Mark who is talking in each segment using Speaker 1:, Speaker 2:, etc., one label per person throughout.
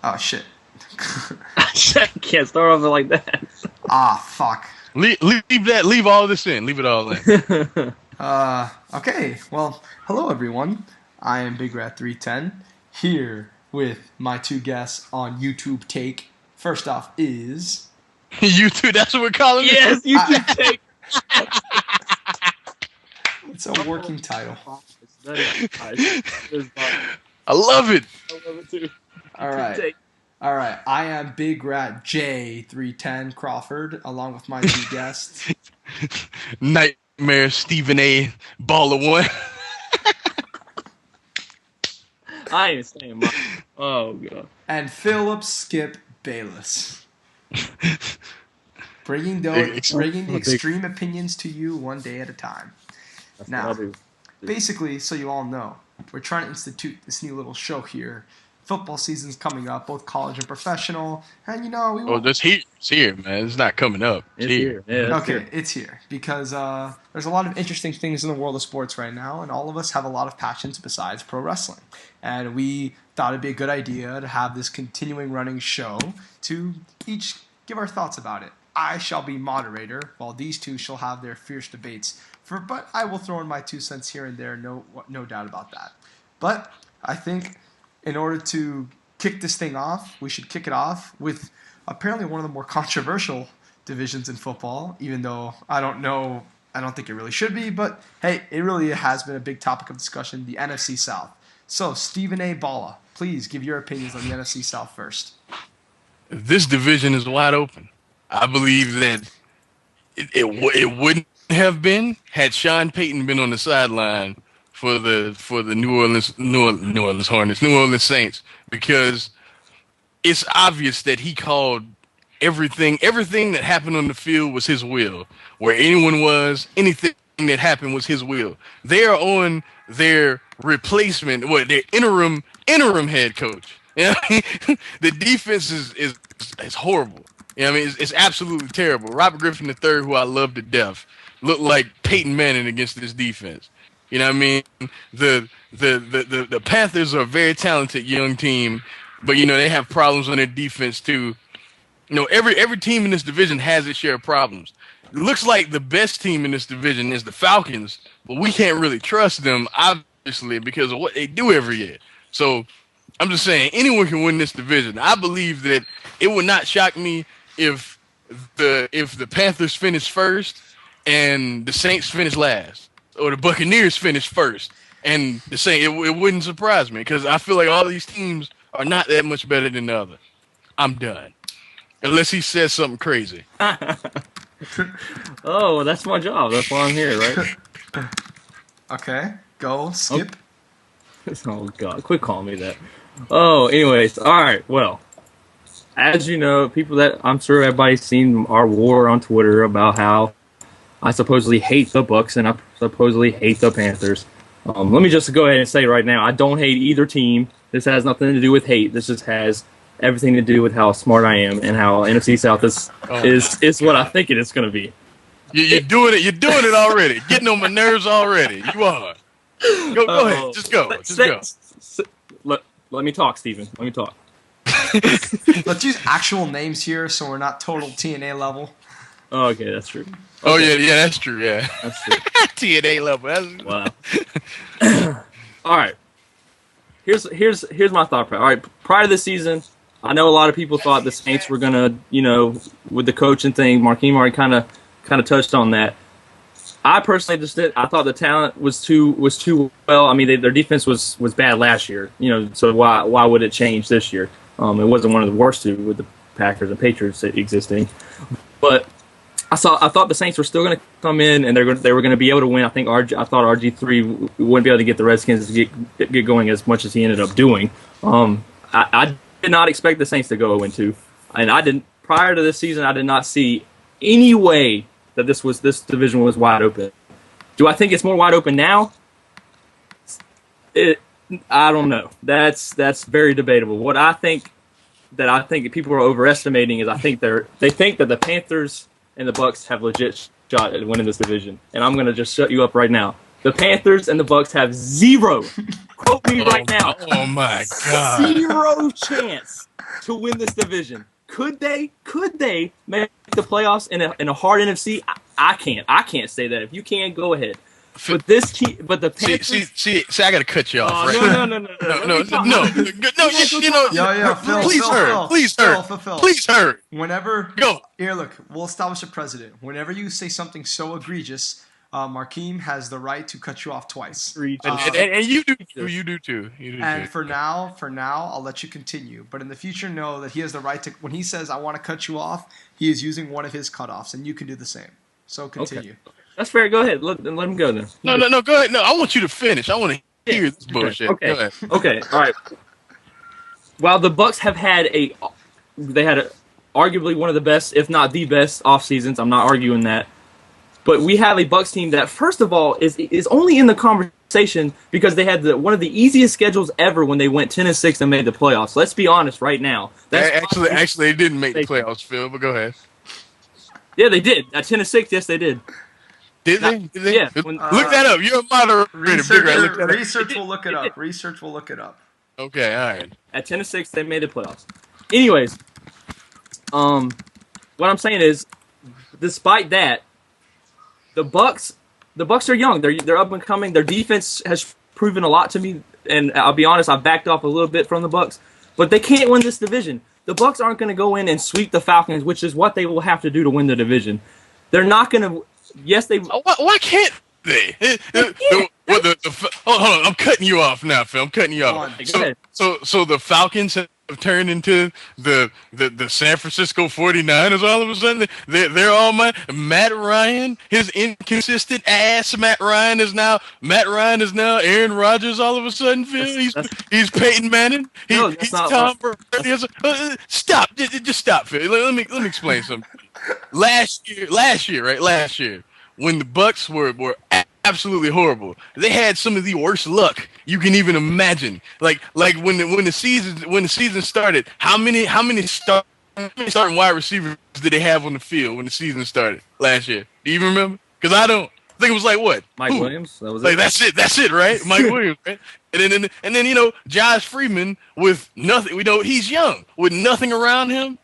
Speaker 1: Oh, shit.
Speaker 2: I can't start off like that.
Speaker 1: Ah, fuck.
Speaker 3: Leave all this in. Leave it all in.
Speaker 1: Okay. Well, hello, everyone. I am BigRat310, here with my two guests on YouTube Take. First off is...
Speaker 3: YouTube, that's what we're calling it?
Speaker 2: Yes, YouTube Take.
Speaker 1: It's a working title.
Speaker 3: I love it.
Speaker 2: I love it too.
Speaker 1: All right. All right. I am Big Rat J310 Crawford, along with my two guests.
Speaker 3: Nightmare Stephen A. Baller1.
Speaker 2: I ain't saying mine. Oh, God.
Speaker 1: And Philip Skip Bayless. Bringing the extreme opinions to you one day at a time.
Speaker 2: That's
Speaker 1: now,
Speaker 2: what I'll do.
Speaker 1: Basically, so you all know, we're trying to institute this new little show here. Football season's coming up, both college and professional, and
Speaker 3: it's here, man. It's not coming up.
Speaker 2: It's here. Yeah,
Speaker 1: it's here because there's a lot of interesting things in the world of sports right now, and all of us have a lot of passions besides pro wrestling. And we thought it'd be a good idea to have this continuing running show to each give our thoughts about it. I shall be moderator, while these two shall have their fierce debates. But I will throw in my 2 cents here and there, no doubt about that. But I think in order to kick this thing off, we should kick it off with apparently one of the more controversial divisions in football, even though I don't think it really should be, but hey, it really has been a big topic of discussion, the NFC South. So, Stephen A. Balla, please give your opinions on the NFC South first.
Speaker 3: This division is wide open. I believe that it wouldn't have been had Sean Payton been on the sideline for the New Orleans Saints, because it's obvious that he called everything that happened on the field was his will. Where anyone was, anything that happened was his will. They are on their replacement, their interim head coach. Yeah, the defense is horrible. I mean, it's absolutely terrible. Robert Griffin III, who I love to death, looked like Peyton Manning against this defense. You know what I mean? The Panthers are a very talented young team, but they have problems on their defense too. Every team in this division has its share of problems. It looks like the best team in this division is the Falcons, but we can't really trust them, obviously, because of what they do every year. So I'm just saying, anyone can win this division. I believe that it would not shock me if the Panthers finish first and the Saints finish last, or the Buccaneers finish first and the Saints. It wouldn't surprise me, because I feel like all these teams are not that much better than the other. I'm done, unless he says something crazy.
Speaker 2: Oh, well, that's my job. That's why I'm here, right?
Speaker 1: Okay, go Skip.
Speaker 2: Oh God, quit calling me that. Oh, anyways, all right. Well, as you know, people that I'm sure everybody's seen our war on Twitter about how I supposedly hate the Bucs and I supposedly hate the Panthers. Let me just go ahead and say right now, I don't hate either team. This has nothing to do with hate. This just has everything to do with how smart I am and how NFC South is what I think it is going to be.
Speaker 3: You're doing it. You're doing it already. Getting on my nerves already. You are. Go ahead. Just go.
Speaker 2: Let me talk, Steven. Let me talk.
Speaker 1: Let's use actual names here so we're not total TNA level.
Speaker 2: Oh, okay, that's true.
Speaker 3: Oh, yeah, that's true, yeah.
Speaker 2: That's true.
Speaker 3: TNA level.
Speaker 2: Wow. All right. Here's my thought. All right, prior to the season, I know a lot of people thought the Saints were gonna, with the coaching thing. Marquise already kind of touched on that. I personally I thought the talent was too well. I mean, their defense was bad last year. So why would it change this year? It wasn't one of the worst with the Packers and Patriots existing, but I thought the Saints were still going to come in and they were going to be able to win. I thought RG3 wouldn't be able to get the Redskins to get going as much as he ended up doing. I did not expect the Saints to go 0-2, and I didn't. Prior to this season, I did not see any way that this division was wide open. Do I think it's more wide open now? I don't know. That's very debatable. What I think people are overestimating is they think that the Panthers and the Bucs have legit shot at winning this division. And I'm going to just shut you up right now. The Panthers and the Bucs have zero. Quote me right now.
Speaker 3: Oh my God.
Speaker 2: 0 chance to win this division. Could they? Could they make the playoffs in a hard NFC? I can't say that. If you can, go ahead. But this team, but the Panthers.
Speaker 3: See, I got to cut you off. Right?
Speaker 2: No.
Speaker 3: Please hurry.
Speaker 1: Whenever
Speaker 3: go
Speaker 1: here, look, we'll establish a precedent. Whenever you say something so egregious, Markeem has the right to cut you off twice.
Speaker 3: And you do too.
Speaker 1: For now, I'll let you continue. But in the future, know that he has the right to. When he says "I want to cut you off," he is using one of his cutoffs, and you can do the same. So continue.
Speaker 2: Okay. That's fair. Go ahead. Let him go then.
Speaker 3: No. Go ahead. No, I want you to finish. I want to hear this bullshit.
Speaker 2: Okay.
Speaker 3: Go ahead.
Speaker 2: Okay. All right. While the Bucks have had arguably one of the best, if not the best, off seasons. I'm not arguing that. But we have a Bucks team that, first of all, is only in the conversation because they had one of the easiest schedules ever when they went 10-6 and made the playoffs. Let's be honest right now.
Speaker 3: Actually, they didn't make the playoffs, Phil. But go ahead.
Speaker 2: Yeah, they did. At 10-6, yes, they did.
Speaker 3: Did they?
Speaker 2: Yeah.
Speaker 3: Look that up. You're a moderator.
Speaker 1: Research will look it up. Research will look it up.
Speaker 3: Okay, all right.
Speaker 2: At 10-6, they made the playoffs. Anyways, what I'm saying is, despite that, the Bucks are young. They're up and coming. Their defense has proven a lot to me, and I'll be honest, I've backed off a little bit from the Bucks, but they can't win this division. The Bucks aren't going to go in and sweep the Falcons, which is what they will have to do to win the division. They're not going to. Yes, they.
Speaker 3: Why can't they? Hold on. I'm cutting you off now, Phil. I'm cutting you off. So the Falcons have turned into the San Francisco 49ers all of a sudden. They're all Matt Ryan, his inconsistent ass. Matt Ryan is now Aaron Rodgers all of a sudden, Phil. He's Peyton Manning. He's Tom Brady. Stop. Just stop, Phil. Let me explain something. Last year, when the Bucks were absolutely horrible, they had some of the worst luck you can even imagine. Like when the season started, how many starting wide receivers did they have on the field when the season started last year? Do you even remember? Because I don't. I think it was like what?
Speaker 2: Mike Williams. That was
Speaker 3: like it. That's it, right? Mike Williams, right? And then Josh Freeman with nothing. He's young with nothing around him.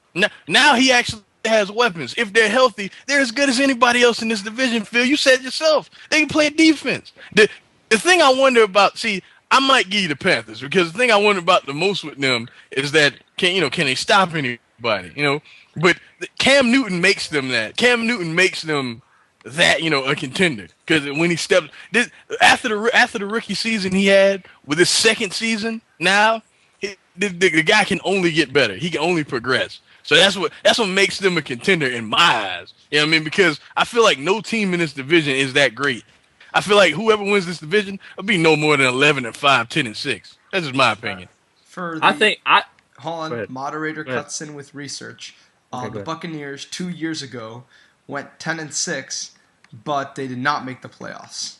Speaker 3: Now he actually has weapons. If they're healthy, they're as good as anybody else in this division, Phil. You said yourself. They can play defense. The thing I wonder about, I might give you the Panthers because the thing I wonder about the most with them is that can they stop anybody? But Cam Newton makes them that. Cam Newton makes them that, a contender. Because when he stepped after the rookie season he had with his second season, now the guy can only get better. He can only progress. So that's what makes them a contender in my eyes. You know what I mean? Because I feel like no team in this division is that great. I feel like whoever wins this division will be no more than 11-5, 10-6. That's just my opinion.
Speaker 1: Moderator cuts in with research. The Buccaneers 2 years ago went 10-6, but they did not make the playoffs.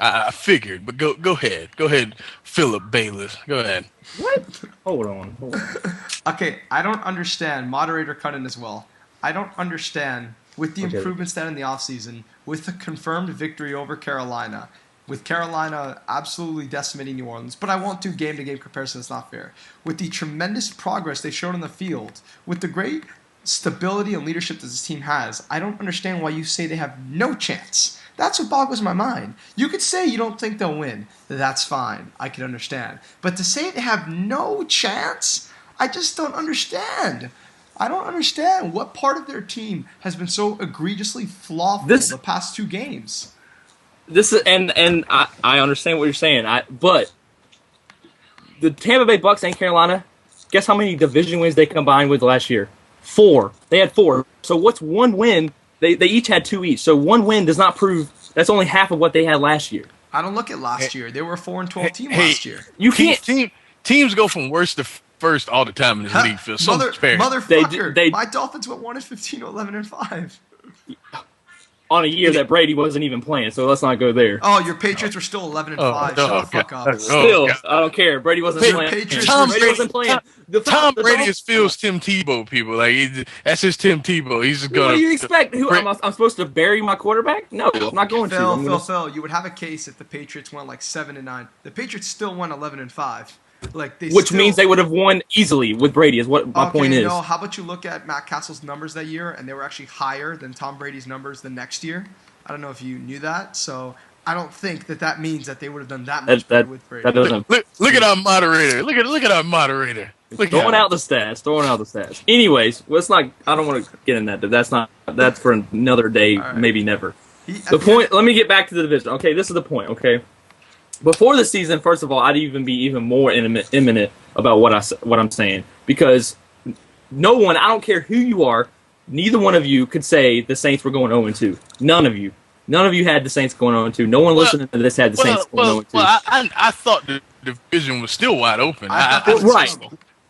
Speaker 3: I figured, but go ahead, Philip Bayless. Go ahead.
Speaker 2: What? Hold on.
Speaker 1: Okay, I don't understand. Moderator cut in as well. I don't understand with the improvements done in the offseason, with the confirmed victory over Carolina, with Carolina absolutely decimating New Orleans, but I won't do game-to-game comparison. It's not fair. With the tremendous progress they showed on the field, with the great stability and leadership that this team has, I don't understand why you say they have no chance. That's what boggles my mind. You could say you don't think they'll win. That's fine. I can understand. But to say they have no chance, I just don't understand. I don't understand what part of their team has been so egregiously flawful the past two games. I understand what you're saying. But the Tampa Bay Bucks and Carolina, guess how many division wins they combined with last year? 4. They had 4. So what's one win? They each had 2 each. So one win does not prove that's only half of what they had last year. I don't look at last year. They were a 4-12 team last year.
Speaker 2: You can't.
Speaker 3: Teams go from worst to first all the time in this league, Phil. So
Speaker 1: motherfucker, my Dolphins went 1-15 to 11-5.
Speaker 2: On a year that Brady wasn't even playing, so let's not go there.
Speaker 1: Oh, your Patriots were still 11-5. Shut the fuck up.
Speaker 2: Still, I don't care. Brady wasn't playing. Brady wasn't playing.
Speaker 3: Tom Brady is Phil's Tim Tebow, people. Like that's his Tim Tebow. He's just going.
Speaker 2: What do you expect? I'm supposed to bury my quarterback? No, I'm not going
Speaker 1: to. Phil, you would have a case if the Patriots went like 7-9. The Patriots still won 11-5. Like
Speaker 2: Which means they would have won easily with Brady. Is what my point is.
Speaker 1: No, how about you look at Matt Castle's numbers that year, and they were actually higher than Tom Brady's numbers the next year. I don't know if you knew that, so I don't think that means that they would have done that much better with Brady.
Speaker 2: That doesn't.
Speaker 3: Look at our moderator. Look at our moderator.
Speaker 2: Throwing out the stats. Anyways, let's not. I don't want to get in that. That's for another day, right. Maybe never. The point. Let me get back to the division. Okay, this is the point. Okay, before the season, first of all, I'd even be even more imminent about what I'm saying, because no one. I don't care who you are. Neither one of you could say the Saints were going 0-2. None of you. None of you had the Saints going 0-2. No one listening to this had the Saints going 0-2.
Speaker 3: Well, I thought the division was still wide open.
Speaker 1: Right.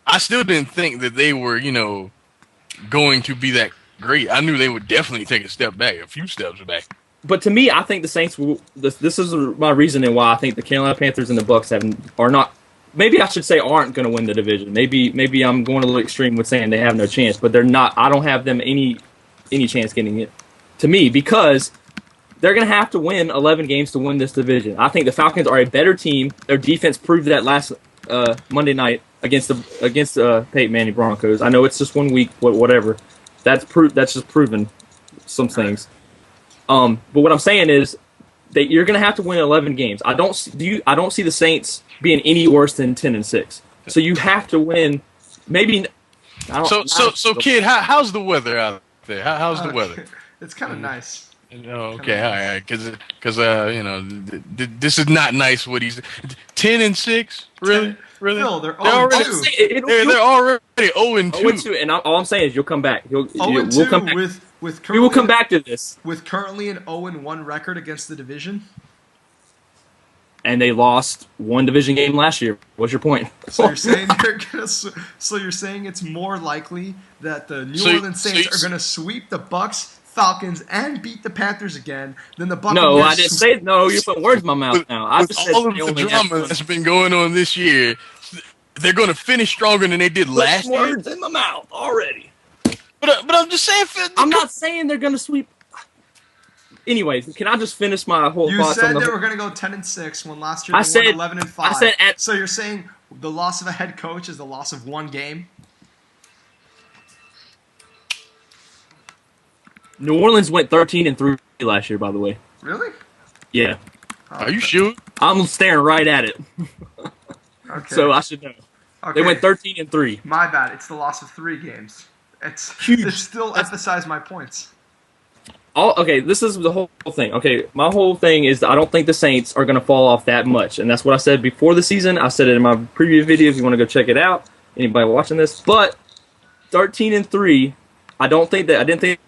Speaker 3: I still didn't think that they were, going to be that great. I knew they would definitely take a step back, a few steps back.
Speaker 2: But to me, I think the Saints will. This is my reasoning why I think the Carolina Panthers and the Bucs are not. Maybe I should say aren't going to win the division. Maybe I'm going a little extreme with saying they have no chance, but they're not. I don't have them any chance getting it. To me, because they're going to have to win 11 games to win this division. I think the Falcons are a better team. Their defense proved that last Monday night against Peyton Manning Broncos. I know it's just 1 week, whatever. That's just proven some things. But what I'm saying is that you're going to have to win 11 games. I don't see the Saints being any worse than 10-6. So you have to win. Maybe.
Speaker 3: So kid, how's the weather out there? How's the weather?
Speaker 1: It's kind of nice.
Speaker 3: Oh, okay, all right, because this is not nice. What he's 10-6, really.
Speaker 1: No, they're already 0-2.
Speaker 3: They're already 0-2.
Speaker 2: 0-2, and all I'm saying is you'll come back. We'll come back. We will come back to this.
Speaker 1: With currently an 0-1 record against the division.
Speaker 2: And they lost one division game last year. What's your point?
Speaker 1: So you're saying you're saying it's more likely that the New Orleans Saints are going to sweep the Bucs, Falcons, and beat the Panthers again than the Buccaneers.
Speaker 2: No, I didn't say. No, you're putting words in my mouth now. I just said
Speaker 3: all of the drama that's been going on this year, they're going to finish stronger than they did last year.
Speaker 2: Words in my mouth already.
Speaker 3: But I'm just saying.
Speaker 2: I'm not saying they're going to sweep. Anyways, can I just finish my whole thoughts?
Speaker 1: You said they were going to go 10-6 when last year they won 11-5. So you're saying the loss of a head coach is the loss of one game?
Speaker 2: New Orleans went 13-3 last year, by the way.
Speaker 1: Really?
Speaker 2: Yeah.
Speaker 3: Are you sure?
Speaker 2: I'm staring right at it.
Speaker 1: Okay.
Speaker 2: So I should know.
Speaker 1: Okay.
Speaker 2: They went 13-3.
Speaker 1: My bad. It's the loss of 3 games. It's
Speaker 2: huge.
Speaker 1: It still emphasize my points.
Speaker 2: Okay, this is the whole thing. Okay, my whole thing is that I don't think the Saints are going to fall off that much, and that's what I said before the season. I said it in my previous video if you want to go check it out. Anybody watching this? But 13-3, I didn't think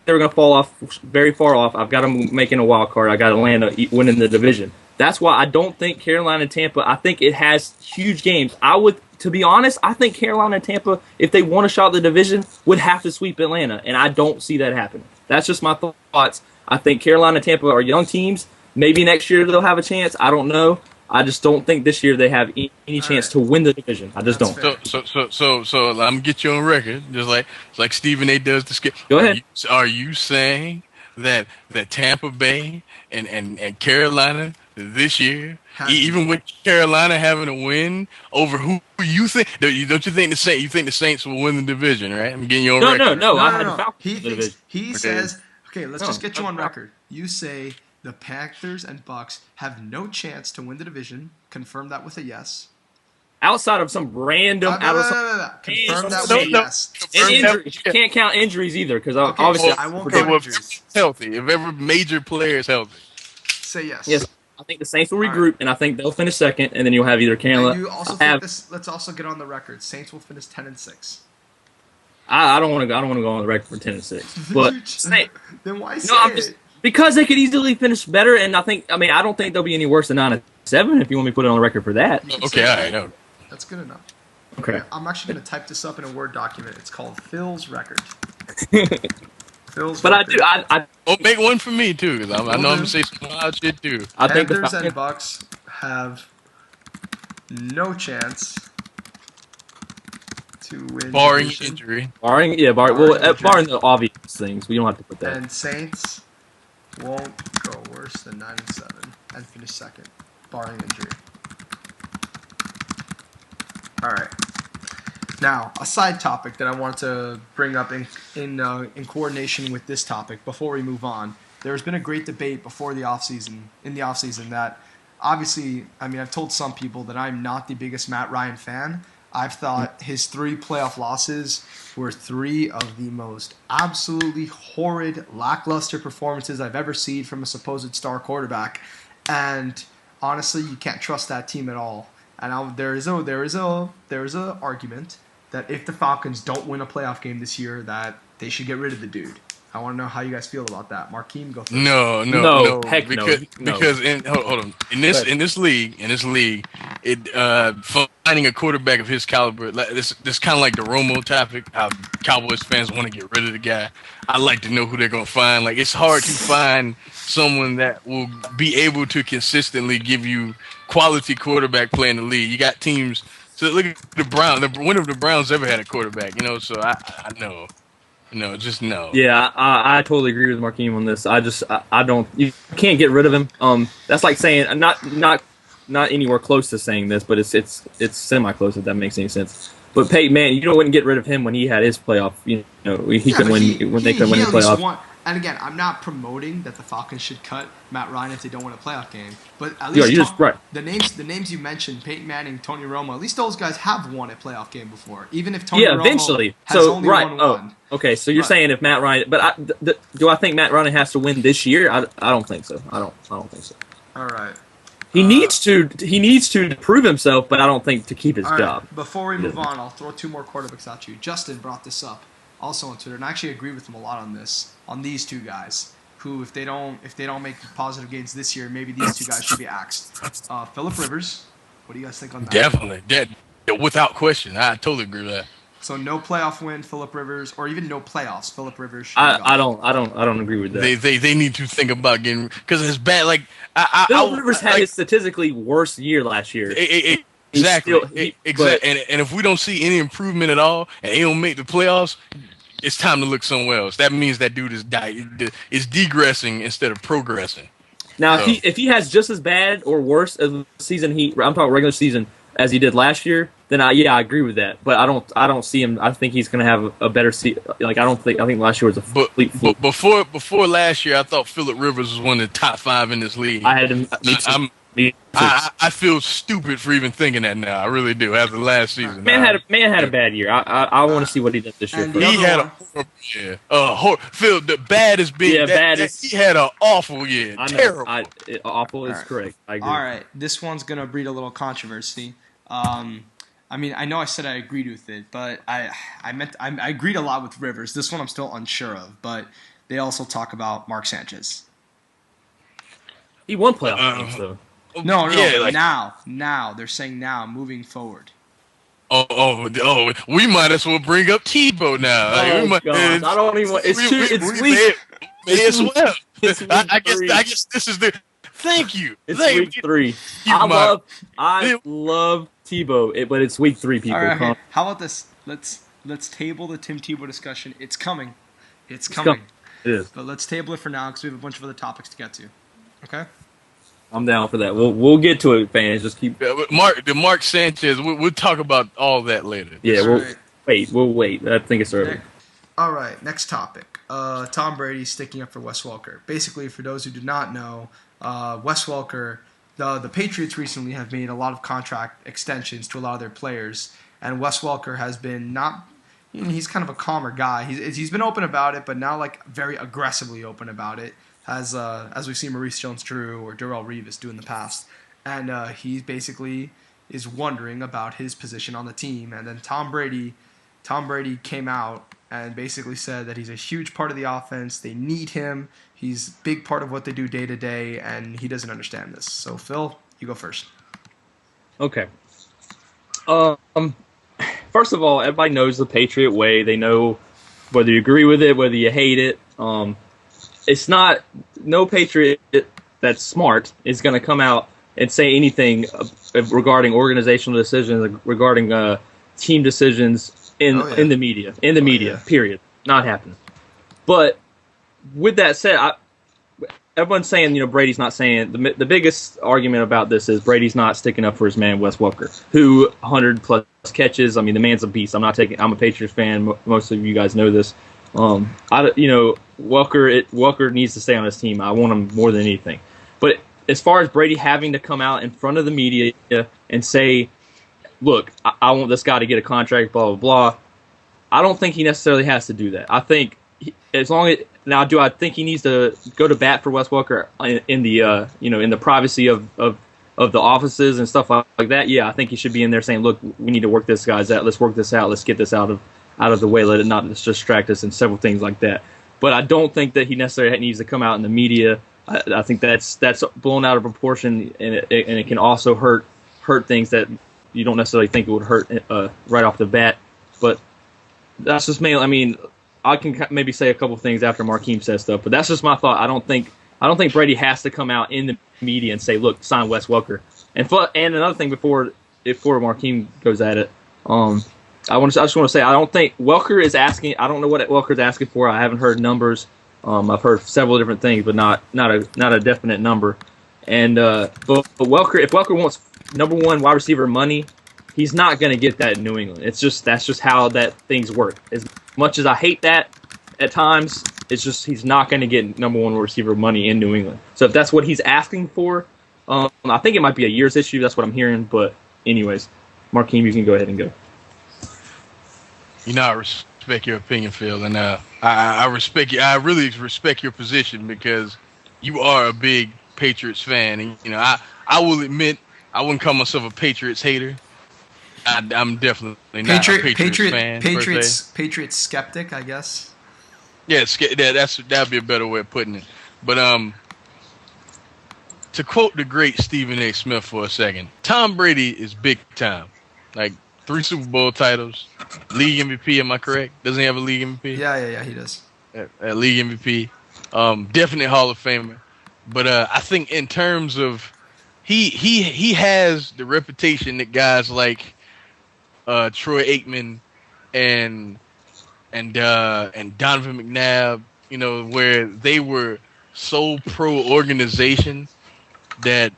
Speaker 2: they were going to fall off very far off. I've got them making a wild card. I got Atlanta winning the division. That's why I don't think Carolina and Tampa. I think it has huge games. To be honest, I think Carolina and Tampa, if they want a shot at the division, would have to sweep Atlanta, and I don't see that happening. That's just my thoughts. I think Carolina and Tampa are young teams. Maybe next year they'll have a chance. I don't know. I just don't think this year they have any chance to win the division. I just don't.
Speaker 3: So I'm gonna get you on record, just like Stephen A. does the skip.
Speaker 2: Go ahead.
Speaker 3: Are you saying that Tampa Bay and Carolina this year, even with Carolina having a win over who you think? Don't you think the Saints will win the division? Right? I'm getting you on record.
Speaker 2: No. I had the Falcons.
Speaker 1: He says. Okay, let's just get you on record. You say the Panthers and Bucs have no chance to win the division. Confirm that with a yes.
Speaker 2: Outside of some random...
Speaker 1: Confirm that with a yes.
Speaker 2: And injuries. You can't count injuries either, because obviously...
Speaker 1: I won't count injuries.
Speaker 3: Healthy. If every major player is healthy.
Speaker 1: Say yes.
Speaker 2: Yes. I think the Saints will regroup, and I think they'll finish second, and then you'll have either Carolina...
Speaker 1: You also think this... Let's also get on the record. Saints will finish 10-6.
Speaker 2: I don't want to go on the record for 10-6, but
Speaker 1: then why say it?
Speaker 2: Because they could easily finish better, and I don't think they'll be any worse than 9-7 if you want me to put it on the record for that.
Speaker 3: Okay, all right, no.
Speaker 1: That's good enough.
Speaker 2: Okay.
Speaker 1: I'm actually going to type this up in a Word document. It's called Phil's record.
Speaker 2: But record. I
Speaker 3: make one for me too, because I know I'm gonna say some wild shit too.
Speaker 1: I think Panthers and Bucs have no chance to win,
Speaker 3: barring injury.
Speaker 2: Barring the obvious things, we don't have to put that.
Speaker 1: And Saints won't go worse than 9-7 and finish second, barring injury. All right. Now, a side topic that I wanted to bring up in coordination with this topic before we move on. There's been a great debate before the offseason that obviously, I mean, I've told some people that I'm not the biggest Matt Ryan fan. I've thought his 3 playoff losses were 3 of the most absolutely horrid, lackluster performances I've ever seen from a supposed star quarterback. And honestly, you can't trust that team at all. And there is a argument that if the Falcons don't win a playoff game this year, that they should get rid of the dude. I want to know how you guys feel about that. Markeem, go first.
Speaker 3: No,
Speaker 2: heck
Speaker 3: because,
Speaker 2: no.
Speaker 3: Because hold on. In this league, finding a quarterback of his caliber, this kind of like the Romo topic. How Cowboys fans want to get rid of the guy. I like to know who they're gonna find. Like, it's hard to find someone that will be able to consistently give you quality quarterback play in the league. You got teams. So look at the Browns. When have the Browns ever had a quarterback? So I know. No, just no.
Speaker 2: Yeah, I totally agree with Markeem on this. I don't. You can't get rid of him. That's like saying not anywhere close to saying this, but it's semi close if that makes any sense. But Peyton Manning, wouldn't get rid of him when he had his playoff. He could win when they could win the playoff.
Speaker 1: And again, I'm not promoting that the Falcons should cut Matt Ryan if they don't win a playoff game. But at least the names you mentioned, Peyton Manning, Tony Romo, at least those guys have won a playoff game before. Even if Tony Romo
Speaker 2: eventually.
Speaker 1: has only won one.
Speaker 2: Okay, so you're saying if Matt Ryan, but do I think Matt Ryan has to win this year? I don't think so. I don't think so.
Speaker 1: All right.
Speaker 2: He needs to prove himself, but I don't think to keep his job.
Speaker 1: Before we move on, I'll throw 2 more quarterbacks at you. Justin brought this up also on Twitter, and I actually agree with him a lot on these 2 guys who, if they don't make positive gains this year, maybe these 2 guys should be axed. Phillip Rivers, what do you guys think on that?
Speaker 3: Definitely, without question, I totally agree with that.
Speaker 1: So no playoff win, Phillip Rivers, or even no playoffs, Phillip Rivers.
Speaker 2: I don't agree with that.
Speaker 3: They need to think about getting, because it's bad. Like
Speaker 2: Phillip Rivers had his statistically worst year last year.
Speaker 3: Exactly. And if we don't see any improvement at all, and he don't make the playoffs, it's time to look somewhere else. That means that dude is degressing instead of progressing.
Speaker 2: Now, if he has just as bad or worse as the season I'm talking regular season as he did last year, then I agree with that. But I don't see him. I think he's going to have a better season. Like, I think last year was a complete fluke.
Speaker 3: But before last year, I thought Phillip Rivers was one of the top 5 in this league.
Speaker 2: I had him.
Speaker 3: I feel stupid for even thinking that now. I really do. After last season,
Speaker 2: man had a bad year. I want to see what he did this year.
Speaker 3: He had a Phil. The bad is being he had an awful year. Terrible.
Speaker 2: Awful is correct. I agree.
Speaker 1: All right, this one's gonna breed a little controversy. I mean, I know I said I agreed with it, but I agreed a lot with Rivers. This one I'm still unsure of, but they also talk about Mark Sanchez.
Speaker 2: He won playoff games though.
Speaker 1: No, now they're saying now, moving forward.
Speaker 3: We might as well bring up Tebow now.
Speaker 2: I don't even. It's week.
Speaker 3: I guess this is the. Thank you.
Speaker 2: It's week 3. I love Tebow, but it's week 3. People.
Speaker 1: All right, how about this? Let's table the Tim Tebow discussion. It's coming. It's coming.
Speaker 2: It is.
Speaker 1: But let's table it for now because we have a bunch of other topics to get to. Okay.
Speaker 2: I'm down for that. We'll get to it, fans. Just keep.
Speaker 3: Mark Sanchez. We'll talk about all that later.
Speaker 2: Yeah, we'll wait. I think it's early.
Speaker 1: All right, next topic. Tom Brady sticking up for Wes Welker. Basically, for those who do not know, Wes Welker, the Patriots recently have made a lot of contract extensions to a lot of their players, and Wes Welker has been he's kind of a calmer guy. He's been open about it, but now like very aggressively open about it. As we've seen Maurice Jones-Drew or Darrelle Revis do in the past. And he basically is wondering about his position on the team. And then Tom Brady came out and basically said that he's a huge part of the offense. They need him. He's a big part of what they do day to day, and he doesn't understand this. So, Phil, you go first.
Speaker 2: Okay. First of all, everybody knows the Patriot way. They know whether you agree with it, whether you hate it. It's not no Patriot that's smart is going to come out and say anything regarding organizational decisions, regarding team decisions in the media. Period. Not happening. But with that said, everyone's saying, Brady's not saying the biggest argument about this is Brady's not sticking up for his man Wes Welker, who 100+ catches. I mean, the man's a beast. I'm a Patriots fan. Most of you guys know this. Welker needs to stay on his team. I want him more than anything. But as far as Brady having to come out in front of the media and say, "Look, I want this guy to get a contract," blah blah blah, I don't think he necessarily has to do that. I think now, do I think he needs to go to bat for Wes Welker in the in the privacy of the offices and stuff like that? Yeah, I think he should be in there saying, "Look, we need to work this guy's out. Let's work this out. Let's get this out of the way. Let it not distract us," and several things like that. But I don't think that he necessarily needs to come out in the media. I think that's blown out of proportion, and it can also hurt things that you don't necessarily think it would hurt right off the bat. But that's just mainly. I mean, I can maybe say a couple things after Markeem says stuff, but that's just my thought. I don't think Brady has to come out in the media and say, "Look, sign Wes Welker." And another thing before Markeem goes at it, I just want to say I don't think Welker is asking. I don't know what Welker's asking for. I haven't heard numbers. I've heard several different things, but not a definite number. And but Welker, if Welker wants number one wide receiver money, he's not going to get that in New England. That's just how that things work. As much as I hate that at times, it's just he's not going to get number one receiver money in New England. So if that's what he's asking for, I think it might be a year's issue. That's what I'm hearing. But anyways, Markeem, you can go ahead and go.
Speaker 3: I respect your opinion, Phil, and I respect you. I really respect your position because you are a big Patriots fan, and I will admit I wouldn't call myself a Patriots hater. I'm definitely not a Patriots fan.
Speaker 1: Patriots skeptic, I guess.
Speaker 3: Yeah, that'd be a better way of putting it. But to quote the great Stephen A. Smith for a second, Tom Brady is big time. Like 3 Super Bowl titles, league MVP. Am I correct? Doesn't he have a league MVP?
Speaker 1: Yeah, he does.
Speaker 3: A league MVP. Definite Hall of Famer. But I think in terms of he has the reputation that guys like Troy Aikman and Donovan McNabb, where they were so pro organization that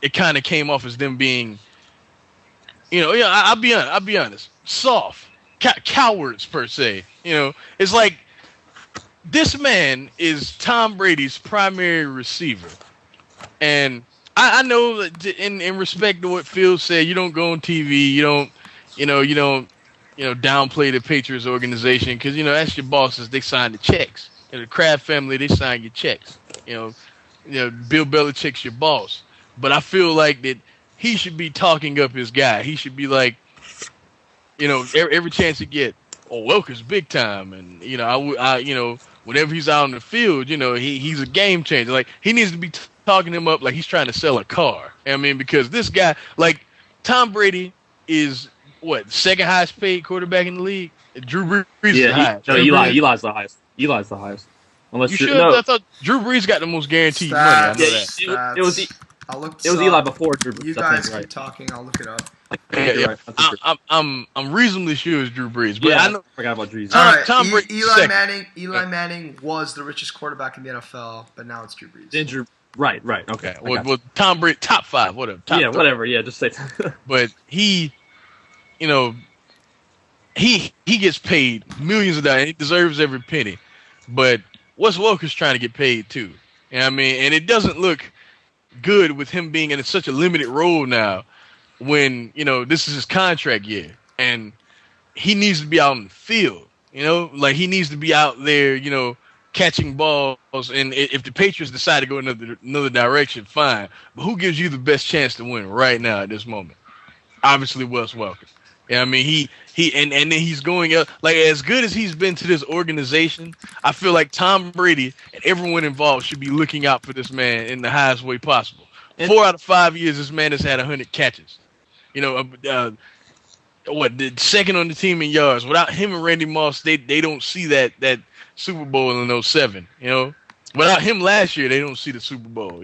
Speaker 3: it kind of came off as them being, I'll be honest, soft, cowards per se. It's like this man is Tom Brady's primary receiver, and I know that in respect to what Phil said, you don't go on TV, you don't downplay the Patriots organization because that's your bosses. They sign the checks. The Kraft family, they sign your checks. Bill Belichick's your boss. But I feel like that he should be talking up his guy. He should be like, every chance he get, Welker's big time, and whenever he's out on the field, he's a game changer. Like he needs to be talking him up like he's trying to sell a car. I mean, because this guy, like Tom Brady, is what, second highest paid quarterback in the league? Drew Brees is the highest.
Speaker 2: No, Eli's the highest. Eli's the highest. Unless
Speaker 3: you should. No. I thought Drew Brees got the most guaranteed money. I know that.
Speaker 2: It was Eli before Drew Brees.
Speaker 1: You guys keep talking. I'll look it up.
Speaker 3: Yeah. I'm reasonably sure it's Drew Brees, but I know.
Speaker 2: I forgot about Drew.
Speaker 1: Tom Brady. Eli Manning was the richest quarterback in the NFL, but now it's Drew Brees.
Speaker 2: Then Right. Okay.
Speaker 3: Well, Tom Brady, top 5, whatever.
Speaker 2: Whatever. Yeah, just say.
Speaker 3: But he gets paid millions of dollars. He deserves every penny. But Wes Welker's trying to get paid too. And it doesn't look good with him being in such a limited role now when, this is his contract year. And he needs to be out in the field. Like he needs to be out there, catching balls. And if the Patriots decide to go another direction, fine. But who gives you the best chance to win right now at this moment? Obviously Wes Welker. He and then he's going up, like as good as he's been to this organization. I feel like Tom Brady and everyone involved should be looking out for this man in the highest way possible. 4 out of 5 years, this man has had 100 catches. The second on the team in yards. Without him and Randy Moss, they don't see that Super Bowl in 07. Without him last year, they don't see the Super Bowl.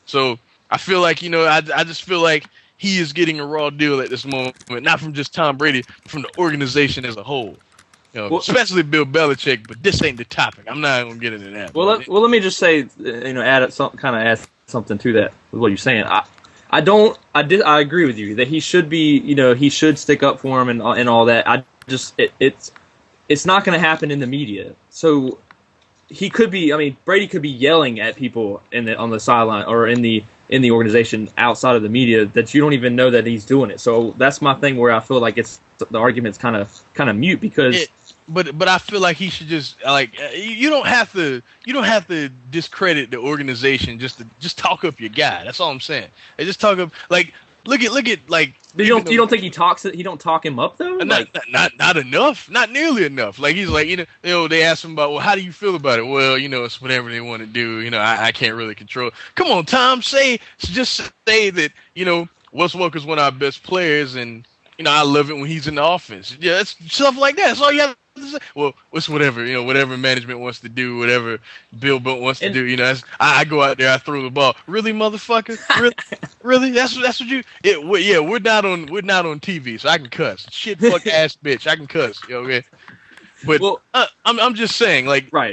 Speaker 3: So I feel like I just feel like he is getting a raw deal at this moment, not from just Tom Brady, but from the organization as a whole.
Speaker 2: Well,
Speaker 3: especially Bill Belichick. But this ain't the topic. I'm not gonna get into that.
Speaker 2: Well, let me just say, add something to that with what you're saying. I agree with you that he should be, he should stick up for him and all that. It's not going to happen in the media. So he could be. I mean, Brady could be yelling at people on the sideline or in the organization outside of the media that you don't even know that he's doing it. So that's my thing where I feel like the argument's kind of mute because.
Speaker 3: But I feel like he should just you don't have to discredit the organization just talk up your guy. That's all I'm saying. They just talk up look at like.
Speaker 2: You don't think he don't talk him up though?
Speaker 3: Not enough, not nearly enough. Like he's like they ask him about, well, how do you feel about it? Well, it's whatever they want to do. I can't really control. Come on, Tom, just say that Wes Welker's one of our best players and. I love it when he's in the offense. Yeah, it's stuff like that. That's all you have to say. Well, it's whatever, whatever management wants to do, whatever Bill Bunt wants to do. I go out there, I throw the ball. Really, motherfucker? Really? That's what you? Yeah, we're not on TV, so I can cuss. Shit, fuck, ass, bitch. I can cuss. Okay. But I'm just saying,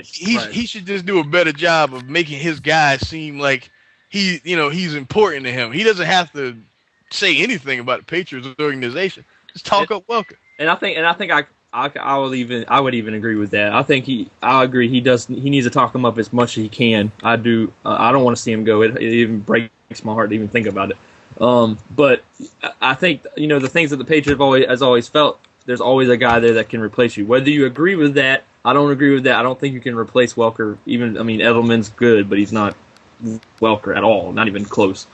Speaker 3: he should just do a better job of making his guys seem like he's important to him. He doesn't have to say anything about the Patriots organization. Just talk up Welker. And I think
Speaker 2: I would even agree with that. I agree. He needs to talk him up as much as he can. I do. I don't want to see him go. It even breaks my heart to even think about it. But I think the things that the Patriots has always felt. There's always a guy there that can replace you. Whether you agree with that, I don't agree with that. I don't think you can replace Welker. Edelman's good, but he's not Welker at all. Not even close.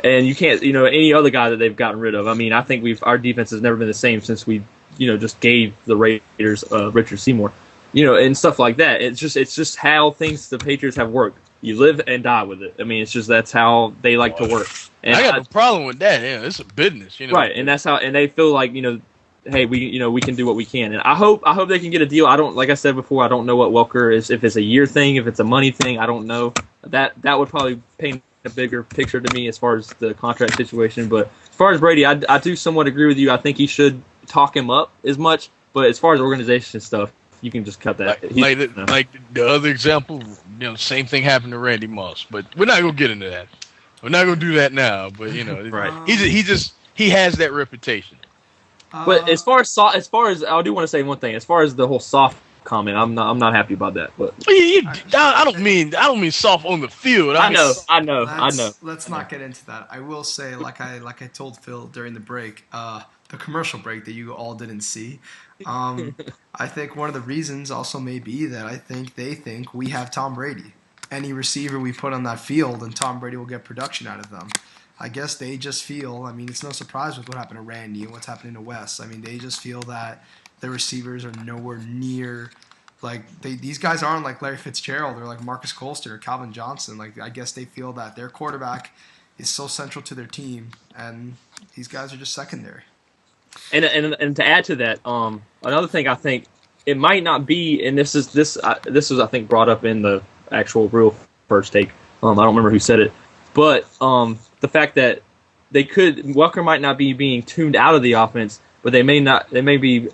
Speaker 2: And you can't, any other guy that they've gotten rid of. I think our defense has never been the same since we, just gave the Raiders Richard Seymour, and stuff like that. It's just how the Patriots have worked. You live and die with it. It's just that's how they like to work. And
Speaker 3: I got no problem with that. Yeah, it's a business,
Speaker 2: Right, and that's how, and they feel like hey, we can do what we can, and I hope they can get a deal. I don't, like I said before, I don't know what Welker is. If it's a year thing, if it's a money thing, I don't know. That would probably paint a bigger picture to me as far as the contract situation. But as far as Brady, I do somewhat agree with you. I think he should talk him up as much. But as far as organization stuff, you can just cut that.
Speaker 3: Like the other example, same thing happened to Randy Moss. But we're not gonna get into that. We're not gonna do that now. But
Speaker 2: right.
Speaker 3: He has that reputation.
Speaker 2: But as far as I do want to say one thing. As far as the whole soft comment, I'm not happy about that. But
Speaker 3: I don't mean soft on the field.
Speaker 2: I know.
Speaker 1: Let's not get into that. I will say, like I told Phil during the break, the commercial break that you all didn't see. I think one of the reasons also may be that they think we have Tom Brady. Any receiver we put on that field, and Tom Brady will get production out of them. I guess they just feel. It's no surprise with what happened to Randy and what's happening to Wes. They just feel that the receivers are nowhere near. These guys aren't like Larry Fitzgerald or like Marcus Colston or Calvin Johnson. I guess they feel that their quarterback is so central to their team, and these guys are just secondary.
Speaker 2: And to add to that, another thing I think it might not be, and this was I think brought up in the actual real first take. I don't remember who said it, but the fact that Welker might not be being tuned out of the offense, but they may be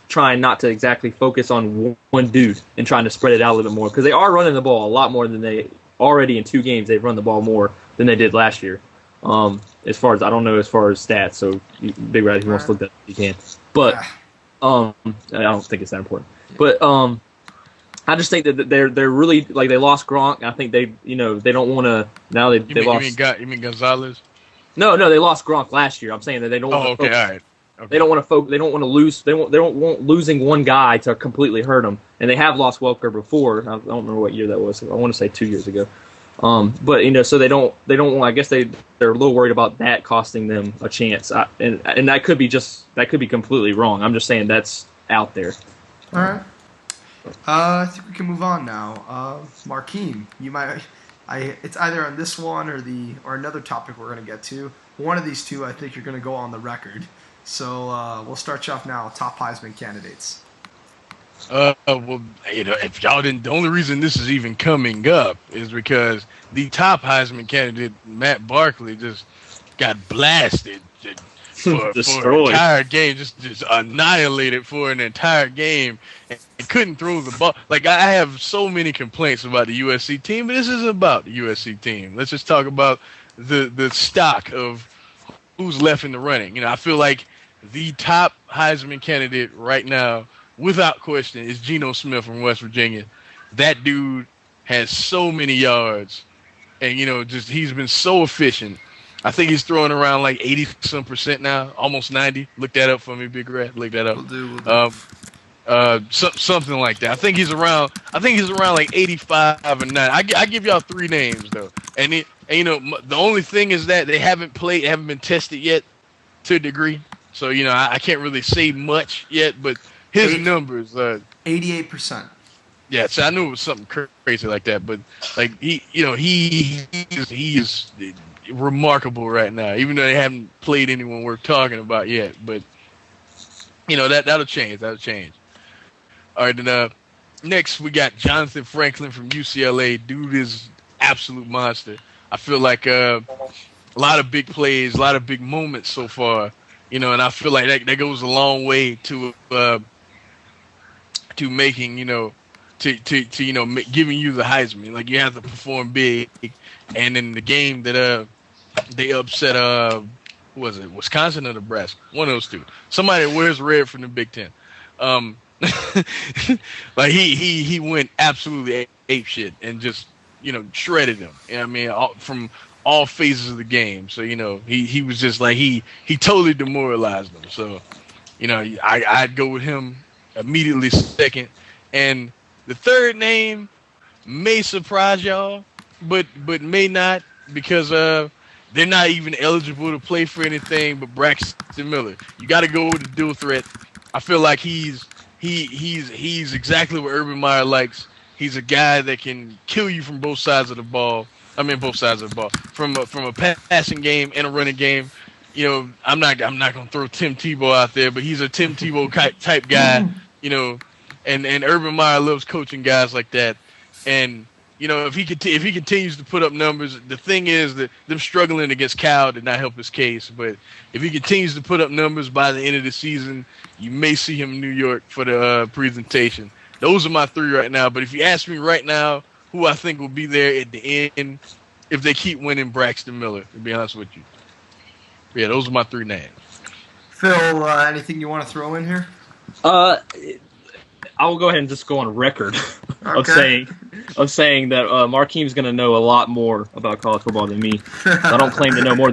Speaker 2: trying not to exactly focus on one dude and trying to spread it out a little bit more, because they are running the ball a lot more than they already in 2 games. They've run the ball more than they did last year. As far as stats, so Big Rat, if he wants to look that, he can. But I don't think it's that important. But I just think that they're really they lost Gronk. I think they don't want to now they lost.
Speaker 3: You mean Gonzalez?
Speaker 2: No, they lost Gronk last year. I'm saying that they don't.
Speaker 3: Oh, okay, all right. Okay.
Speaker 2: They don't want to They don't want to lose. They don't want losing one guy to completely hurt them. And they have lost Welker before. I don't remember what year that was. I want to say 2 years ago. But so they don't. I guess they're a little worried about that costing them a chance. And that could be completely wrong. I'm just saying that's out there.
Speaker 1: All right. I think we can move on now. Markeem, you might. It's either on this one or another topic we're going to get to. One of these two, I think you're going to go on the record. So we'll start you off now. Top Heisman candidates.
Speaker 3: Well, if y'all didn't, the only reason this is even coming up is because the top Heisman candidate, Matt Barkley, just got blasted. for an
Speaker 2: Destroyed.
Speaker 3: entire game, just annihilated for an entire game, and couldn't throw the ball. Like, I have so many complaints about the USC team, but this isn't about the USC team. Let's just talk about the stock of who's left in the running. You know, I feel like the top Heisman candidate right now, without question, is Geno Smith from West Virginia. That dude has so many yards, and, you know, just he's been so efficient. I think he's throwing around like 80% now, almost 90. Look that up for me, Big Red. Look that up.
Speaker 1: We'll do.
Speaker 3: Something like that. I think he's around like 85 and 90. I give y'all 3 names though, and you know, the only thing is that they haven't been tested yet to a degree. So, you know, I can't really say much yet, but his numbers,
Speaker 1: 88%.
Speaker 3: yeah. So I knew it was something crazy like that, but like he is remarkable right now, even though they haven't played anyone worth talking about yet. But, you know, that'll change. All right, then next we got Jonathan Franklin from UCLA. Dude is absolute monster. I feel like a lot of big plays, a lot of big moments so far. You know, and I feel like that goes a long way to making, you know, to you know, giving you the Heisman. Like, you have to perform big, and in the game that they upset who was it, Wisconsin or Nebraska? One of those two. Somebody that wears red from the Big Ten. Like he went absolutely ape shit and just, you know, shredded them. You know what I mean, from all phases of the game. So, you know, he was just like he totally demoralized them. So, you know, I'd go with him immediately second. And the third name may surprise y'all, but may not, because they're not even eligible to play for anything but Braxton Miller. You got to go with the dual threat. I feel like he's exactly what Urban Meyer likes. He's a guy that can kill you from both sides of the ball. I mean, both sides of the ball, from a passing game and a running game. You know, I'm not gonna throw Tim Tebow out there, but he's a Tim Tebow type guy. You know, and Urban Meyer loves coaching guys like that. And, you know, if he continues to put up numbers, the thing is that them struggling against Cal did not help his case. But if he continues to put up numbers by the end of the season, you may see him in New York for the presentation. Those are my 3 right now. But if you ask me right now who I think will be there at the end, if they keep winning, Braxton Miller, to be honest with you. Yeah, those are my 3 names.
Speaker 1: Phil, anything you want to throw in here?
Speaker 2: I will go ahead and just go on record of saying that Markeem's going to know a lot more about college football than me. I don't claim to know more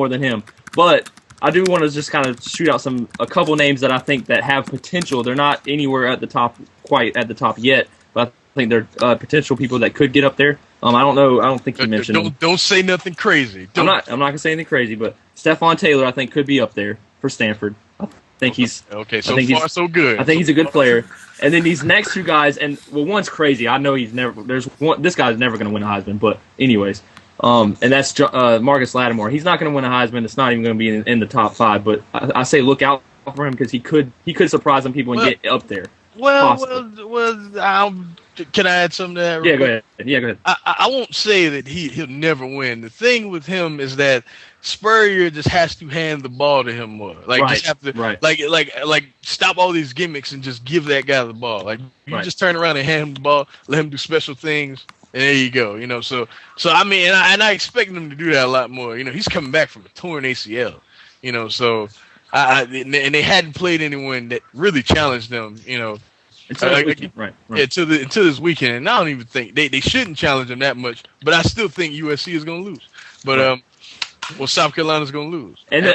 Speaker 2: than him. But I do want to just kind of shoot out a couple names that I think that have potential. They're not anywhere quite at the top yet, but I think they're potential people that could get up there. I don't know. I don't think you mentioned them.
Speaker 3: Don't say nothing crazy.
Speaker 2: I'm not gonna say anything crazy, but Stephon Taylor I think could be up there for Stanford. I think he's
Speaker 3: okay. So far, so good.
Speaker 2: I think he's a good player. And then these next 2 guys, and well, one's crazy. I know he's never. This guy's never gonna win a Heisman. But anyways, and that's Marcus Lattimore. He's not gonna win a Heisman. It's not even gonna be in the top 5. But I say look out for him, because he could surprise some people and get up there.
Speaker 3: Well, can I add something to that?
Speaker 2: Yeah, go ahead.
Speaker 3: I won't say that he'll never win. The thing with him is that Spurrier just has to hand the ball to him more. Like, just have to, like stop all these gimmicks and just give that guy the ball. Like, you just turn around and hand him the ball, let him do special things, and there you go. You know, so I mean, and I expect him to do that a lot more. You know, he's coming back from a torn ACL. You know, so and they hadn't played anyone that really challenged them. You know. Until this weekend, and I don't even think they shouldn't challenge them that much. But I still think USC is going to lose. But South Carolina's going to lose.
Speaker 2: And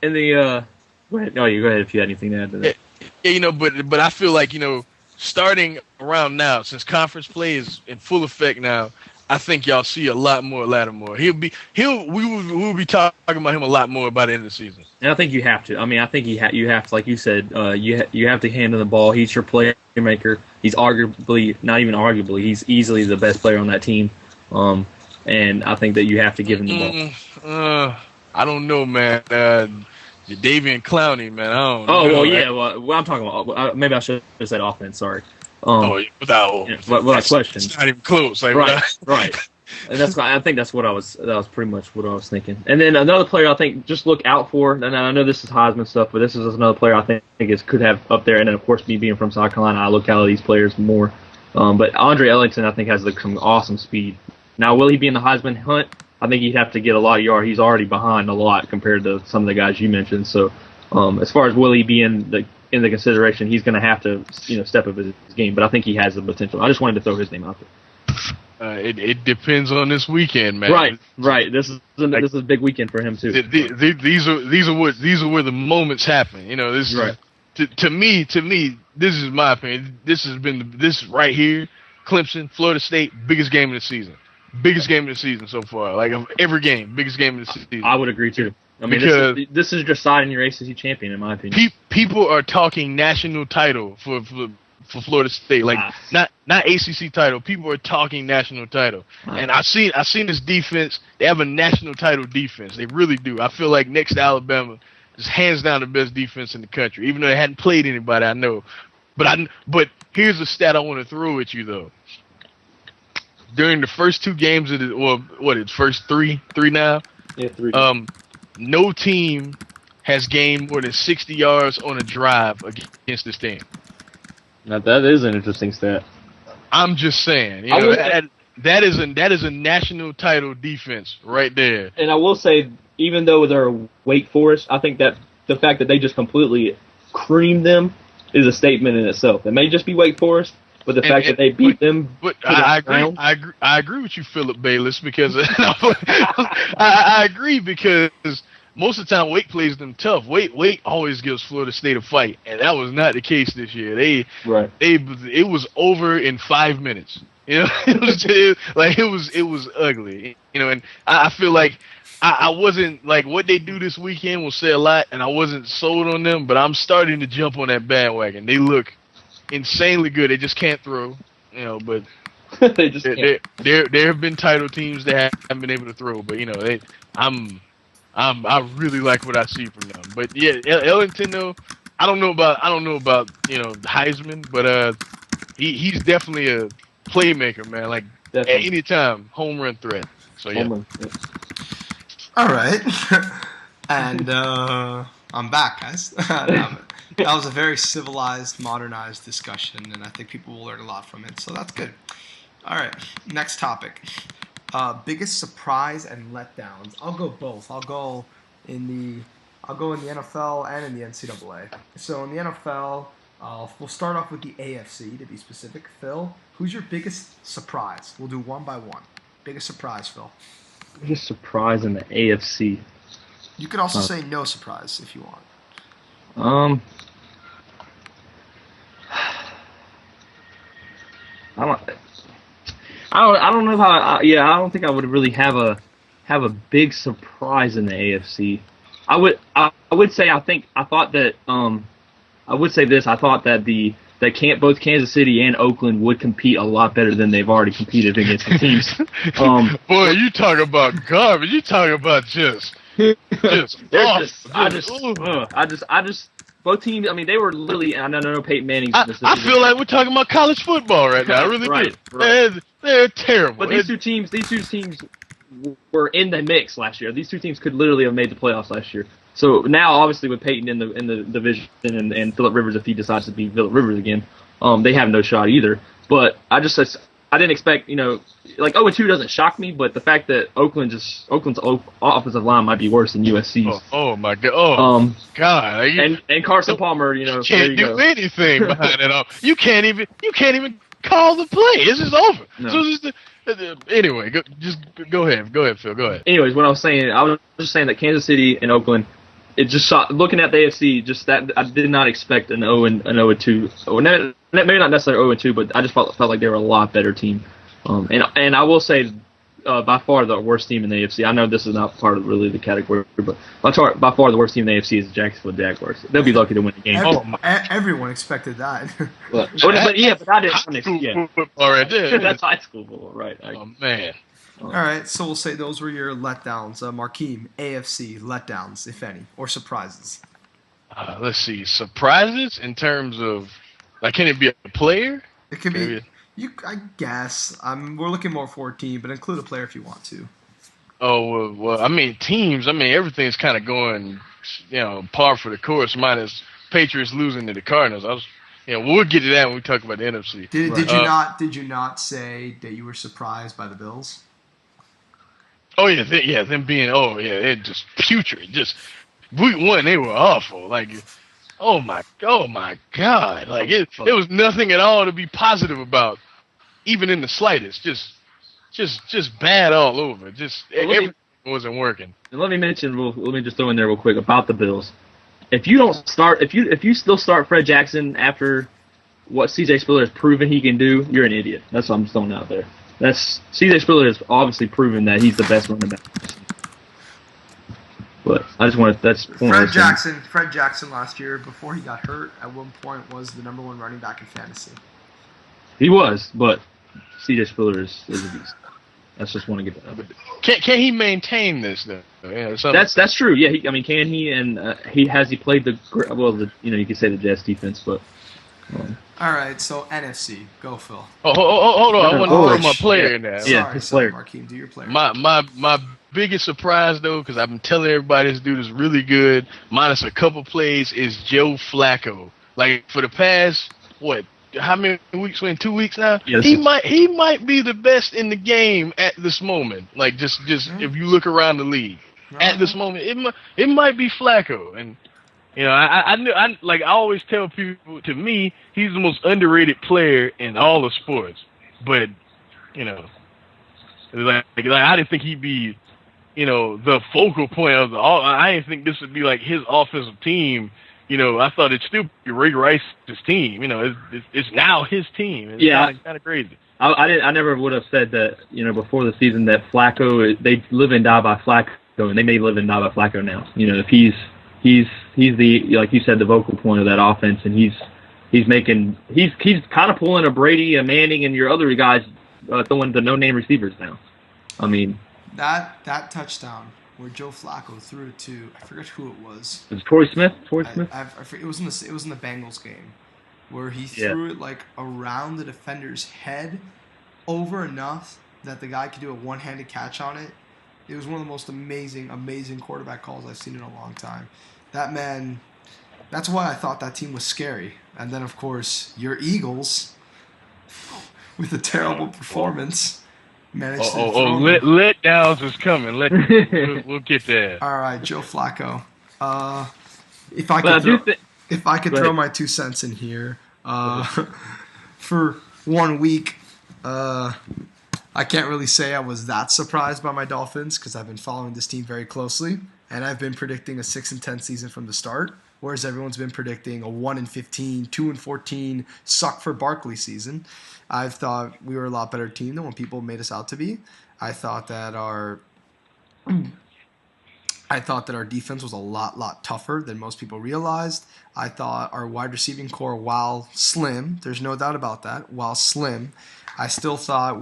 Speaker 2: the go ahead. No, you go ahead if you had anything to add to that.
Speaker 3: Yeah, you know, but I feel like, you know, starting around now, since conference play is in full effect now, I think y'all see a lot more Lattimore. We will be talking about him a lot more by the end of the season.
Speaker 2: And I think you have to. I mean, I think you have to, like you said, you have to hand him the ball. He's your playmaker. He's not even arguably, he's easily the best player on that team. And I think that you have to give him the ball.
Speaker 3: I don't know, man. Davian Clowney, man. I don't know.
Speaker 2: Oh, well, yeah. Well, I'm talking about. Maybe I should have said offense. Sorry.
Speaker 3: Without
Speaker 2: question.
Speaker 3: It's not even close. Like,
Speaker 2: right. And I think that was pretty much what I was thinking. And then another player I think just look out for, and I know this is Heisman stuff, but this is another player I think could have up there. And then of course me being from South Carolina, I look out at these players more. But Andre Ellington I think has some awesome speed. Now will he be in the Heisman hunt? I think he'd have to get a lot of yards. He's already behind a lot compared to some of the guys you mentioned. So as far as will he be in the consideration, he's going to have to step up his game. But I think he has the potential. I just wanted to throw his name out there.
Speaker 3: It depends on this weekend, man.
Speaker 2: Right. This is a big weekend for him too.
Speaker 3: These are where the moments happen. This
Speaker 2: right.
Speaker 3: To me, this is my opinion. This has been this right here, Clemson, Florida State, biggest game of the season. Biggest game of the season so far. Like of every game, biggest game of the season.
Speaker 2: I would agree too. I mean, this is just siding your ACC champion in my opinion.
Speaker 3: People are talking national title for Florida State, like not ACC title. People are talking national title, and I've seen this defense. They have a national title defense. They really do. I feel like next to Alabama is hands down the best defense in the country. Even though they hadn't played anybody, I know. But here's a stat I want to throw at you though. During the first two games of first three now?
Speaker 2: Yeah, 3.
Speaker 3: No team has gained more than 60 yards on a drive against this team.
Speaker 2: Now that is an interesting stat.
Speaker 3: I'm just saying, that is a national title defense right there.
Speaker 2: And I will say, even though they're Wake Forest, I think that the fact that they just completely creamed them is a statement in itself. It may just be Wake Forest, but the fact that they beat them.
Speaker 3: But I agree with you, Philip Bayless, because I agree because most of the time Wake plays them tough. Wake always gives Florida State a fight, and that was not the case this year. It was over in 5 minutes. It was ugly. And I feel like I wasn't like what they do this weekend will say a lot, and I wasn't sold on them, but I'm starting to jump on that bandwagon. They look insanely good. They just can't throw, but
Speaker 2: they just can't.
Speaker 3: There have been title teams that haven't been able to throw, but I really like what I see from them. But yeah, Ellington though, I don't know about Heisman, but he's definitely a playmaker, man. Like definitely. At any time, home run threat. So yeah.
Speaker 1: All right, and I'm back, guys. That was a very civilized, modernized discussion, and I think people will learn a lot from it. So that's good. All right, next topic. Biggest surprise and letdowns. I'll go both. I'll go in the NFL and in the NCAA. So in the NFL, we'll start off with the AFC to be specific. Phil, who's your biggest surprise? We'll do one by one. Biggest surprise, Phil.
Speaker 2: Biggest surprise in the AFC.
Speaker 1: You could also say no surprise if you want.
Speaker 2: I don't know how. I don't think I would really have a big surprise in the AFC. I would say I thought that both Kansas City and Oakland would compete a lot better than they've already competed against the teams.
Speaker 3: Boy, you talk about garbage. You talk about just both teams. I mean, they were literally. I know Peyton Manning. I feel like we're talking about college football right now. I really do. Right. They're terrible.
Speaker 2: But these two teams were in the mix last year. These two teams could literally have made the playoffs last year. So now, obviously, with Peyton in the division and Phillip Rivers, if he decides to be Phillip Rivers again, they have no shot either. But I didn't expect, like 0-2 doesn't shock me, but the fact that Oakland's offensive line might be worse than USC's.
Speaker 3: Oh my God! Oh God!
Speaker 2: And Carson Palmer,
Speaker 3: can't do anything behind it all. You can't even call the play. This is over. No. So anyway, go ahead, Phil. Go ahead.
Speaker 2: Anyways, what I was just saying that Kansas City and Oakland, it just looking at the AFC, just that I did not expect an 0-2. Or maybe not necessarily 0-2, but I just felt like they were a lot better team. And I will say, by far the worst team in the AFC. I know this is not part of really the category, but by far the worst team in the AFC is the Jacksonville Jaguars. They'll be lucky to win the game.
Speaker 1: Everyone expected that.
Speaker 2: but I didn't. Yeah.
Speaker 3: All right,
Speaker 2: that's high school football, right?
Speaker 3: Oh man.
Speaker 1: All right, so we'll say those were your letdowns. Markeem, AFC letdowns, if any, or surprises.
Speaker 3: Let's see, surprises in terms of can it be a player?
Speaker 1: It could be. I guess. We're looking more for a team, but include a player if you want to.
Speaker 3: Oh well, I mean teams. I mean everything's kind of going, par for the course. Minus Patriots losing to the Cardinals. We'll get to that when we talk about the NFC.
Speaker 1: Did you not say that you were surprised by the Bills?
Speaker 3: Oh yeah, them being it just putrid. Just week one they were awful. Like oh my god, like there was nothing at all to be positive about, even in the slightest. Just bad all over. Just everything wasn't working.
Speaker 2: And let me just throw in there real quick about the Bills. If you still start Fred Jackson after what C.J. Spiller has proven he can do, you're an idiot. That's what I'm throwing out there. C.J. Spiller has obviously proven that he's the best running back. But I just want to.
Speaker 1: Fred Jackson last year, before he got hurt, at one point was the #1 running back in fantasy.
Speaker 2: He was, but C.J. Spiller is a beast. I just want to get that out.
Speaker 3: Can he maintain this though? Yeah,
Speaker 2: that's true. Yeah, can he? And he played you could say the Jets defense, but.
Speaker 1: All right, so NFC, go Phil.
Speaker 3: Hold on, I want to throw my player in there.
Speaker 2: Yeah, his player.
Speaker 1: Markeem, do your player.
Speaker 3: My biggest surprise though, because I've been telling everybody this dude is really good, minus a couple plays, is Joe Flacco. Like for the past how many weeks? 2 weeks now.
Speaker 2: Yeah,
Speaker 3: he might be the best in the game at this moment. Like just if you look around the league at this moment, it might be Flacco. And I always tell people, to me, he's the most underrated player in all of sports. But I didn't think he'd be the focal point of I didn't think this would be like his offensive team. I thought it'd still be Ray Rice's team. It's now his team. It's kind of crazy.
Speaker 2: I never would have said that, before the season, that Flacco, they live and die by Flacco, and they may live and die by Flacco now. If he's the, like you said, the vocal point of that offense, and he's kind of pulling a Brady, a Manning, and your other guys throwing the no-name receivers now. I mean,
Speaker 1: that touchdown where Joe Flacco threw it to, I forget who it was.
Speaker 2: It was Torrey Smith.
Speaker 1: I forget, it was in the Bengals game where he threw it like around the defender's head, over enough that the guy could do a one-handed catch on it. It was one of the most amazing quarterback calls I've seen in a long time. That man, that's why I thought that team was scary. And then, of course, your Eagles, with a terrible performance, managed to
Speaker 3: letdowns is coming. We'll get there.
Speaker 1: All right, Joe Flacco. If I could throw my 2 cents in here, for 1 week, I can't really say I was that surprised by my Dolphins because I've been following this team very closely, and I've been predicting a 6-10 season from the start, whereas everyone's been predicting a 1-15, 2-14 suck for Barkley season. I thought we were a lot better team than what people made us out to be. I thought that our defense was a lot tougher than most people realized. I thought our wide receiving core, while slim, there's no doubt about that, while slim, I still thought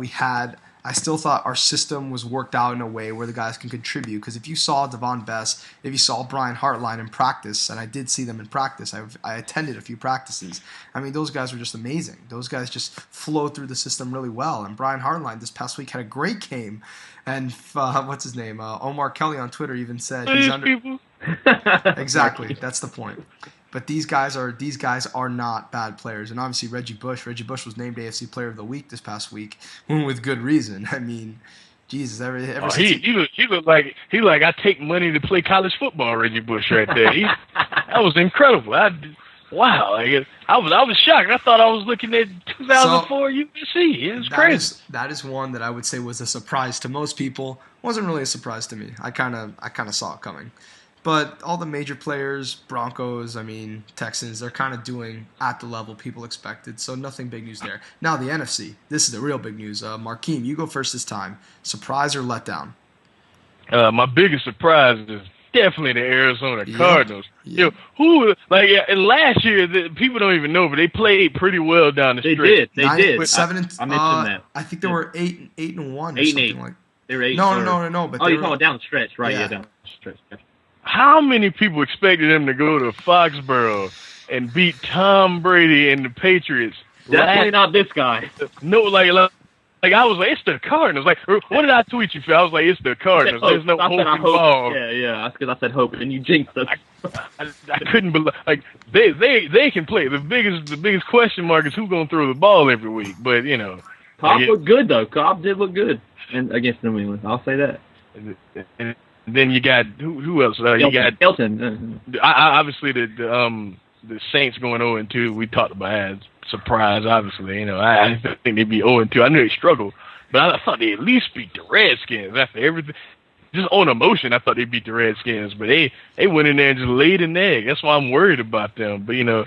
Speaker 1: our system was worked out in a way where the guys can contribute. Because if you saw Devon Best, if you saw Brian Hartline in practice, and I did see them in practice, I attended a few practices. I mean, those guys were just amazing. Those guys just flowed through the system really well. And Brian Hartline this past week had a great game. And what's his name? Omar Kelly on Twitter even said he's under. Exactly, that's the point. But these guys are not bad players, and obviously Reggie Bush was named AFC Player of the Week this past week, with good reason. I mean, Jesus,
Speaker 3: he looked like I take money to play college football. Reggie Bush right there, that was incredible. Wow, I was shocked. I thought I was looking at 2004 USC. It was crazy.
Speaker 1: That is one that I would say was a surprise to most people. Wasn't really a surprise to me. I kind of saw it coming. But all the major players, Broncos, Texans, they're kind of doing at the level people expected. So nothing big news there. Now the NFC. This is the real big news. Markeem, you go first this time. Surprise or letdown?
Speaker 3: My biggest surprise is definitely the Arizona Cardinals.
Speaker 1: Yeah.
Speaker 3: And last year, people don't even know, but they played pretty well down the stretch.
Speaker 2: They did.
Speaker 1: I mentioned that. I think they were 8-1 or something like.
Speaker 2: They were 8.
Speaker 1: No. But
Speaker 2: you call it down the stretch, right? Yeah, down the stretch.
Speaker 3: How many people expected them to go to Foxborough and beat Tom Brady and the Patriots
Speaker 2: Definitely not this guy.
Speaker 3: No, like I was like, it's the Cardinals. Like, what did I tweet you, Phil? I was like, it's the Cardinals. There's no hope involved.
Speaker 2: Yeah, that's because I said hope, and you jinxed us.
Speaker 3: I couldn't believe, like, they can play. The biggest question mark is who's gonna throw the ball every week. But you know,
Speaker 2: Cobb looked good though. Cobb did look good, and against New England, I'll say that.
Speaker 3: And then you got who else? You got
Speaker 2: Elton.
Speaker 3: Obviously the Saints going 0-2. We talked about as surprise. Obviously, you know, I didn't think they'd be 0-2. I knew they struggled, but I thought they at least beat the Redskins after everything. Just on emotion, I thought they'd beat the Redskins, but they went in there and just laid an egg. That's why I'm worried about them. But you know,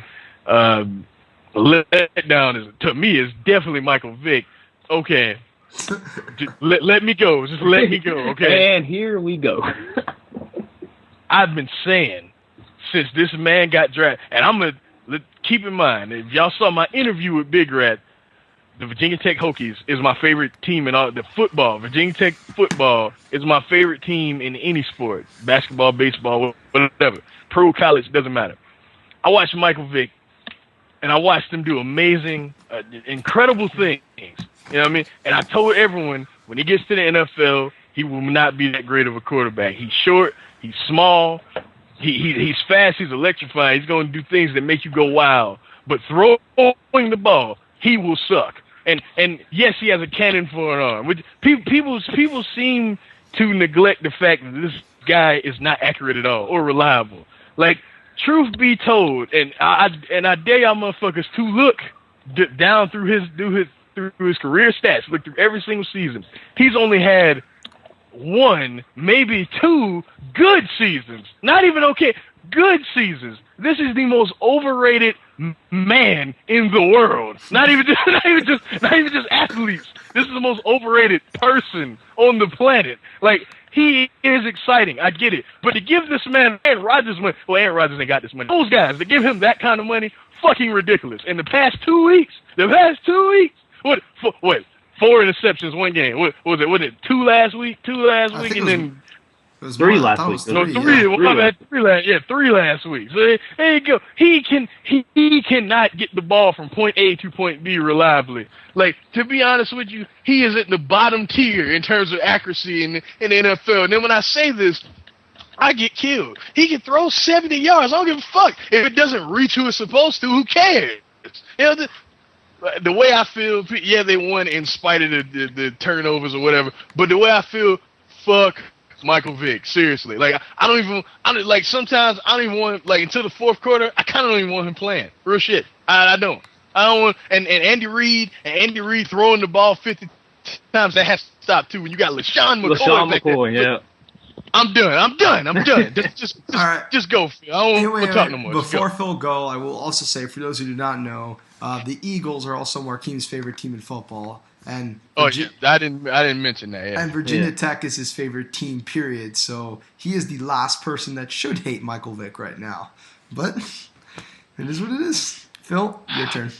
Speaker 3: letdown to me is definitely Michael Vick. Okay. Just let me go. Just let me go, okay?
Speaker 2: And here we go.
Speaker 3: I've been saying since this man got drafted, and I'm going to keep in mind, if y'all saw my interview with Big Rat, the Virginia Tech Hokies is my favorite team in all the football. Virginia Tech football is my favorite team in any sport. Basketball, baseball, whatever. Pro, college, doesn't matter. I watched Michael Vick, and I watched him do amazing, incredible things. You know what I mean? And I told everyone, when he gets to the NFL, he will not be that great of a quarterback. He's short, he's small, he's fast, he's electrifying, he's going to do things that make you go wild. But throwing the ball, he will suck. And yes, he has a cannon for an arm. Which people seem to neglect the fact that this guy is not accurate at all or reliable. Like, truth be told, and I dare y'all motherfuckers to look down through his career stats, look through every single season. He's only had one, maybe two good seasons. Not even okay, good seasons. This is the most overrated man in the world. Not even just athletes. This is the most overrated person on the planet. Like, he is exciting. I get it. But to give this man Aaron Rodgers money, well, Aaron Rodgers ain't got this money. Those guys, to give him that kind of money, fucking ridiculous. In the past 2 weeks, what, 4 interceptions, one game. What was it? Was it 2 last week? 2 last week, and then
Speaker 1: It was
Speaker 2: 3
Speaker 1: more.
Speaker 2: last week.
Speaker 1: No,
Speaker 3: 3.
Speaker 1: Yeah.
Speaker 3: Well, my bad, 3 last week. So there you go. He cannot get the ball from point A to point B reliably. Like, to be honest with you, he is at the bottom tier in terms of accuracy in the NFL. And then when I say this, I get killed. He can throw 70 yards. I don't give a fuck. If it doesn't reach who it's supposed to, who cares? You know, the way I feel, yeah, they won in spite of the turnovers or whatever. But the way I feel, fuck Michael Vick. Seriously, like sometimes I don't even want, like, until the fourth quarter. I kind of don't even want him playing. Real shit. I don't want. And Andy Reid throwing the ball 50 times, that has to stop too. When you got LaShawn McCoy.
Speaker 2: Yeah.
Speaker 3: I'm done. Just
Speaker 1: All right.
Speaker 3: Just go, Phil. I don't want to talk no more.
Speaker 1: Before Phil go, I will also say, for those who do not know, the Eagles are also Marquinh's favorite team in football. And
Speaker 3: yeah, I didn't mention that. Yeah.
Speaker 1: And Virginia Tech is his favorite team, period. So he is the last person that should hate Michael Vick right now. But it is what it is. Phil, your turn.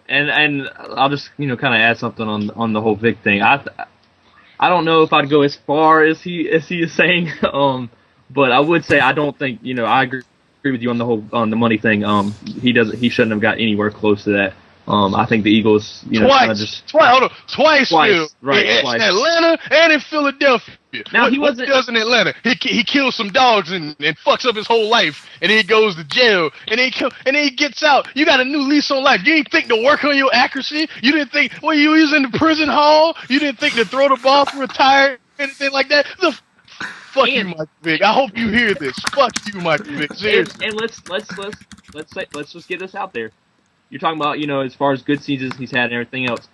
Speaker 2: And I'll just kind of add something on the whole Vic thing. I don't know if I'd go as far as he is saying, but I would say I don't think I agree with you on the money thing. He shouldn't have got anywhere close to that. I think the Eagles,
Speaker 3: twice, Phil.
Speaker 2: Right,
Speaker 3: in Atlanta and in Philadelphia.
Speaker 2: Now
Speaker 3: what he does in Atlanta, he kills some dogs and fucks up his whole life, and then he goes to jail, and then he gets out. You got a new lease on life. You didn't think to work on your accuracy. You didn't think when you was in the prison hall. You didn't think to throw the ball through a tire, anything like that. Fuck you, Mike Vick. I hope you hear this. Fuck you, Mike Vick. Seriously.
Speaker 2: And let's just get this out there. You're talking about, as far as good seasons he's had and everything else.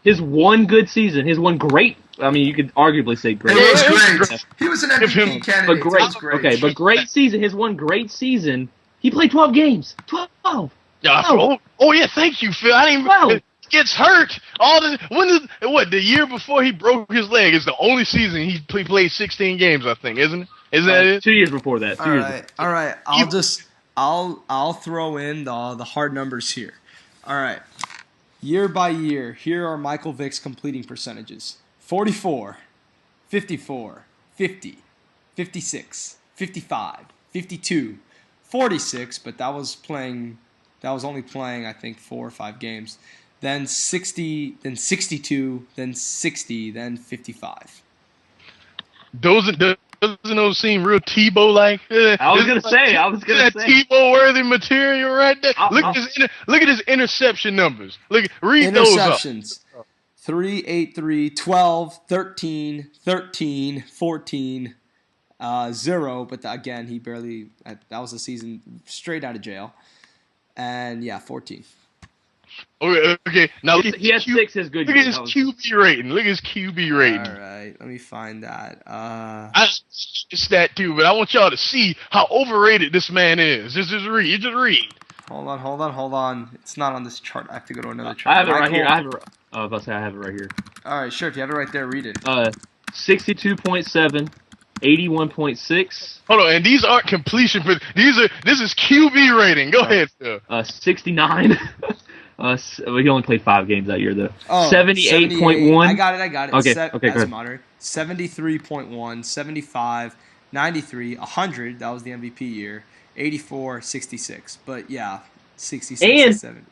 Speaker 2: His one good season, his one great, I mean, you could arguably say great.
Speaker 1: It was great. He was an MVP candidate.
Speaker 2: But great. Okay, but great season, his one great season, he played 12 games. 12.
Speaker 3: Oh yeah, thank you, Phil. I didn't even...
Speaker 2: 12.
Speaker 3: Gets hurt. The year before he broke his leg is the only season he played 16 games, I think, isn't it? Isn't that it?
Speaker 2: 2 years before that.
Speaker 1: All right. I'll throw in the hard numbers here. All right. Year by year, here are Michael Vick's completing percentages. 44, 54, 50, 56, 55, 52, 46, but that was playing That was only playing, I think, 4 or 5 games. Then 60, then 62, then 60, then 55.
Speaker 3: Doesn't those seem real Tebow-like?
Speaker 2: I was gonna say.
Speaker 3: Tebow-worthy material right there. Look at his interception numbers. Read those up.
Speaker 1: Interceptions. 3, 8, 3, 12, 13, 13, 14, 0. But again, he barely. That was a season straight out of jail. And yeah, 14.
Speaker 3: Okay. Now
Speaker 2: he had 6 his good
Speaker 3: years.
Speaker 2: Look
Speaker 3: at his QB rating. Look at his QB rating.
Speaker 1: All right, let me find that.
Speaker 3: I stat too, but I want y'all to see how overrated this man is. Just read.
Speaker 1: Hold on. It's not on this chart. I have to go to another chart.
Speaker 2: I have it right here. I was about to say I have it right here.
Speaker 1: All right, sure. If you have it right there, read it.
Speaker 2: 62.7, 81.6.
Speaker 3: Hold on, and these aren't completion, but this is QB rating. Go ahead, Phil.
Speaker 2: 69. He only played 5 games that year though.
Speaker 1: Oh,
Speaker 2: 78.1.
Speaker 1: I got it.
Speaker 2: Okay, that's
Speaker 1: moderate. 73.1, 75, 93, 100. That was the MVP year. 84, 66. But yeah, 66 and 70.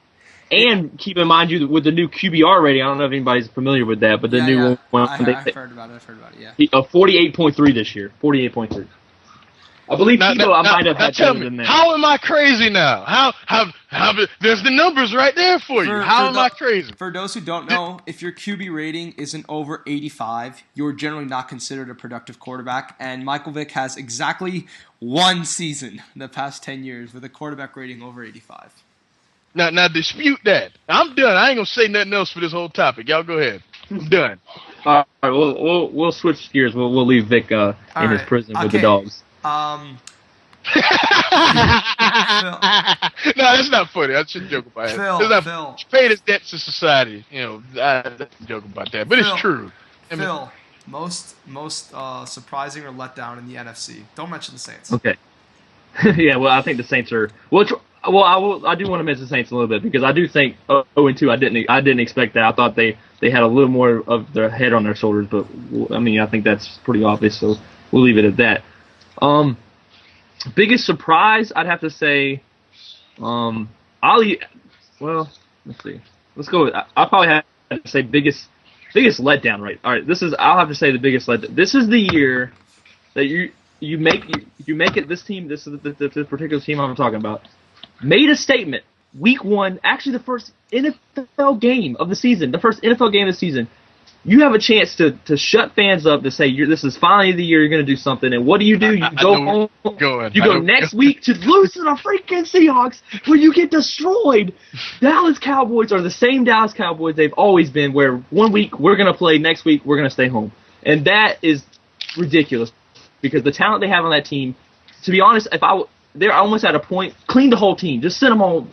Speaker 2: And keep in mind, with the new QBR rating, I don't know if anybody's familiar with that, but the new one.
Speaker 1: I've heard about it. Yeah.
Speaker 2: 48.3 this year. 48.3. I believe I might have had better than that.
Speaker 3: How am I crazy now? How there's the numbers right there for you. How am I crazy?
Speaker 1: For those who don't know, if your QB rating isn't over 85, you're generally not considered a productive quarterback. And Michael Vick has exactly 1 season in the past 10 years with a quarterback rating over 85.
Speaker 3: Now dispute that. I'm done. I ain't gonna say nothing else for this whole topic. Y'all go ahead. I'm done.
Speaker 2: All right, we'll switch gears. We'll leave Vic in his prison with the dogs.
Speaker 3: No, that's not funny. I shouldn't joke about it.
Speaker 1: Phil.
Speaker 3: He paid his debts to society. I joke about that, but it's true.
Speaker 1: Phil, most surprising or letdown in the NFC. Don't mention the Saints.
Speaker 2: Okay. Yeah, well, I think the Saints are. I do want to mention the Saints a little bit because I do think 0-2. I didn't expect that. I thought they had a little more of their head on their shoulders, but I mean I think that's pretty obvious. So we'll leave it at that. Biggest surprise, I'd have to say, let's see. Let's go with, I'll probably have to say biggest letdown, right? All right, I'll have to say the biggest letdown. This is the year that you make it, this team, this is the particular team I'm talking about, made a statement, week 1, actually the first NFL game of the season, You have a chance to shut fans up, to say this is finally the year you're going to do something, and what do? You go home. You go next week to lose to the freaking Seahawks, where you get destroyed. Dallas Cowboys are the same Dallas Cowboys they've always been, where 1 week we're going to play, next week we're going to stay home, and that is ridiculous because the talent they have on that team. To be honest, they're almost at a point, clean the whole team, just send them home,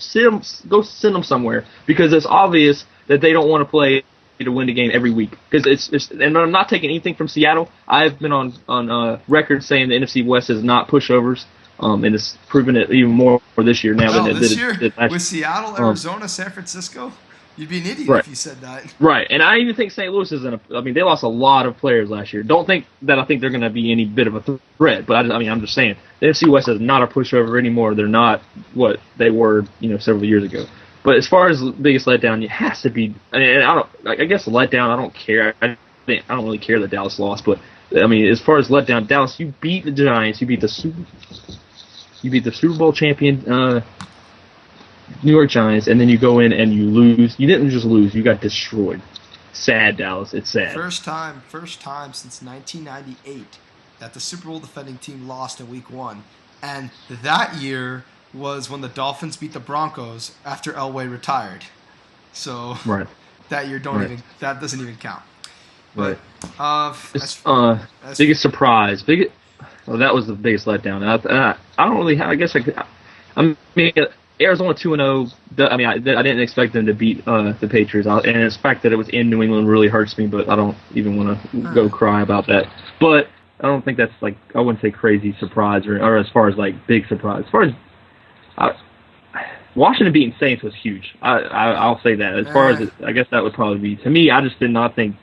Speaker 2: go send them somewhere because it's obvious that they don't want to play to win the game every week because it's and I'm not taking anything from Seattle. I've been on record saying the NFC West is not pushovers, and it's proven it even more for this year now.
Speaker 1: This year with Seattle, Arizona, San Francisco, you'd be an idiot if you said that.
Speaker 2: Right, and I even think St. Louis isn't. They lost a lot of players last year. Don't think that I think they're going to be any bit of a threat, but I'm just saying the NFC West is not a pushover anymore. They're not what they were, several years ago. But as far as the biggest letdown, it has to be. And I guess letdown. I don't care. I don't really care that Dallas lost. But I mean, as far as letdown, Dallas, you beat the Giants. You beat the Super Bowl champion New York Giants, and then you go in and you lose. You didn't just lose. You got destroyed. Sad, Dallas. It's sad.
Speaker 1: First time since 1998 that the Super Bowl defending team lost in Week 1, and that year was when the Dolphins beat the Broncos after Elway retired. So that year that doesn't even count.
Speaker 2: Right. Biggest surprise. That was the biggest letdown. I don't really have. I guess I mean, Arizona 2-0. I mean, I didn't expect them to beat the Patriots, and the fact that it was in New England really hurts me. But I don't even want to go cry about that. But I don't think that's I wouldn't say crazy surprise or as far as big surprise. As far as Washington beating Saints was huge. I'll say that. As far as I guess that would probably be, to me, I just did not think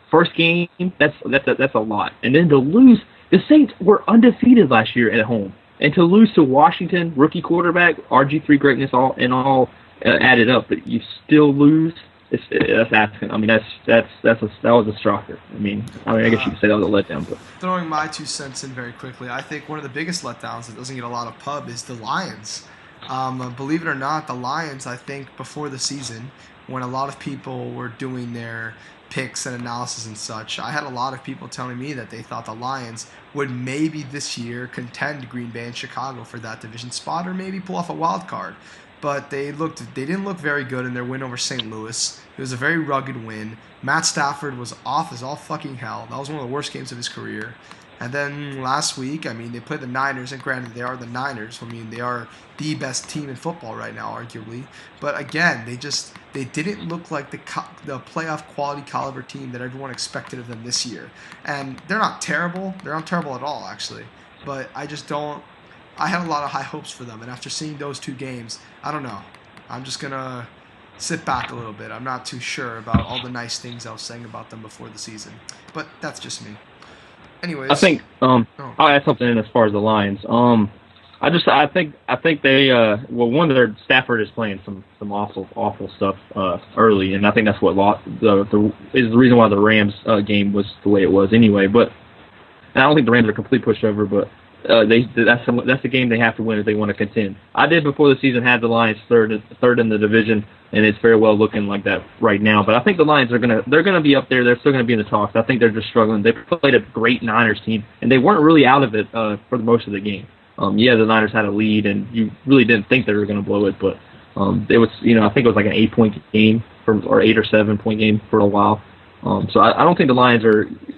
Speaker 2: first game. That's a lot, and then to lose. The Saints were undefeated last year at home. And to lose to Washington, rookie quarterback, RG3 greatness all added up, but you still lose. That's asking. I mean, that was a shocker. I guess you could say that was a letdown. But
Speaker 1: throwing my 2 cents in very quickly, I think one of the biggest letdowns that doesn't get a lot of pub is the Lions. Believe it or not, the Lions, I think, before the season, when a lot of people were doing their picks and analysis and such, I had a lot of people telling me that they thought the Lions would maybe this year contend Green Bay and Chicago for that division spot, or maybe pull off a wild card. But they didn't look very good in their win over St. Louis. It was a very rugged win. Matt Stafford was off as all fucking hell. That was one of the worst games of his career. And then last week, they played the Niners, and granted, they are the Niners. They are the best team in football right now, arguably. But again, they didn't look like the playoff quality caliber team that everyone expected of them this year. And they're not terrible. They're not terrible at all, actually. But I just don't. I had a lot of high hopes for them, and after seeing those 2 games, I don't know. I'm just gonna sit back a little bit. I'm not too sure about all the nice things I was saying about them before the season, but that's just me. Anyways,
Speaker 2: I think I'll add something in as far as the Lions. I think they one of their Stafford is playing some awful stuff early, and I think that's what is the reason why the Rams game was the way it was anyway. But and I don't think the Rams are a complete pushover, but that's the game they have to win if they want to contend. I did before the season had the Lions third in the division, and it's very well looking like that right now. But I think the Lions they're gonna be up there. They're still gonna be in the talks. I think they're just struggling. They played a great Niners team, and they weren't really out of it for most of the game. The Niners had a lead, and you really didn't think they were gonna blow it, but it was I think it was like an 8-point game or 8 or 7-point game for a while. So I don't think the Lions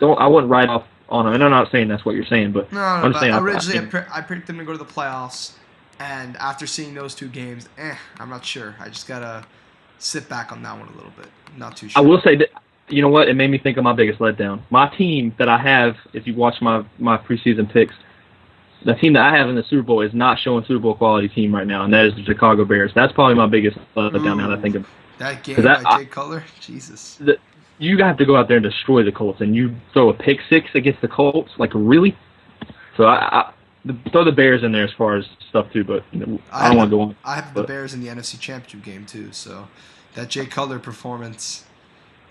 Speaker 2: I wouldn't write off on them. And I'm not saying that's what you're saying, but I'm just saying.
Speaker 1: Originally, I picked them to go to the playoffs, and after seeing those 2 games, I'm not sure. I just gotta sit back on that one a little bit. Not too sure.
Speaker 2: I will say that you know what? It made me think of my biggest letdown. My team that I have, if you watch my preseason picks, the team that I have in the Super Bowl is not showing Super Bowl quality team right now, and that is the Chicago Bears. That's probably my biggest letdown now that I think of
Speaker 1: that game by Jay Cutler. Jesus.
Speaker 2: You have to go out there and destroy the Colts, and you throw a pick 6 against the Colts? Like, really? So I throw the Bears in there as far as stuff, too, but I don't want to go on.
Speaker 1: I have the Bears in the NFC Championship game, too, so that Jay Cutler performance,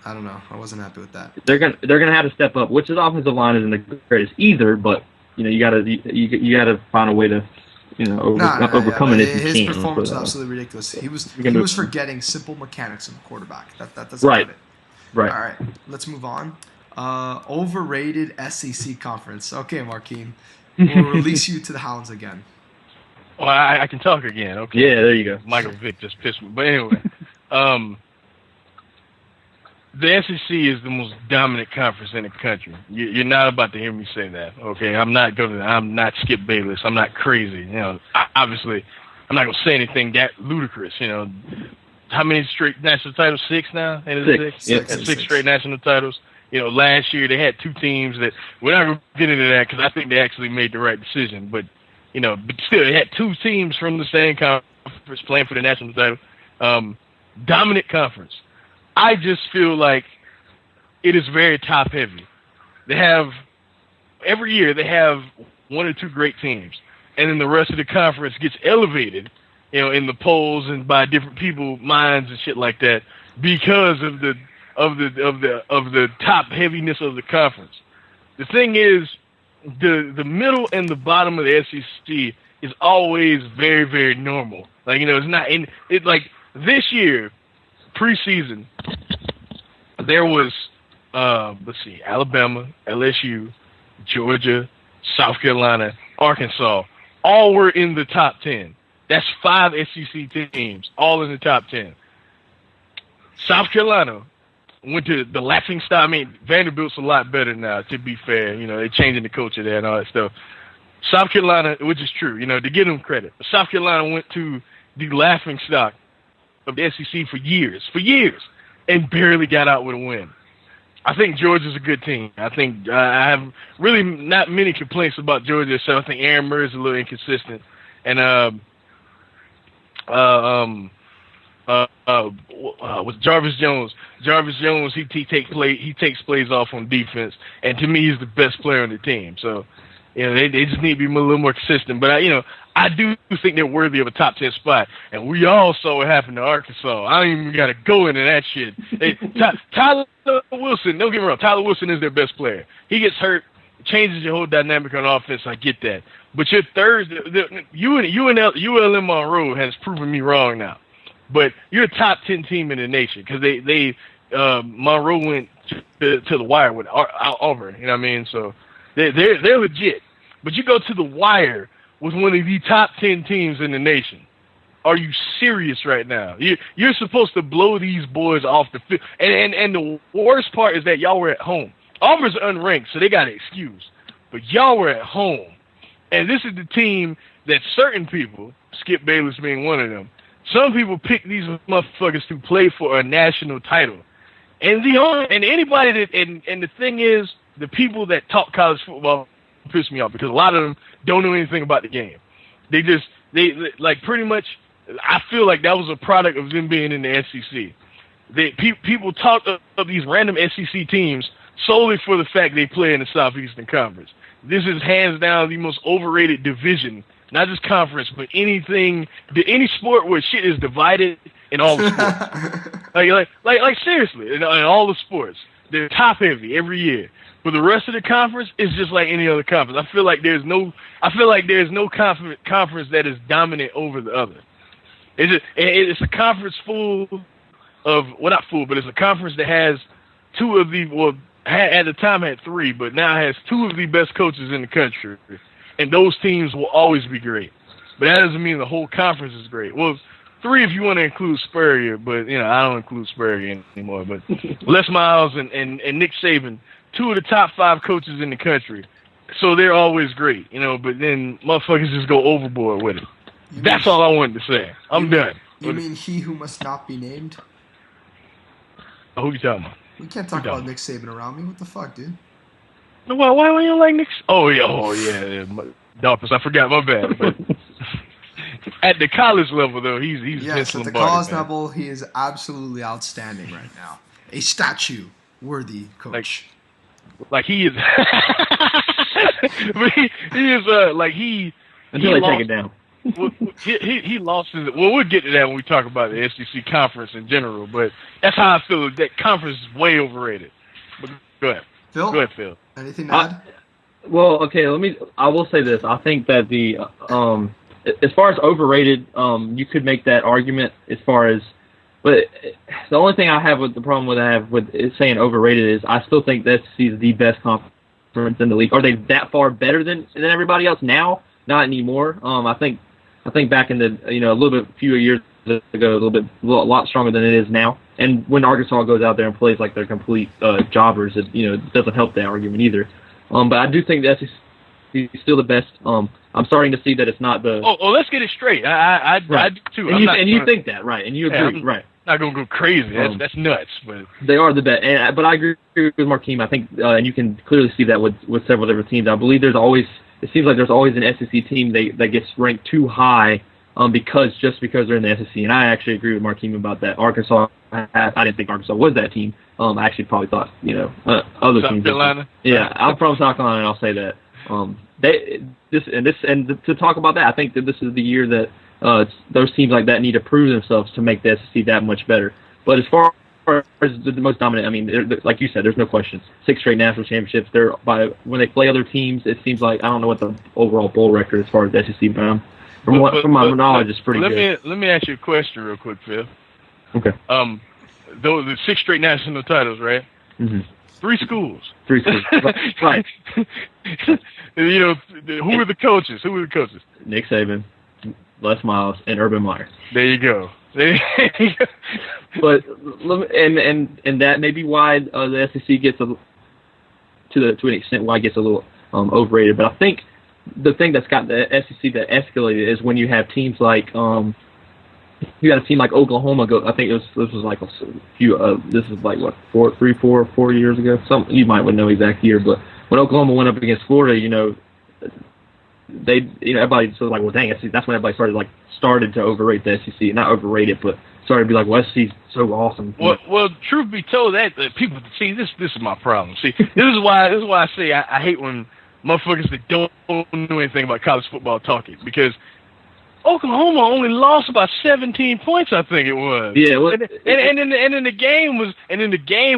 Speaker 1: I don't know. I wasn't happy with that.
Speaker 2: They're gonna have to step up, which his offensive line isn't the greatest either, but, you gotta find a way to overcome it.
Speaker 1: His performance was absolutely ridiculous. He was forgetting simple mechanics of a quarterback. That's about it.
Speaker 2: Right.
Speaker 1: All right, let's move on. Overrated SEC conference. Okay, Marquine. We'll release you to the Hounds again.
Speaker 3: Well, I can talk again. Okay.
Speaker 2: Yeah, there you go.
Speaker 3: Michael Vick just pissed me. But anyway, the SEC is the most dominant conference in the country. You're not about to hear me say that. Okay, I'm not Skip Bayless. I'm not crazy. Obviously, I'm not gonna say anything that ludicrous. How many straight national titles? 6 now? Six straight national titles. Last year they had 2 teams that we're not going to get into that because I think they actually made the right decision. But still, they had 2 teams from the same conference playing for the national title. Dominant conference. I just feel like it is very top heavy. Every year they have 1 or 2 great teams, and then the rest of the conference gets elevated. In the polls and by different people's minds and shit like that, because of the top heaviness of the conference. The thing is, the middle and the bottom of the SEC is always very, very normal. Like it's not like this year preseason. There was Alabama, LSU, Georgia, South Carolina, Arkansas, all were in the top 10. That's 5 SEC teams, all in the top 10. South Carolina went to the laughing stock. Vanderbilt's a lot better now, to be fair. They're changing the culture there and all that stuff. South Carolina, which is true, to give them credit. South Carolina went to the laughing stock of the SEC for years, and barely got out with a win. I think Georgia's a good team. I think I have really not many complaints about Georgia, so I think Aaron Murray's a little inconsistent. And with Jarvis Jones. Jarvis Jones, he takes plays off on defense, and to me, he's the best player on the team. So They just need to be a little more consistent. But I do think they're worthy of a top 10 spot. And we all saw what happened to Arkansas. I don't even got to go into that shit. Tyler Wilson, don't get me wrong, Tyler Wilson is their best player. He gets hurt, changes your whole dynamic on offense. I get that. But your third, ULM Monroe has proven me wrong now. But you're a top 10 team in the nation because Monroe went to the wire with Auburn. You know what I mean? So they're legit. But you go to the wire with one of the top 10 teams in the nation. Are you serious right now? You're supposed to blow these boys off the field. And the worst part is that y'all were at home. Auburn's unranked, so they got an excuse. But y'all were at home. And this is the team that certain people, Skip Bayless being one of them, some people pick these motherfuckers to play for a national title. And anybody that and the thing is, the people that talk college football piss me off because a lot of them don't know anything about the game. They like pretty much. I feel like that was a product of them being in the SEC. People talk of these random SEC teams solely for the fact they play in the Southeastern Conference. This is hands down the most overrated division, not just conference, but any sport where shit is divided in all the sports. like seriously, in all the sports, they're top heavy every year. For the rest of the conference, it's just like any other conference. I feel like there's no conference that is dominant over the other. It's a conference full of, well, not full, but it's a conference that has two of the, well, at the time had three, but now has two of the best coaches in the country. And those teams will always be great. But that doesn't mean the whole conference is great. Well, three if you want to include Spurrier, but, I don't include Spurrier anymore. But Les Miles and Nick Saban, two of the top 5 coaches in the country. So they're always great, but then motherfuckers just go overboard with it. That's all I wanted to say. I'm done.
Speaker 1: You mean he who must not be named?
Speaker 3: Oh, who you talking about?
Speaker 1: We can't talk about Nick Saban around me. What the fuck, dude?
Speaker 3: No, why you don't like Nick? Oh yeah. Dolphins. I forgot. My bad. But at the college level, though, he's
Speaker 1: yes. At the college level, he is absolutely outstanding right now. A statue-worthy coach.
Speaker 3: Like he is. But he is
Speaker 2: until they take it down.
Speaker 3: He lost his. Well, we'll get to that when we talk about the SEC conference in general. But that's how I feel. That conference is way overrated. But go ahead, Phil.
Speaker 1: Anything to add?
Speaker 2: Well, okay. I will say this. I think that the as far as overrated, you could make that argument as far as. But the only thing I have with the problem I have with saying overrated is I still think the SEC is the best conference in the league. Are they that far better than everybody else now? Not anymore. I think back in the a few years ago, a lot stronger than it is now. And when Arkansas goes out there and plays like they're complete jobbers, it doesn't help that argument either. But I do think the SEC is still the best. I'm starting to see that it's not the.
Speaker 3: Oh, let's get it straight. I do too.
Speaker 2: And you think that, right? And you agree, right?
Speaker 3: Not gonna go crazy. That's nuts, but
Speaker 2: they are the best. But I agree with Markeem. I think, and you can clearly see that with several different teams. I believe it seems like there's always an SEC team that gets ranked too high because they're in the SEC. And I actually agree with Markeem about that. Arkansas, I didn't think Arkansas was that team. I actually probably thought other
Speaker 3: South
Speaker 2: teams.
Speaker 3: Carolina.
Speaker 2: Yeah, I'm from South Carolina, and I'll say that. To talk about that, I think that this is the year that those teams like that need to prove themselves to make the SEC that much better. But as far as the most dominant, I mean, like you said, there's no questions. 6 straight national championships. When they play other teams, it seems like I don't know what the overall bowl record as far as the SEC, but from my knowledge, it's pretty good.
Speaker 3: Let me ask you a question real quick, Phil.
Speaker 2: Okay.
Speaker 3: Those the 6 straight national titles, right?
Speaker 2: Mm-hmm.
Speaker 3: 3 schools.
Speaker 2: 3 schools. Right.
Speaker 3: Who were the coaches?
Speaker 2: Nick Saban, Les Miles, and Urban Meyer.
Speaker 3: There you go.
Speaker 2: But and that may be why the SEC gets to an extent why it gets a little overrated. But I think the thing that's got the SEC that escalated is when you have teams like you got a team like Oklahoma go. I think this was like a few. This is like what 4 years ago. You might know exact year, but when Oklahoma went up against Florida, everybody sort of like, well, dang, that's when everybody started to overrate the SEC. Not overrate it, but started to be like, well, SEC's so awesome.
Speaker 3: Well, truth be told, that people see this is my problem. See, this is why I say I hate when motherfuckers that don't know anything about college football talking, because Oklahoma only lost by 17 points, I think it was.
Speaker 2: Yeah,
Speaker 3: and then the game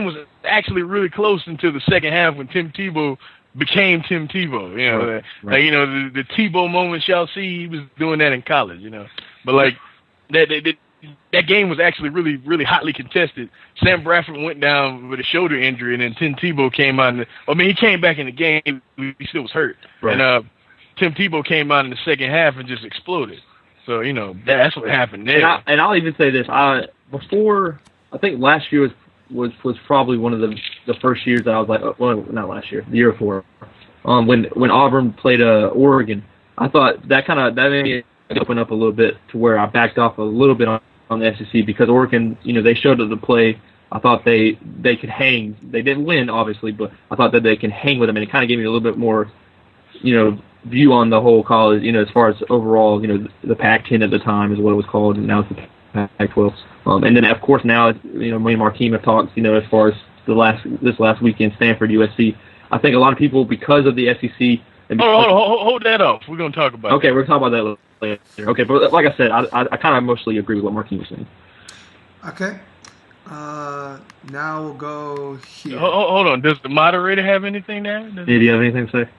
Speaker 3: was actually really close until the second half when Tim Tebow became Tim Tebow. You know,
Speaker 2: Right.
Speaker 3: like, you know, the Tebow moment shall see. He was doing that in college, you know. But like that game was actually really, really hotly contested. Sam Bradford went down with a shoulder injury, and then Tim Tebow came out. He came back in the game. He still was hurt,
Speaker 2: Right.
Speaker 3: and Tim Tebow came out in the second half and just exploded. So, you know, that's what happened there.
Speaker 2: And I'll even say this: I think last year was probably one of the first years that I was like, well, not last year, the year before, when Auburn played Oregon. I thought that made me open up a little bit to where I backed off a little bit on the SEC, because Oregon, you know, they showed up the play. I thought they could hang. They didn't win, obviously, but I thought that they can hang with them, and it kind of gave me a little bit more, you know, view on the whole college, you know, as far as overall, you know, the Pac-10 at the time is what it was called, and now it's the Pac-12. And then, of course, now, you know, me and Markeem have talked, you know, as far as this last weekend, Stanford, USC. I think a lot of people, because of the SEC.
Speaker 3: Hold that up. We're going to talk about
Speaker 2: Okay, we're going to talk about that later. Okay, but like I said, I kind of mostly agree with what Markeem was saying.
Speaker 1: Okay. Now we'll go here.
Speaker 3: Hold on. Does the moderator have anything there?
Speaker 2: Do you have anything to say?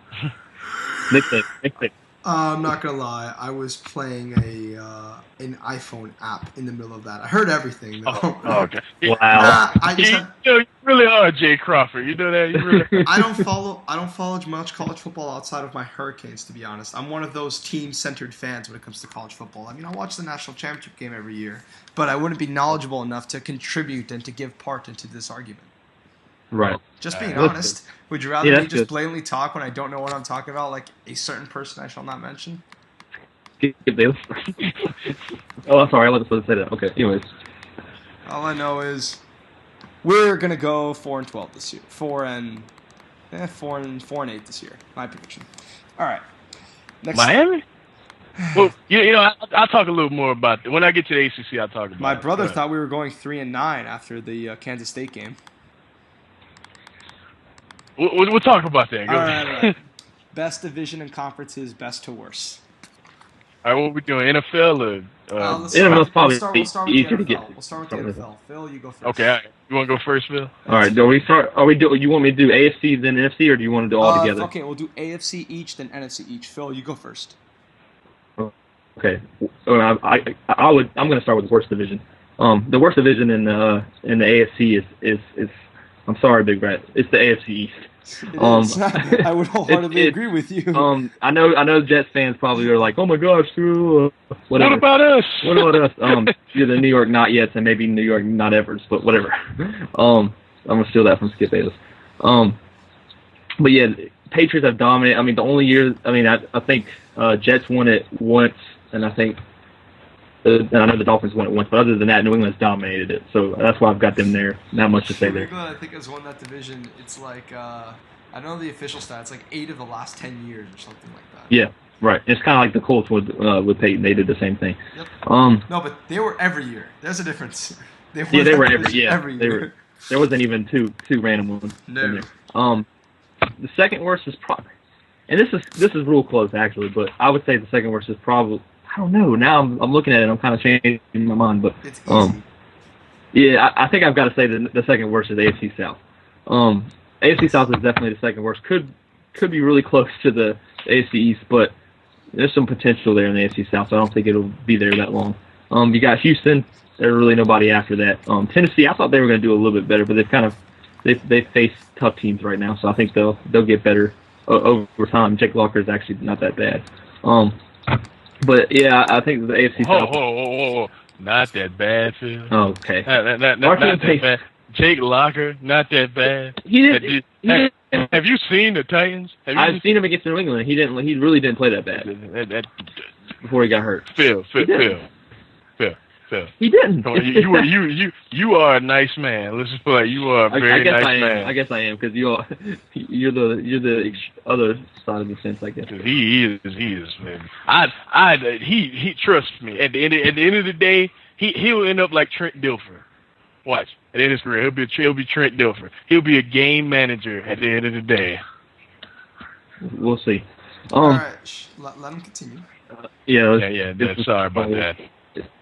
Speaker 2: Nick.
Speaker 1: I'm not gonna lie. I was playing an iPhone app in the middle of that. I heard everything though.
Speaker 3: Okay.
Speaker 2: Wow.
Speaker 3: You really are Jay Crawford. You know that. You really.
Speaker 1: I don't follow much college football outside of my Hurricanes, to be honest. I'm one of those team-centered fans when it comes to college football. I mean, I watch the national championship game every year, but I wouldn't be knowledgeable enough to contribute and to give part into this argument.
Speaker 2: Right.
Speaker 1: Just being honest. Would you rather me just
Speaker 2: good.
Speaker 1: blatantly talk when I don't know what I'm talking about, like a certain person I shall not mention?
Speaker 2: Oh, I'm sorry. I wasn't supposed to say that. Okay. Anyways.
Speaker 1: All I know is we're gonna go 4-12 this year. 4 and 8 this year. My prediction. All right. Next.
Speaker 3: Miami. Well, you know, I'll talk a little more about that. When I get to the ACC, I'll talk about it.
Speaker 1: My brother thought we were going 3-9 after the Kansas State game.
Speaker 3: We'll talk about that.
Speaker 1: All right. Best division and conferences, best to worst.
Speaker 3: All right, what we doing? NFL or?
Speaker 2: NFL's probably
Speaker 1: we'll start with
Speaker 2: easier
Speaker 1: the
Speaker 2: to get.
Speaker 1: NFL. We'll start with the NFL. Phil, you go first.
Speaker 3: Okay, all right. You want to go first, Phil?
Speaker 2: All right. Do we start? You want me to do AFC then NFC, or do you want to do all together?
Speaker 1: Okay, we'll do AFC each, then NFC each. Phil, you go first.
Speaker 2: Okay. I'm going to start with the worst division. The worst division in the AFC is I'm sorry, Big Rat. It's the AFC East.
Speaker 1: I would wholeheartedly agree with you.
Speaker 2: I know Jets fans probably are like, oh my gosh, Drew. Whatever.
Speaker 3: What about us?
Speaker 2: What about us? You're the New York not yets and maybe New York not evers, but whatever. I'm gonna steal that from Skip Bayless. But yeah, Patriots have dominated. I mean, the only year. I mean, I think Jets won it once, and I think. And I know the Dolphins won it once, but other than that, New England's dominated it. So that's why I've got them there. Not much to say there.
Speaker 1: New England, I think, has won that division. It's like, I don't know the official stats, like 8 of the last 10 years or something like that.
Speaker 2: Yeah, right. It's kind of like the Colts with Peyton. They did the same thing.
Speaker 1: Yep. No, but they were every year. There's a difference.
Speaker 2: They were every
Speaker 1: year.
Speaker 2: There wasn't even two random ones.
Speaker 1: No.
Speaker 2: The second worst is probably, and this is real close actually, but I would say the second worst is probably. I don't know. Now I'm looking at it. I'm kind of changing my mind, but
Speaker 1: it's easy.
Speaker 2: Yeah, I think I've got to say the second worst is AFC South. AFC South is definitely the second worst. Could be really close to the AFC East, but there's some potential there in the AFC South. So I don't think it'll be there that long. You got Houston. There's really nobody after that. Tennessee. I thought they were going to do a little bit better, but they've faced tough teams right now. So I think they'll get better over time. Jake Locker is actually not that bad. But yeah, I think the AFC South.
Speaker 3: Whoa. Not that bad, Phil.
Speaker 2: Oh, okay.
Speaker 3: Not that bad. Jake Locker, not that bad. Have you seen the Titans?
Speaker 2: I've seen him against New England. He really didn't play that bad before he got hurt.
Speaker 3: Phil.
Speaker 2: He didn't.
Speaker 3: You are a nice man. Let's just put it, you are a very nice man.
Speaker 2: I guess I am because you're the other side of the fence, I guess.
Speaker 3: He is, man. He trusts me. At the end of the day, he'll end up like Trent Dilfer. Watch. At the end of his career, he'll be Trent Dilfer. He'll be a game manager at the end of the day.
Speaker 2: we'll see.
Speaker 1: All right, let him continue.
Speaker 3: Yeah. Sorry about that.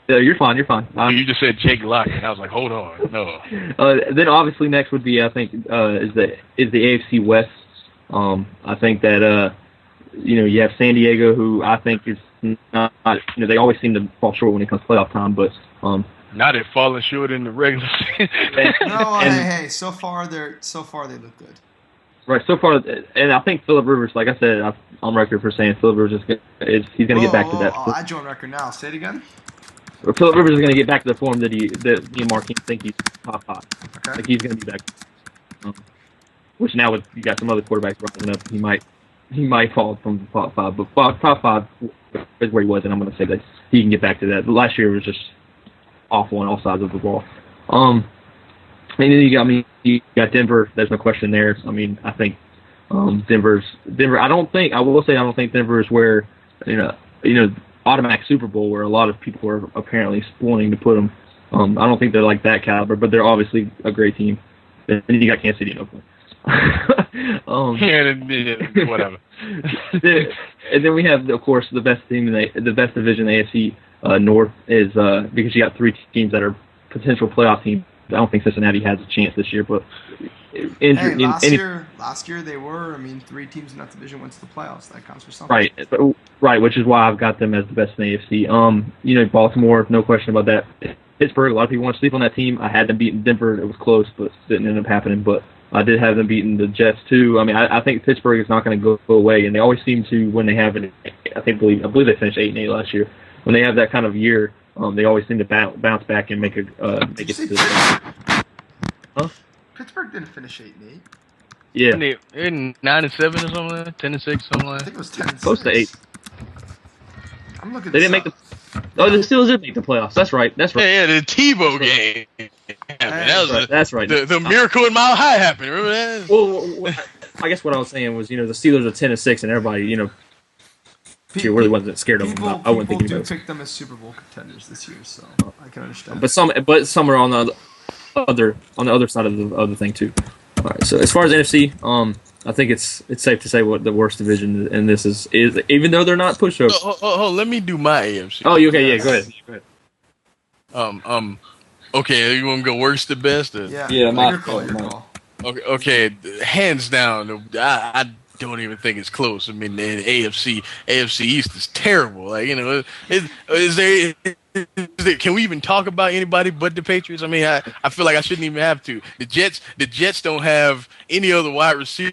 Speaker 2: You're fine.
Speaker 3: You just said Jake Lockett, and I was like, hold on, no.
Speaker 2: Then obviously next would be, I think, is the AFC West. I think that you have San Diego, who I think is not, they always seem to fall short when it comes to playoff time, but
Speaker 3: not at falling short in the regular season.
Speaker 1: Hey, so far they look good.
Speaker 2: Right, so far, and I think Phillip Rivers, like I said, I'm on record for saying Phillip Rivers he's going to get back to that.
Speaker 1: I join record now. Say it again.
Speaker 2: Phillip Rivers is going to get back to the form that me and Mark think he's top 5.
Speaker 1: Okay.
Speaker 2: Like he's going to be back. Which now with you got some other quarterbacks rising up, he might fall from top 5, but top 5 is where he was, and I'm going to say that he can get back to that. But last year was just awful on all sides of the ball. And then you got Denver. There's no question there. I mean, I think Denver. I don't think Denver is where automatic Super Bowl where a lot of people are apparently wanting to put them. I don't think they're like that caliber, but they're obviously a great team. And then you got Kansas City and Oakland.
Speaker 3: Whatever.
Speaker 2: And then we have, of course, the best team the best division, the AFC North, is because you got 3 teams that are potential playoff teams. I don't think Cincinnati has a chance this year, but
Speaker 1: last year they were. I mean, 3 teams in that division went to the playoffs. That counts for something.
Speaker 2: Right, which is why I've got them as the best in the AFC. Baltimore, no question about that. Pittsburgh, a lot of people want to sleep on that team. I had them beating Denver. It was close, but didn't end up happening. But I did have them beating the Jets too. I mean, I think Pittsburgh is not going to go away, and they always seem to when they have it. I believe they finished 8-8 last year. When they have that kind of year, they always seem to bounce back and make it.
Speaker 1: Pittsburgh didn't finish 8-8.
Speaker 2: Yeah,
Speaker 3: they're 9-7 or something, like that? 10-6, something like that.
Speaker 1: I think it was 10-6.
Speaker 2: Close to 8.
Speaker 1: I'm looking.
Speaker 2: They didn't make the. Oh, the Steelers did make the playoffs. That's right.
Speaker 3: Yeah, the Tebow game.
Speaker 2: That's right.
Speaker 3: The miracle in Mile High happened. Remember that?
Speaker 2: Well, I guess what I was saying was, the Steelers are 10-6, and everybody, really wasn't scared of them. I wouldn't think
Speaker 1: people do pick them as Super Bowl contenders this year, so I can understand.
Speaker 2: But some are on the other side of the thing too. All right. So as far as NFC, I think it's safe to say what the worst division in this is even though they're not pushovers.
Speaker 3: Oh, let me do my AFC.
Speaker 2: Oh, okay, yeah, go ahead.
Speaker 3: Okay, you want to go worst to best?
Speaker 1: Yeah, my call.
Speaker 3: Okay, hands down, I don't even think it's close. I mean, the AFC East is terrible. Like, is there? Can we even talk about anybody but the Patriots? I mean, I feel like I shouldn't even have to. The Jets don't have any other wide receiver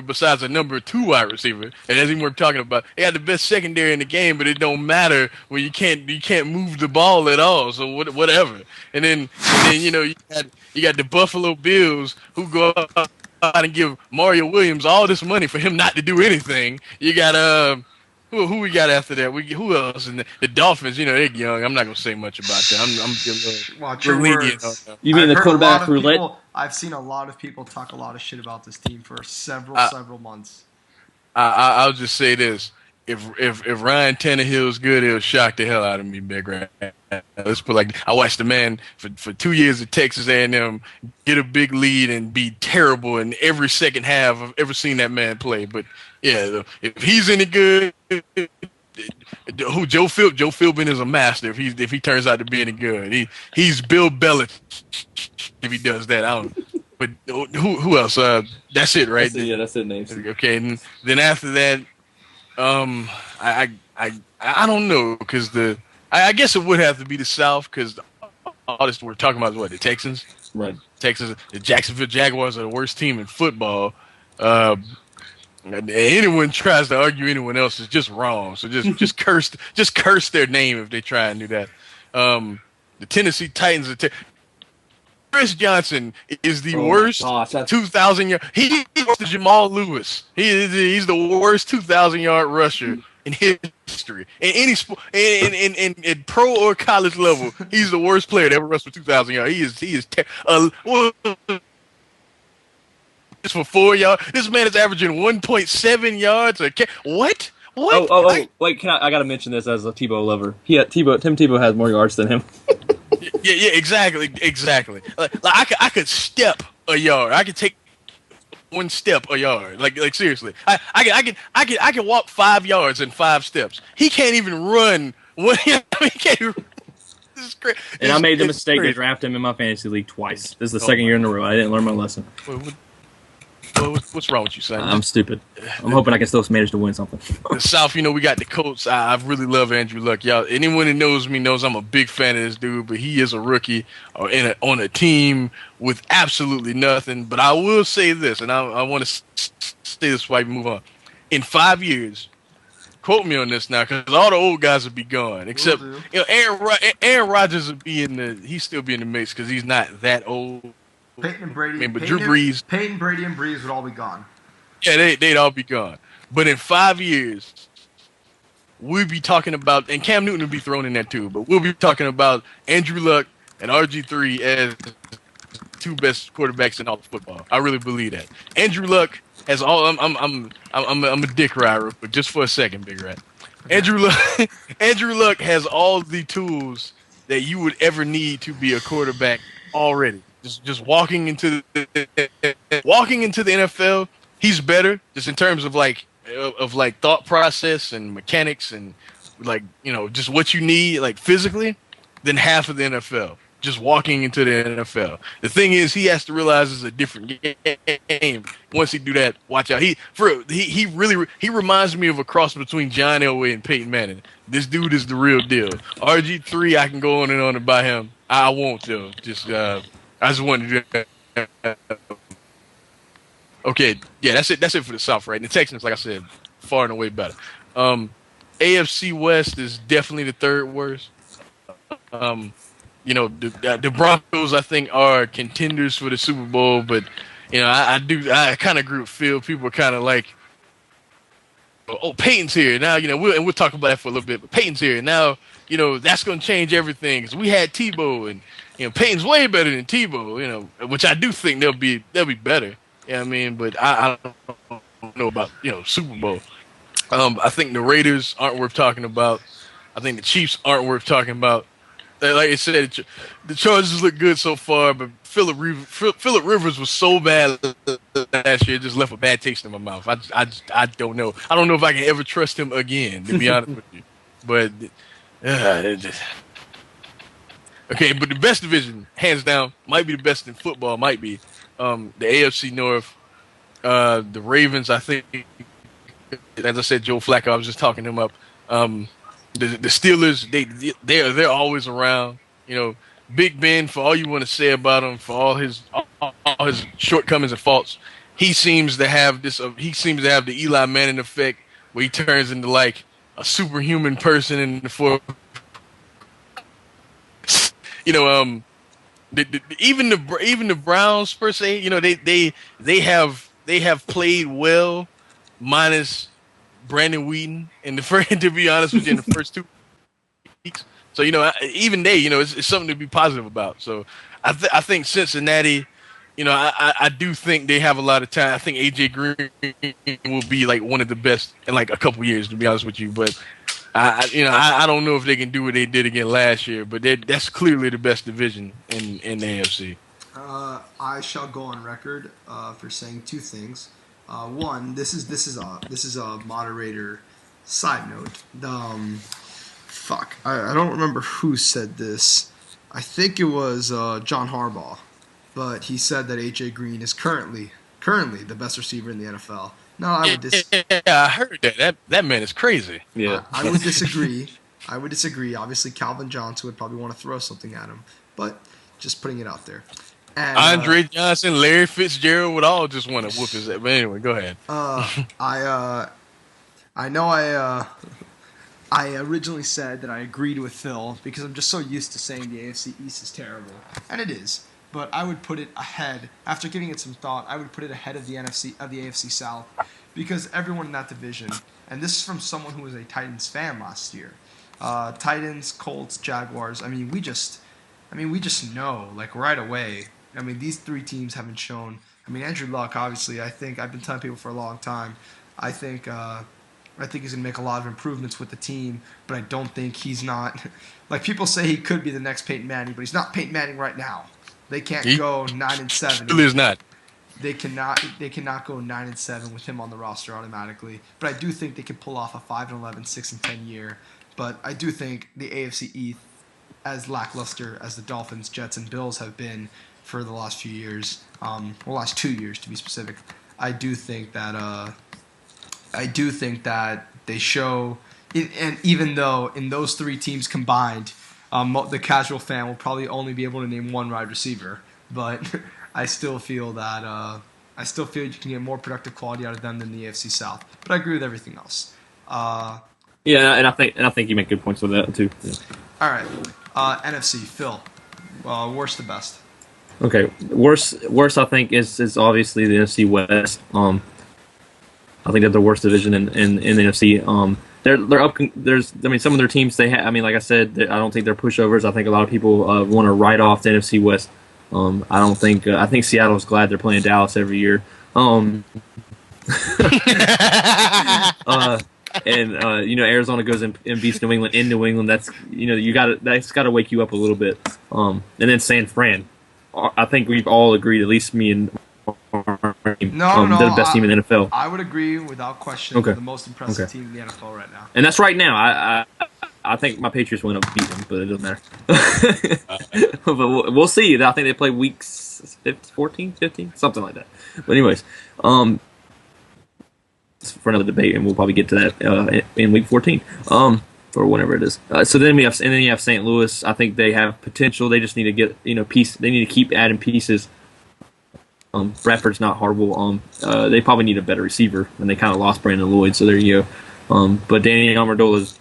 Speaker 3: besides a number 2 wide receiver, and that's even worth talking about. They had the best secondary in the game, but it don't matter when you can't move the ball at all. So whatever. And then you got the Buffalo Bills who go out and give Mario Williams all this money for him not to do anything. You got who we got after that? Who else? And the Dolphins, they're young. I'm not gonna say much about that. I'm
Speaker 1: Watch your words.
Speaker 2: You mean the quarterback roulette?
Speaker 1: I've seen a lot of people talk a lot of shit about this team for several months.
Speaker 3: I'll just say this: if Ryan Tannehill's good, he'll shock the hell out of me, Big Rat. Let's put I watched the man for 2 years at Texas A&M get a big lead and be terrible in every second half I've ever seen that man play. But yeah, if he's any good, Joe Philbin is a master. If he turns out to be any good, he's Bill Belichick. If he does that, I don't. But who else? That's it, right?
Speaker 2: That's it. Names.
Speaker 3: Okay, and then after that, I don't know because I guess it would have to be the South because all this we're talking about is the Texans,
Speaker 2: right?
Speaker 3: Texas, the Jacksonville Jaguars are the worst team in football. Anyone tries to argue anyone else is just wrong. So just curse their name if they try and do that. The Tennessee Titans are. Chris Johnson is the worst 2,000 yard. He's the Jamal Lewis. He's the worst 2,000 yard rusher in history. In any sport, in pro or college level, he's the worst player to ever rush for 2,000 yards. He is just for 4 yards. This man is averaging 1.7 yards. What? What?
Speaker 2: Oh! Wait, I gotta mention this as a Tebow lover. Tim Tebow has more yards than him.
Speaker 3: Yeah, exactly. Like I could step a yard. I could take one step a yard. Like seriously, I can walk 5 yards in 5 steps. He can't even run. He can't. Even, this is crazy.
Speaker 2: And I made the
Speaker 3: It's
Speaker 2: mistake to
Speaker 3: crazy.
Speaker 2: draft him in my fantasy league twice. This is the second year in a row. I didn't learn my lesson.
Speaker 3: What's wrong with you, son?
Speaker 2: I'm stupid. I'm hoping I can still manage to win something.
Speaker 3: The South, we got the Colts. I really love Andrew Luck. Y'all, anyone who knows me knows I'm a big fan of this dude, but he is a rookie on a team with absolutely nothing. But I will say this, and I want to say this before I move on. In 5 years, quote me on this now, because all the old guys will be gone, except Aaron Rodgers will be he'll still be in the mix because he's not that old.
Speaker 1: Peyton and Brady,
Speaker 3: but Drew Brees,
Speaker 1: Peyton, Brady, and Brees would all be gone.
Speaker 3: Yeah, they'd all be gone. But in 5 years, we'll be talking about, and Cam Newton will be thrown in there too, but we'll be talking about Andrew Luck and RG3 as two best quarterbacks in all of football. I really believe that. Andrew Luck has all. I'm a dick rider, but just for a second, Big Rat. Okay. Andrew Luck has all the tools that you would ever need to be a quarterback already. Just walking into the NFL, he's better just in terms of like thought process and mechanics and just what you need like physically than half of the NFL. Just walking into the NFL. The thing is, he has to realize it's a different game. Once he do that, watch out. He reminds me of a cross between John Elway and Peyton Manning. This dude is the real deal. RG3, I can go on and on about him. I won't though. I just wanted to. Okay, yeah, that's it. That's it for the South, right? And the Texans, like I said, far and away better. AFC West is definitely the third worst. The Broncos, I think, are contenders for the Super Bowl, but I kind of agree with Phil. People are kind of like, oh, Peyton's here now. We'll talk about that for a little bit. But Peyton's here now. That's going to change everything. Because we had Tebow, and Peyton's way better than Tebow. Which I do think they'll be better. Yeah, I mean, but I don't know about Super Bowl. I think the Raiders aren't worth talking about. I think the Chiefs aren't worth talking about. Like I said, the Chargers look good so far, but Phillip Rivers was so bad last year, it just left a bad taste in my mouth. I don't know. I don't know if I can ever trust him again, to be honest with you. But okay, but the best division, hands down, might be the best in football. Might be the AFC North. The Ravens, I think, as I said, Joe Flacco. I was just talking him up. The Steelers, they're always around. Big Ben, for all you want to say about him, for all his shortcomings and faults, he seems to have the Eli Manning effect, where he turns into like a superhuman person in the fourth. Even the Browns per se, they have played well, minus Brandon Wheaton to be honest with you, in the first 2 weeks. So even they, it's something to be positive about. So I think Cincinnati, I do think they have a lot of time. I think AJ Green will be like one of the best in like a couple years, to be honest with you. But I don't know if they can do what they did again last year. But that's clearly the best division in the AFC.
Speaker 1: I shall go on record for saying two things. One, this is a moderator side note. I don't remember who said this. I think it was John Harbaugh, but he said that AJ Green is currently the best receiver in the NFL. No, I would disagree.
Speaker 3: Yeah, I heard that. That man is crazy.
Speaker 2: Yeah,
Speaker 1: I would disagree. Obviously, Calvin Johnson would probably want to throw something at him, but just putting it out there. And,
Speaker 3: Andre Johnson, Larry Fitzgerald would all just want to whoop his ass. But anyway, go ahead.
Speaker 1: I originally said that I agreed with Phil because I'm just so used to saying the AFC East is terrible, and it is. But I would put it ahead, after giving it some thought, I would put it ahead of the AFC South, because everyone in that division, and this is from someone who was a Titans fan last year, Titans, Colts, Jaguars. We just know like right away. These three teams haven't shown. Andrew Luck, obviously, I think I've been telling people for a long time. I think he's gonna make a lot of improvements with the team, but I don't think he's not. Like people say, he could be the next Peyton Manning, but he's not Peyton Manning right now. They can't go 9-7.
Speaker 3: He is not.
Speaker 1: they cannot go 9-7 with him on the roster automatically. But I do think they could pull off a 5-11, 6-10 year. But I do think the AFC East, as lackluster as the Dolphins, Jets, and Bills have been for the last few years, last 2 years to be specific, I do think that they show. And even though in those three teams combined, the casual fan will probably only be able to name one wide receiver, but I still feel you can get more productive quality out of them than the AFC South. But I agree with everything else.
Speaker 2: Yeah, and I think you make good points with that too. Yeah.
Speaker 1: All right, NFC Phil, worst to best.
Speaker 2: Okay, worst I think is obviously the NFC West. I think they're the worst division in the NFC. They're up. Some of their teams they have. Like I said, I don't think they're pushovers. I think a lot of people want to write off the NFC West. I don't think. I think Seattle's glad they're playing Dallas every year. Arizona goes and beats New England in New England. That's that's got to wake you up a little bit. And then San Fran. I think we've all agreed, at least me and they're the best team in the NFL.
Speaker 1: I would agree without question.
Speaker 2: Okay.
Speaker 1: They're the most impressive team in the NFL right now.
Speaker 2: And that's right now. I think my Patriots went up and beat them, but it doesn't matter. But we'll see. I think they play weeks 14, 15, something like that. But anyways, for another debate, and we'll probably get to that in week 14. Or whenever it is. So then you have St. Louis. I think they have potential. They just need to get piece. They need to keep adding pieces. Bradford's not horrible. They probably need a better receiver, and they kind of lost Brandon Lloyd. So there you go. But Danny Amardola's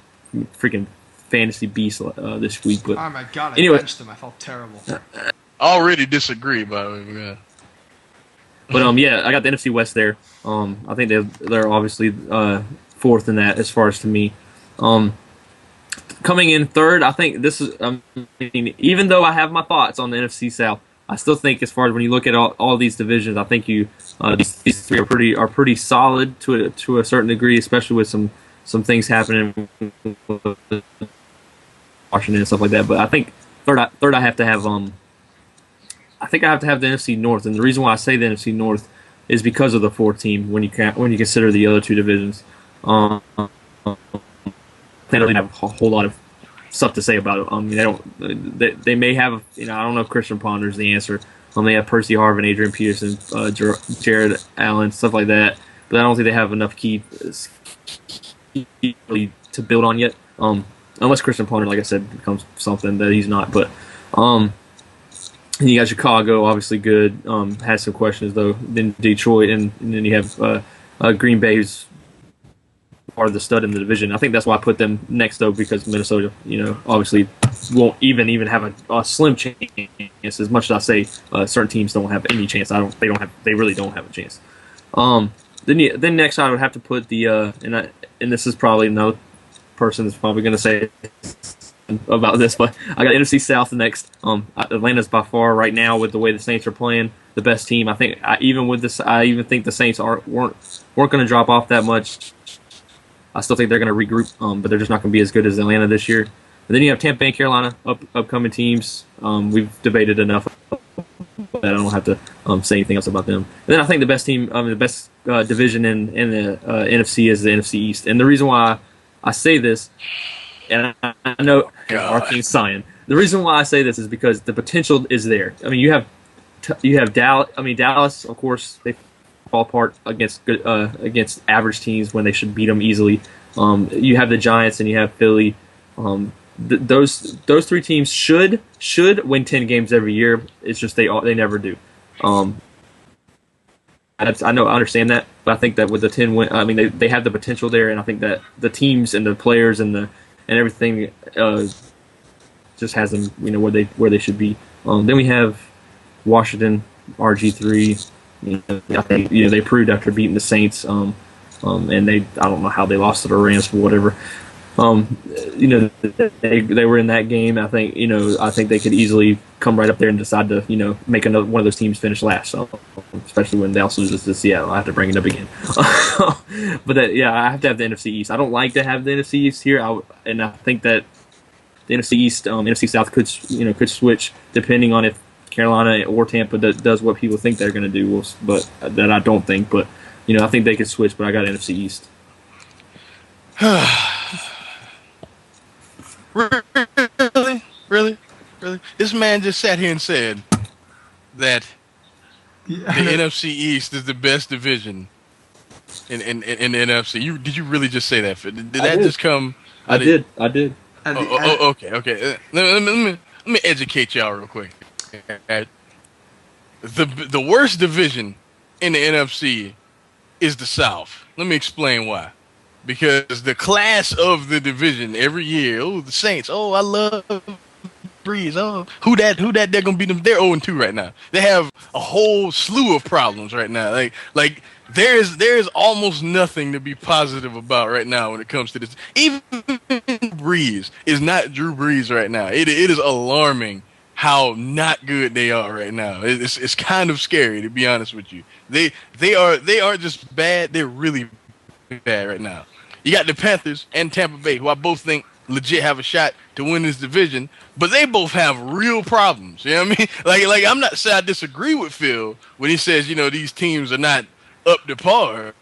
Speaker 2: freaking fantasy beast this week. But
Speaker 1: oh my god!
Speaker 2: Anyway,
Speaker 1: I benched him. I felt terrible.
Speaker 3: Already disagree, by the way. Yeah.
Speaker 2: But I got the NFC West there. I think they're obviously fourth in that as far as to me. Coming in third, I think this is. Even though I have my thoughts on the NFC South, I still think as far as when you look at all these divisions, I think these three are pretty solid to a certain degree, especially with some things happening with Washington and stuff like that. But I think third I have to have I think I have to have the NFC North, and the reason why I say the NFC North is because of the fourth team when you consider the other two divisions. They don't have a whole lot of stuff to say about it. They may have. I don't know if Christian Ponder's the answer. They have Percy Harvin, Adrian Peterson, Jared Allen, stuff like that. But I don't think they have enough key to build on yet. Unless Christian Ponder, like I said, becomes something that he's not. But you got Chicago, obviously good. Has some questions though. Then Detroit, and then you have Green Bay, who's part of the stud in the division. I think that's why I put them next though, because Minnesota, obviously won't even have a slim chance. As much as I say, certain teams don't have any chance. They really don't have a chance. Then next I would have to put the and this is probably another person that's probably going to say about this, but I got NFC South next. Atlanta's by far right now, with the way the Saints are playing, the best team. I think I even think the Saints weren't going to drop off that much. I still think they're going to regroup, but they're just not going to be as good as Atlanta this year. And then you have Tampa and Carolina, upcoming teams. We've debated enough that I don't have to say anything else about them. And then I think the best team, the best division in the NFC is the NFC East. And the reason why I say this, and I know Arcane Cyan, the reason why I say this is because the potential is there. You have Dallas. Dallas, of course, they fall apart against average teams when they should beat them easily. You have the Giants and you have Philly. Those three teams should win 10 games every year. It's just they never do. I know, I understand that, but I think that with the 10 win, they have the potential there, and I think that the teams and the players and everything just has them where they should be. Then we have Washington, RG3. I think they proved after beating the Saints, and I don't know how they lost to the Rams for whatever. They were in that game. I think they could easily come right up there and decide to make another one of those teams finish last. So, especially when Dallas loses to Seattle, I have to bring it up again. But I have to have the NFC East. I don't like to have the NFC East here, and I think that the NFC East, NFC South could switch depending on if Carolina or Tampa does what people think they're going to do, but that I don't think. But I think they could switch. But I got NFC East.
Speaker 3: Really? This man just sat here and said that the NFC East is the best division in the NFC. Did you really just say that? Did that just come?
Speaker 2: I did.
Speaker 3: Okay. Let me educate y'all real quick. The worst division in the NFC is the South. Let me explain why. Because the class of the division every year, the Saints. Oh, I love Breeze. Oh, who that? They're gonna beat them. They're 0-2 right now. They have a whole slew of problems right now. Like there's almost nothing to be positive about right now when it comes to this. Even Breeze is not Drew Brees right now. It is alarming how not good they are right now. It's kind of scary, to be honest with you. They are just bad. They're really bad right now. You got the Panthers and Tampa Bay, who I both think legit have a shot to win this division, but they both have real problems. You know what I mean? Like I'm not saying I disagree with Phil when he says, these teams are not up to par.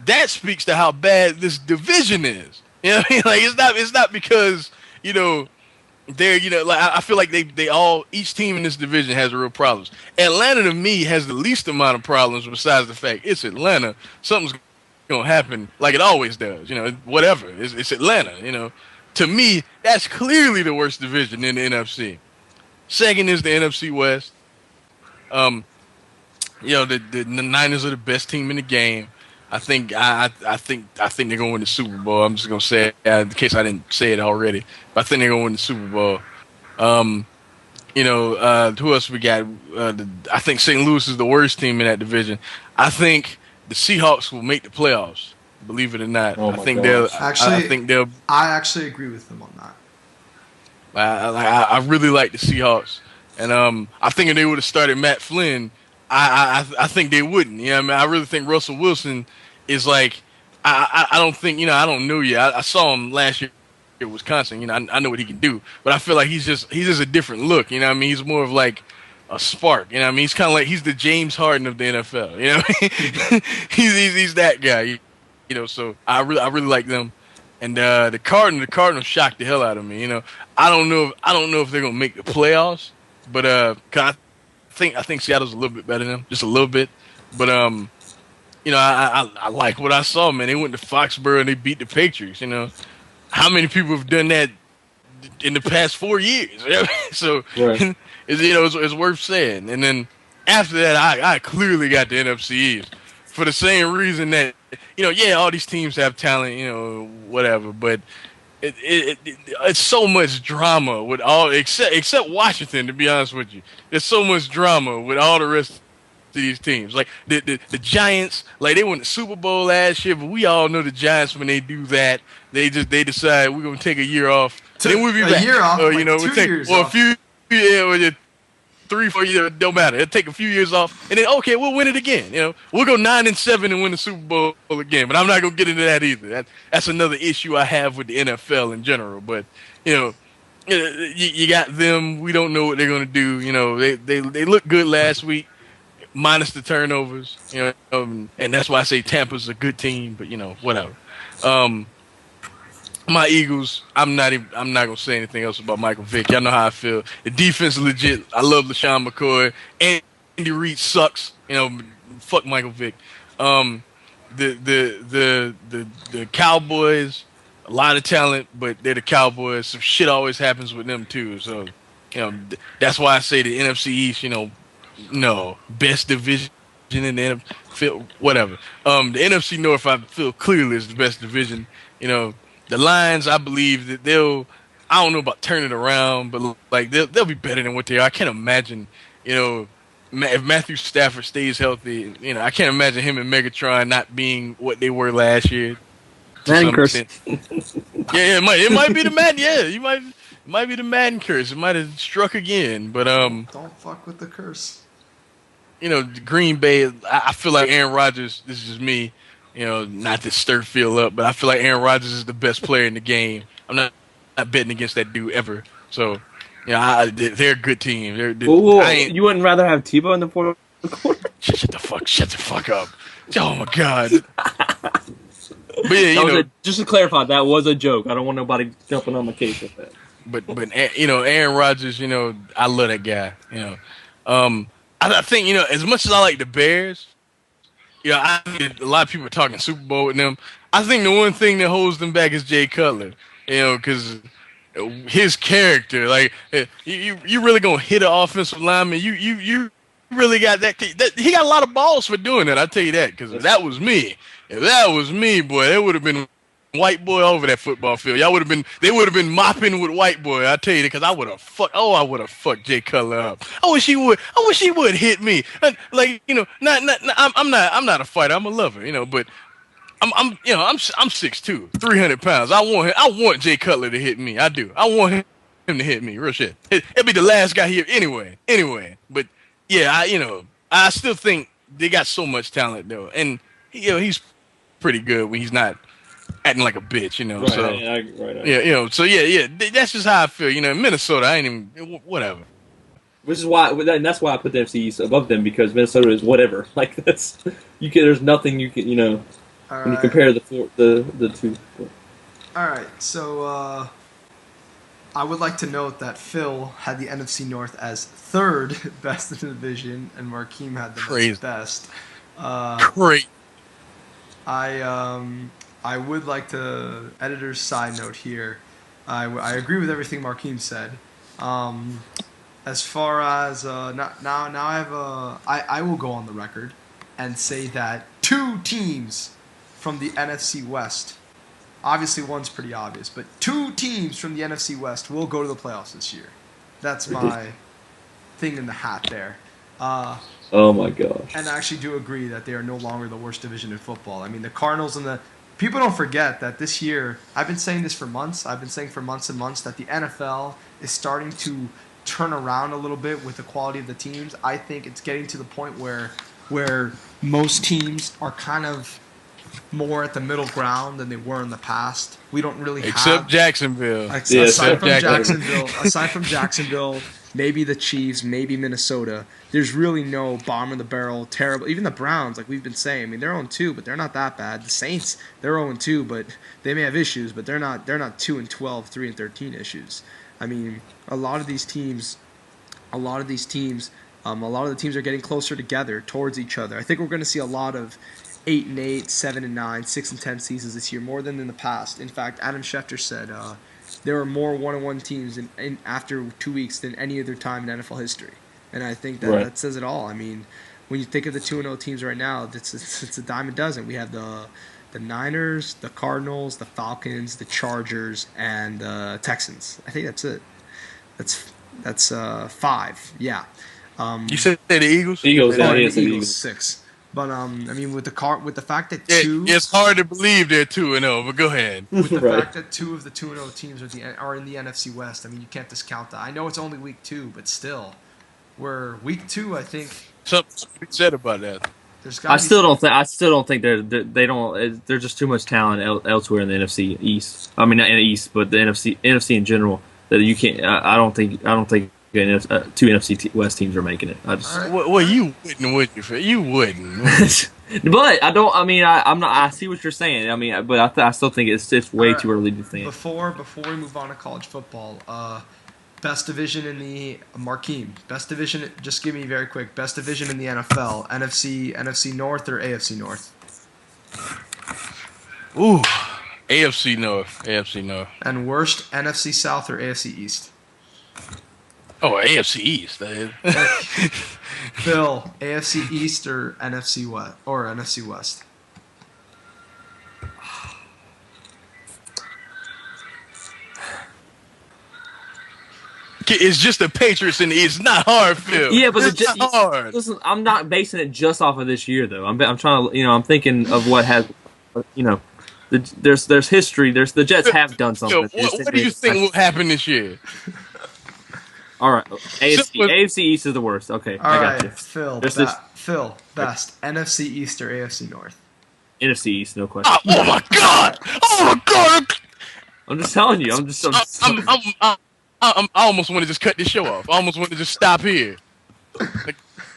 Speaker 3: That speaks to how bad this division is. You know what I mean? Like it's not because, they're, like I feel like each team in this division has real problems. Atlanta to me has the least amount of problems besides the fact it's Atlanta. Something's gonna happen like it always does, whatever. It's Atlanta, To me, that's clearly the worst division in the NFC. Second is the NFC West. The Niners are the best team in the game. I think they're gonna win the Super Bowl. I'm just gonna say it in case I didn't say it already. But I think they're gonna win the Super Bowl. Who else we got? I think St. Louis is the worst team in that division. I think the Seahawks will make the playoffs. Believe it or not, I think they'll.
Speaker 1: I actually agree with them on that.
Speaker 3: I really like the Seahawks, and I think if they would have started Matt Flynn, I think they wouldn't. I really think Russell Wilson is like. I don't think I don't know yet. I saw him last year at Wisconsin. I know what he can do, but I feel like he's just a different look. He's more of like a spark. He's kind of like he's the James Harden of the NFL. He's that guy. So I really like them, and the Cardinals shocked the hell out of me. I don't know if they're gonna make the playoffs, but I think Seattle's a little bit better than them, just a little bit. But I like what I saw, man. They went to Foxborough and they beat the Patriots. How many people have done that in the past 4 years? So right. It's worth saying. And then after that, I clearly got the NFC East for the same reason that all these teams have talent, whatever, but it's so much drama with all except Washington. To be honest with you, there's so much drama with all the rest of these teams. Like the Giants, like they won the Super Bowl last year, but we all know the Giants when they do that, they decide we're gonna take a year off. Then we'll be back.
Speaker 1: A year off,
Speaker 3: or,
Speaker 1: we take
Speaker 3: years off. A few, or 3-4 years, don't matter. It'll take a few years off, and then okay, we'll win it again. We'll go 9-7 and win the Super Bowl again. But I'm not gonna get into that either. That's another issue I have with the NFL in general. But you got them. We don't know what they're gonna do. They looked good last week, minus the turnovers. And that's why I say Tampa's a good team. But whatever. My Eagles, I'm not gonna say anything else about Michael Vick. Y'all know how I feel. The defense is legit. I love LaShawn McCoy. Andy Reid sucks. Fuck Michael Vick. The Cowboys, a lot of talent, but they're the Cowboys. Some shit always happens with them too. So, that's why I say the NFC East. No best division in the NFL. Whatever. The NFC North, I feel clearly is the best division. The Lions, I believe that I don't know about turning it around, but like they'll be better than what they are. I can't imagine, if Matthew Stafford stays healthy, I can't imagine him and Megatron not being what they were last year.
Speaker 2: Madden curse.
Speaker 3: Yeah, it might be the Madden. Yeah, it might be the Madden curse. It might have struck again, but
Speaker 1: don't fuck with the curse.
Speaker 3: Green Bay. I feel like Aaron Rodgers. This is just me. Not to stir feel up, but I feel like Aaron Rodgers is the best player in the game. I'm not betting against that dude ever. So, Yeah, they're a good team.
Speaker 2: Whoa, you wouldn't rather have Tebow in the fourth quarter?
Speaker 3: Shut the fuck up. Oh my god. But yeah,
Speaker 2: just to clarify, that was a joke. I don't want nobody jumping on my case with that.
Speaker 3: But Aaron Rodgers, I love that guy. I think as much as I like the Bears, I think a lot of people are talking Super Bowl with them. I think the one thing that holds them back is Jay Cutler. Because his character, like you really gonna hit an offensive lineman? You really got that? He got a lot of balls for doing that. I tell you that, because if that was me, boy, it would have been white boy over that football field. They would have been mopping with white boy. I tell you that, because I would have fucked Jay Cutler up. I wish he would hit me. I'm not a fighter. I'm a lover, but I'm 6'2", 300 pounds. I want Jay Cutler to hit me. I do. I want him to hit me. Real shit. It'll be the last guy here anyway. But yeah, I still think they got so much talent though, and he's pretty good when he's not acting like a bitch.
Speaker 2: Right.
Speaker 3: So yeah. That's just how I feel. In Minnesota, I ain't even whatever.
Speaker 2: Which is why, and that's why I put the NFC East above them, because Minnesota is whatever. Like there's nothing you can, when you compare the two.
Speaker 1: All right, so I would like to note that Phil had the NFC North as third best in the division, and Markeem had the next best.
Speaker 3: Great.
Speaker 1: I would like to, editor's side note here. I agree with everything Markeem said. As far as now I will go on the record and say that 2 teams from the NFC West, obviously one's pretty obvious, but 2 teams from the NFC West will go to the playoffs this year. That's my thing in the hat there.
Speaker 2: Oh my gosh.
Speaker 1: And I actually do agree that they are no longer the worst division in football. I mean, the Cardinals and the... People don't forget that this year, I've been saying this for months. I've been saying for months and months that the NFL is starting to turn around a little bit with the quality of the teams. I think it's getting to the point where most teams are kind of more at the middle ground than they were in the past. We don't really
Speaker 3: except Jacksonville.
Speaker 1: Aside from Jacksonville, maybe the Chiefs, maybe Minnesota. There's really no bottom of the barrel, terrible. Even the Browns, like we've been saying, I mean, they're 0-2, but they're not that bad. The Saints, they're 0-2, but they may have issues, but they're not 2-12, 3-13 issues. I mean, a lot of the teams are getting closer together towards each other. I think we're going to see a lot of 8-8, 7-9, 6-10 seasons this year, more than in the past. In fact, Adam Schefter said there are more 1-1 teams in after 2 weeks than any other time in NFL history, and I think that says it all. I mean, when you think of the 2-0 teams right now, it's a dime a dozen. We have the Niners, the Cardinals, the Falcons, the Chargers, and the Texans. I think that's it. That's 5. Yeah.
Speaker 3: You said the Eagles?
Speaker 2: Eagles, yeah,
Speaker 1: the
Speaker 2: Eagles.
Speaker 1: Eagles 6. But I mean, with the fact that 2,
Speaker 3: it's hard to believe they're 2-0. But go ahead.
Speaker 1: With the fact that 2 of the 2-0 teams are in the NFC West, I mean, you can't discount that. I know it's only week 2, but still, we're week 2. I think
Speaker 3: something to be said about that.
Speaker 2: I still don't think there's just too much talent elsewhere in the NFC East. I mean, not in the East, but the NFC in general, that you can't. I don't think 2 NFC West teams are making it. I just
Speaker 3: well, you wouldn't, would you? You wouldn't.
Speaker 2: But I don't. I mean, I'm not. I see what you're saying. I mean, but I still think it's way too early to think.
Speaker 1: Before we move on to college football, best division in the Markeem. Best division. Just give me very quick. Best division in the NFL. NFC North or AFC North?
Speaker 3: Ooh, AFC North.
Speaker 1: And worst NFC South or AFC East?
Speaker 3: Oh, AFC East.
Speaker 1: Phil, AFC East or NFC West or NFC West?
Speaker 3: It's just the Patriots in the East. It's not hard, Phil.
Speaker 2: Yeah, but
Speaker 3: it's not hard.
Speaker 2: Listen, I'm not basing it just off of this year, though. I'm trying to, I'm thinking of what has, there's history. The Jets have done something.
Speaker 3: What do you think will happen this year?
Speaker 2: All right, AFC East is the worst. Okay, I got you.
Speaker 1: Phil, best NFC East or AFC North?
Speaker 2: NFC East, no question.
Speaker 3: Oh my God!
Speaker 2: I'm just telling you.
Speaker 3: I almost want to just cut this show off. I almost want to just stop here. Like,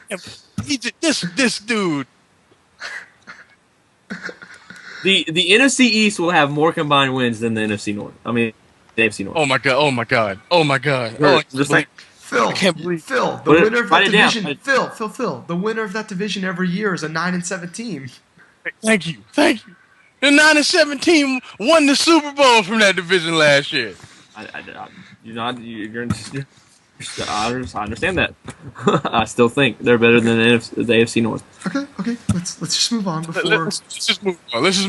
Speaker 3: this dude.
Speaker 2: The NFC East will have more combined wins than the NFC North. I mean, the AFC North.
Speaker 3: Oh my god! Oh my god! Oh my god!
Speaker 2: Just like
Speaker 1: Phil,
Speaker 3: I can't believe.
Speaker 1: Phil, the winner of that division. Phil, the winner of that division every year is a 9-7 team.
Speaker 3: Thank you. The 9-7 team won the Super Bowl from that division last year.
Speaker 2: I understand that. I still think they're better than the AFC North.
Speaker 1: Okay. Let's just move on before.
Speaker 3: Let's just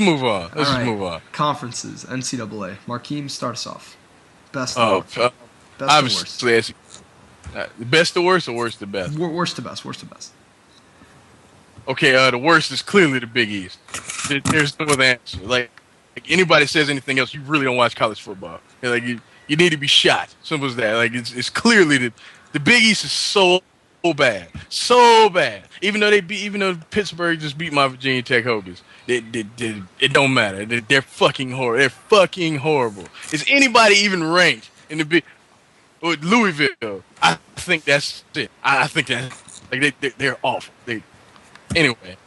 Speaker 3: move on.
Speaker 1: Conferences, NCAA. Markeem, start us off. Best
Speaker 3: to
Speaker 1: obviously,
Speaker 3: worst. Best to worst or worst to best?
Speaker 1: Worst to best.
Speaker 3: Okay, the worst is clearly the Big East. There's no other answer. Like anybody says anything else, you really don't watch college football. Like you need to be shot. Simple as that. Like it's clearly the Big East is so bad. Even though Pittsburgh just beat my Virginia Tech Hokies, it don't matter. They're fucking horrible. They're fucking horrible. Is anybody even ranked in the Big? With Louisville, I think that's it. I think that like they're awful. Anyway,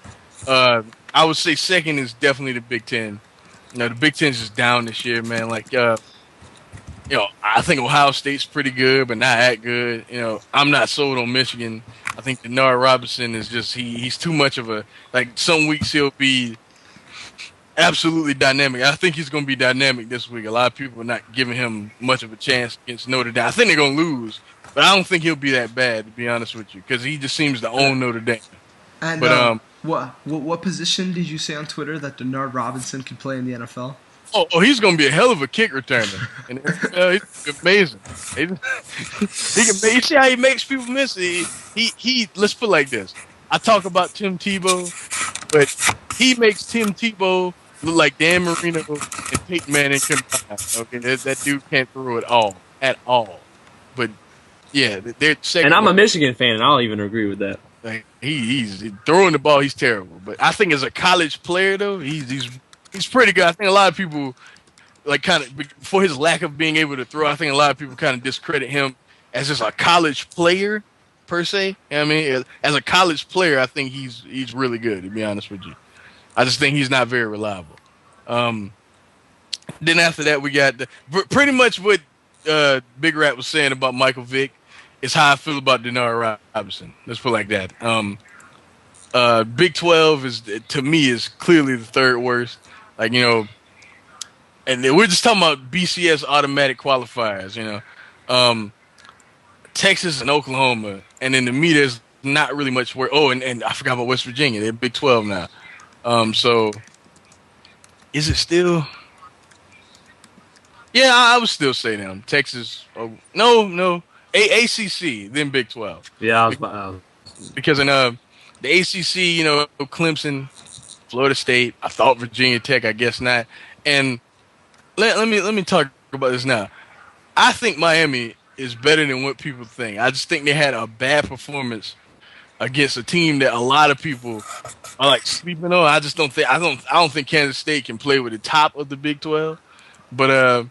Speaker 3: I would say second is definitely the Big Ten. The Big Ten's just down this year, man. Like, I think Ohio State's pretty good, but not that good. I'm not sold on Michigan. I think Denard Robinson is just he's too much of a like. Some weeks he'll be absolutely dynamic. I think he's going to be dynamic this week. A lot of people are not giving him much of a chance against Notre Dame. I think they're going to lose, but I don't think he'll be that bad, to be honest with you, because he just seems to own Notre Dame.
Speaker 1: And what position did you say on Twitter that Denard Robinson could play in the NFL?
Speaker 3: Oh, he's going to be a hell of a kick returner. And he's amazing. You see how he makes people miss it? He let's put it like this. I talk about Tim Tebow, but he makes Tim Tebow look like Dan Marino and Peyton Manning combined. Okay, that dude can't throw it at all. But yeah, they're second.
Speaker 2: And I'm a Michigan fan, and I'll even agree with that.
Speaker 3: Like, he's throwing the ball. He's terrible. But I think as a college player, though, he's pretty good. I think a lot of people like kind of for his lack of being able to throw. I think a lot of people kind of discredit him as just a college player per se. You know what I mean, as a college player, I think he's really good. To be honest with you. I just think he's not very reliable. Then after that, we got pretty much what Big Rat was saying about Michael Vick is how I feel about Denard Robinson. Let's put it like that. Big 12 to me is clearly the third worst. Like, and we're just talking about BCS automatic qualifiers. Texas and Oklahoma, and then to me, there's not really much work. Oh, and I forgot about West Virginia. They're Big 12 now. So is it still? Yeah, I would still say them. Texas. Oh, no. ACC, then Big 12.
Speaker 2: Yeah,
Speaker 3: because in the ACC, Clemson, Florida State. I thought Virginia Tech. I guess not. And let me talk about this now. I think Miami is better than what people think. I just think they had a bad performance against a team that a lot of people are like sleeping on. I just don't think I don't think Kansas State can play with the top of the Big 12. But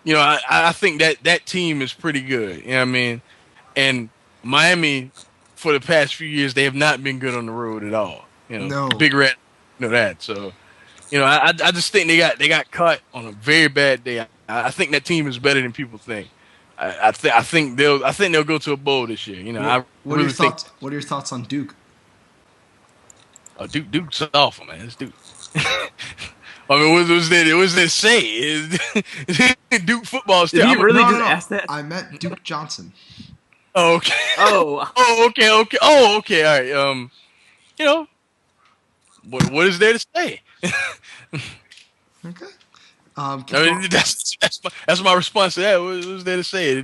Speaker 3: I think that team is pretty good. You know what I mean? And Miami, for the past few years, they have not been good on the road at all.
Speaker 1: No.
Speaker 3: Big Rat know that. So, I just think they got caught on a very bad day. I think that team is better than people think. I think they'll go to a bowl this year. What
Speaker 1: are your thoughts on Duke?
Speaker 3: Duke's awful, man. It's Duke. I mean, what was that say? Duke football.
Speaker 2: Did he really just ask that?
Speaker 1: I meant Duke Johnson.
Speaker 3: Oh, okay. Okay. Oh, okay. All right. What is there to say?
Speaker 1: Okay.
Speaker 3: I mean, that's my response to that. What was there to say?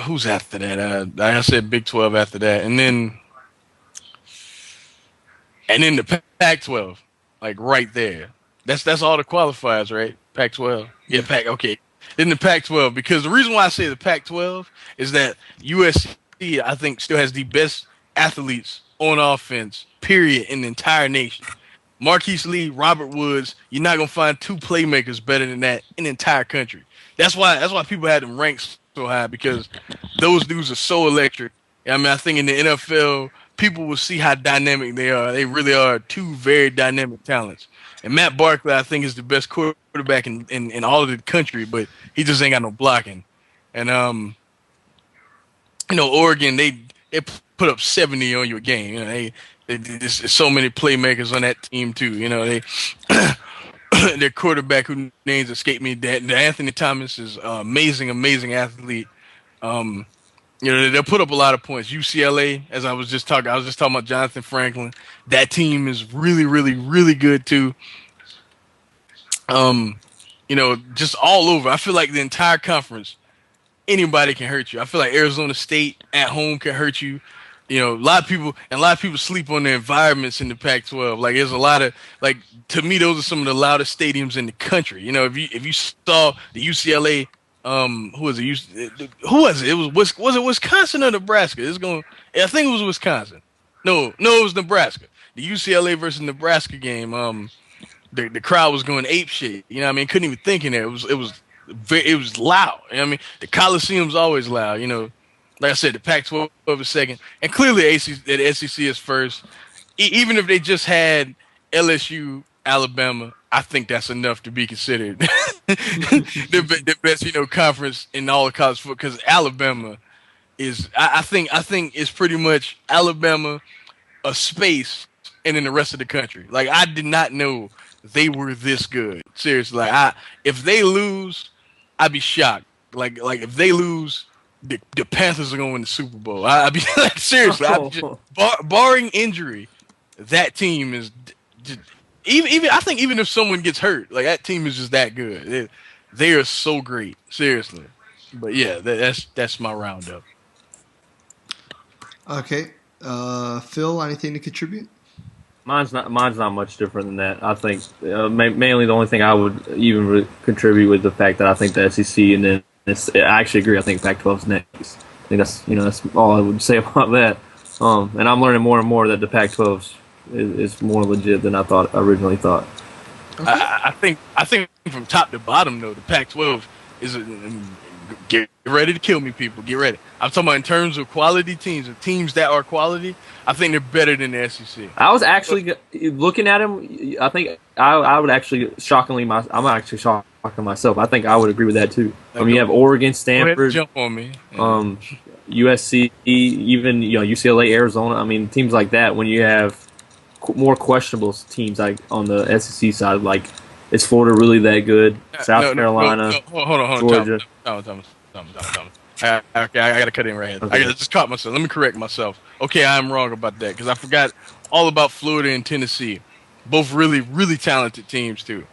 Speaker 3: Who's after that? I said Big 12 after that, and then the Pac-12, like right there. That's all the qualifiers, right? Pac-12. Yeah, okay. Then the Pac-12, because the reason why I say the Pac-12 is that USC, I think, still has the best athletes on offense, period, in the entire nation. Marquise Lee, Robert Woods. You're not gonna find two playmakers better than that in the entire country. That's why people had them ranked so high, because those dudes are so electric. I mean, I think in the NFL, people will see how dynamic they are. They really are two very dynamic talents. And Matt Barkley, I think, is the best quarterback in all of the country, but he just ain't got no blocking. And Oregon, they put up 70 on your game. There's so many playmakers on that team too. They their quarterback, whose names escape me, Anthony Thomas, is an amazing athlete. They'll put up a lot of points. UCLA, as I was just talking about Jonathan Franklin. That team is really, really, really good too. Just all over. I feel like the entire conference, anybody can hurt you. I feel like Arizona State at home can hurt you. A lot of people sleep on the environments in the Pac-12. Like, there's a lot of, like, to me, those are some of the loudest stadiums in the country. If you saw the UCLA, who was it? Who was it? Was it Wisconsin or Nebraska? I think it was Wisconsin. No, it was Nebraska. The UCLA versus Nebraska game. The crowd was going ape shit. Couldn't even think in there. It was loud. The Coliseum's always loud. Like I said, the Pac-12 is second, and clearly the SEC is first. Even if they just had LSU, Alabama, I think that's enough to be considered the best conference in all of college football. Because Alabama is, I think it's pretty much Alabama, a space, and then the rest of the country. Like, I did not know they were this good. Seriously, if they lose, I'd be shocked. Like if they lose, the Panthers are going to win the Super Bowl. I'd be like, seriously, barring injury, that team is even. I think even if someone gets hurt, like, that team is just that good. They are so great, seriously. But yeah, that's my roundup.
Speaker 1: Okay, Phil, anything to contribute?
Speaker 2: Mine's not much different than that. I think mainly the only thing I would even contribute with the fact that I think the SEC, and then I actually agree. I think Pac-12 is next. I think that's all I would say about that. And I'm learning more and more that the Pac-12 is more legit than I originally thought.
Speaker 3: Okay. I think from top to bottom though, the Pac-12 is get ready to kill me, people. Get ready. I'm talking about in terms of quality teams, of teams that are quality. I think they're better than the SEC.
Speaker 2: I was actually looking at him. I think I would actually I'm actually shocking myself. I think I would agree with that too. You have Oregon, Stanford,
Speaker 3: jump on me.
Speaker 2: USC, even UCLA, Arizona. Teams like that. When you have more questionable teams like on the SEC side, like, is Florida really that good? South Carolina,
Speaker 3: hold on,
Speaker 2: Georgia.
Speaker 3: Thomas. I gotta cut in right here. Okay. I just caught myself. Let me correct myself. Okay, I'm wrong about that because I forgot all about Florida and Tennessee, both really, really talented teams too.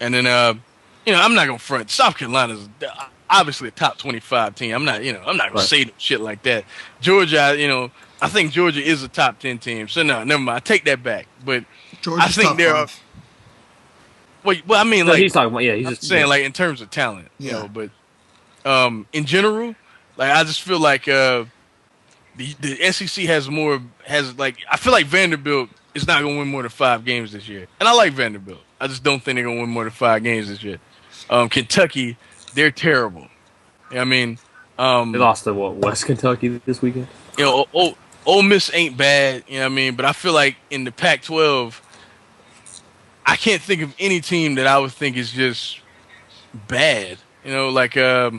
Speaker 3: And then I'm not gonna front. South Carolina's obviously a top 25 team. I'm not gonna say no shit like that. Georgia, I think Georgia is a top 10 team. So no, never mind. I take that back. But
Speaker 1: Georgia's
Speaker 3: I think there are. Well, I mean, like,
Speaker 2: he's talking about, he's just
Speaker 3: saying, like, in terms of talent, but in general, like, I just feel like the SEC has I feel like Vanderbilt is not gonna win more than 5 games this year, and I like Vanderbilt. I just don't think they're gonna win more than 5 games this year. Kentucky, they're terrible. They
Speaker 2: lost to West Kentucky this weekend.
Speaker 3: Ole Miss ain't bad, but I feel like in the Pac-12, I can't think of any team that I would think is just bad. I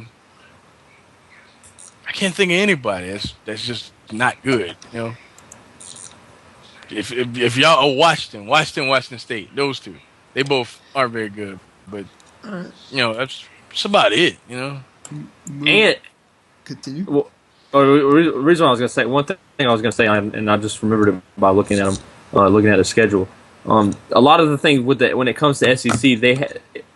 Speaker 3: can't think of anybody that's just not good. If y'all Washington State, those two, they both aren't very good. But that's about it.
Speaker 2: And
Speaker 1: continue.
Speaker 2: Well, the reason I was going to say one thing I was going to say, and I just remembered it by looking at the schedule. A lot of the things when it comes to SEC, they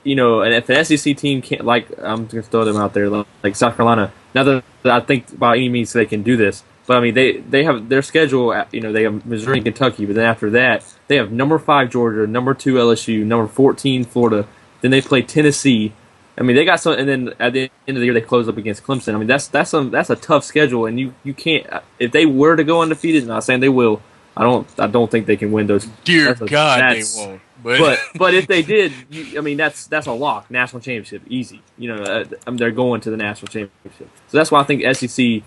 Speaker 2: and if an SEC team can't, like, I'm just going to throw them out there, like South Carolina. Not that I think by any means they can do this, but they have their schedule. They have Missouri and Kentucky, but then after that they have number 5 Georgia, number 2 LSU, number 14 Florida. Then they play Tennessee. They got some, and then at the end of the year they close up against Clemson. That's a tough schedule, and you can't, if they were to go undefeated. Not saying they will. I don't think they can win those.
Speaker 3: Dear God, they won't.
Speaker 2: But if they did, I mean that's a lock. National championship, easy. They're going to the national championship. So that's why I think SEC.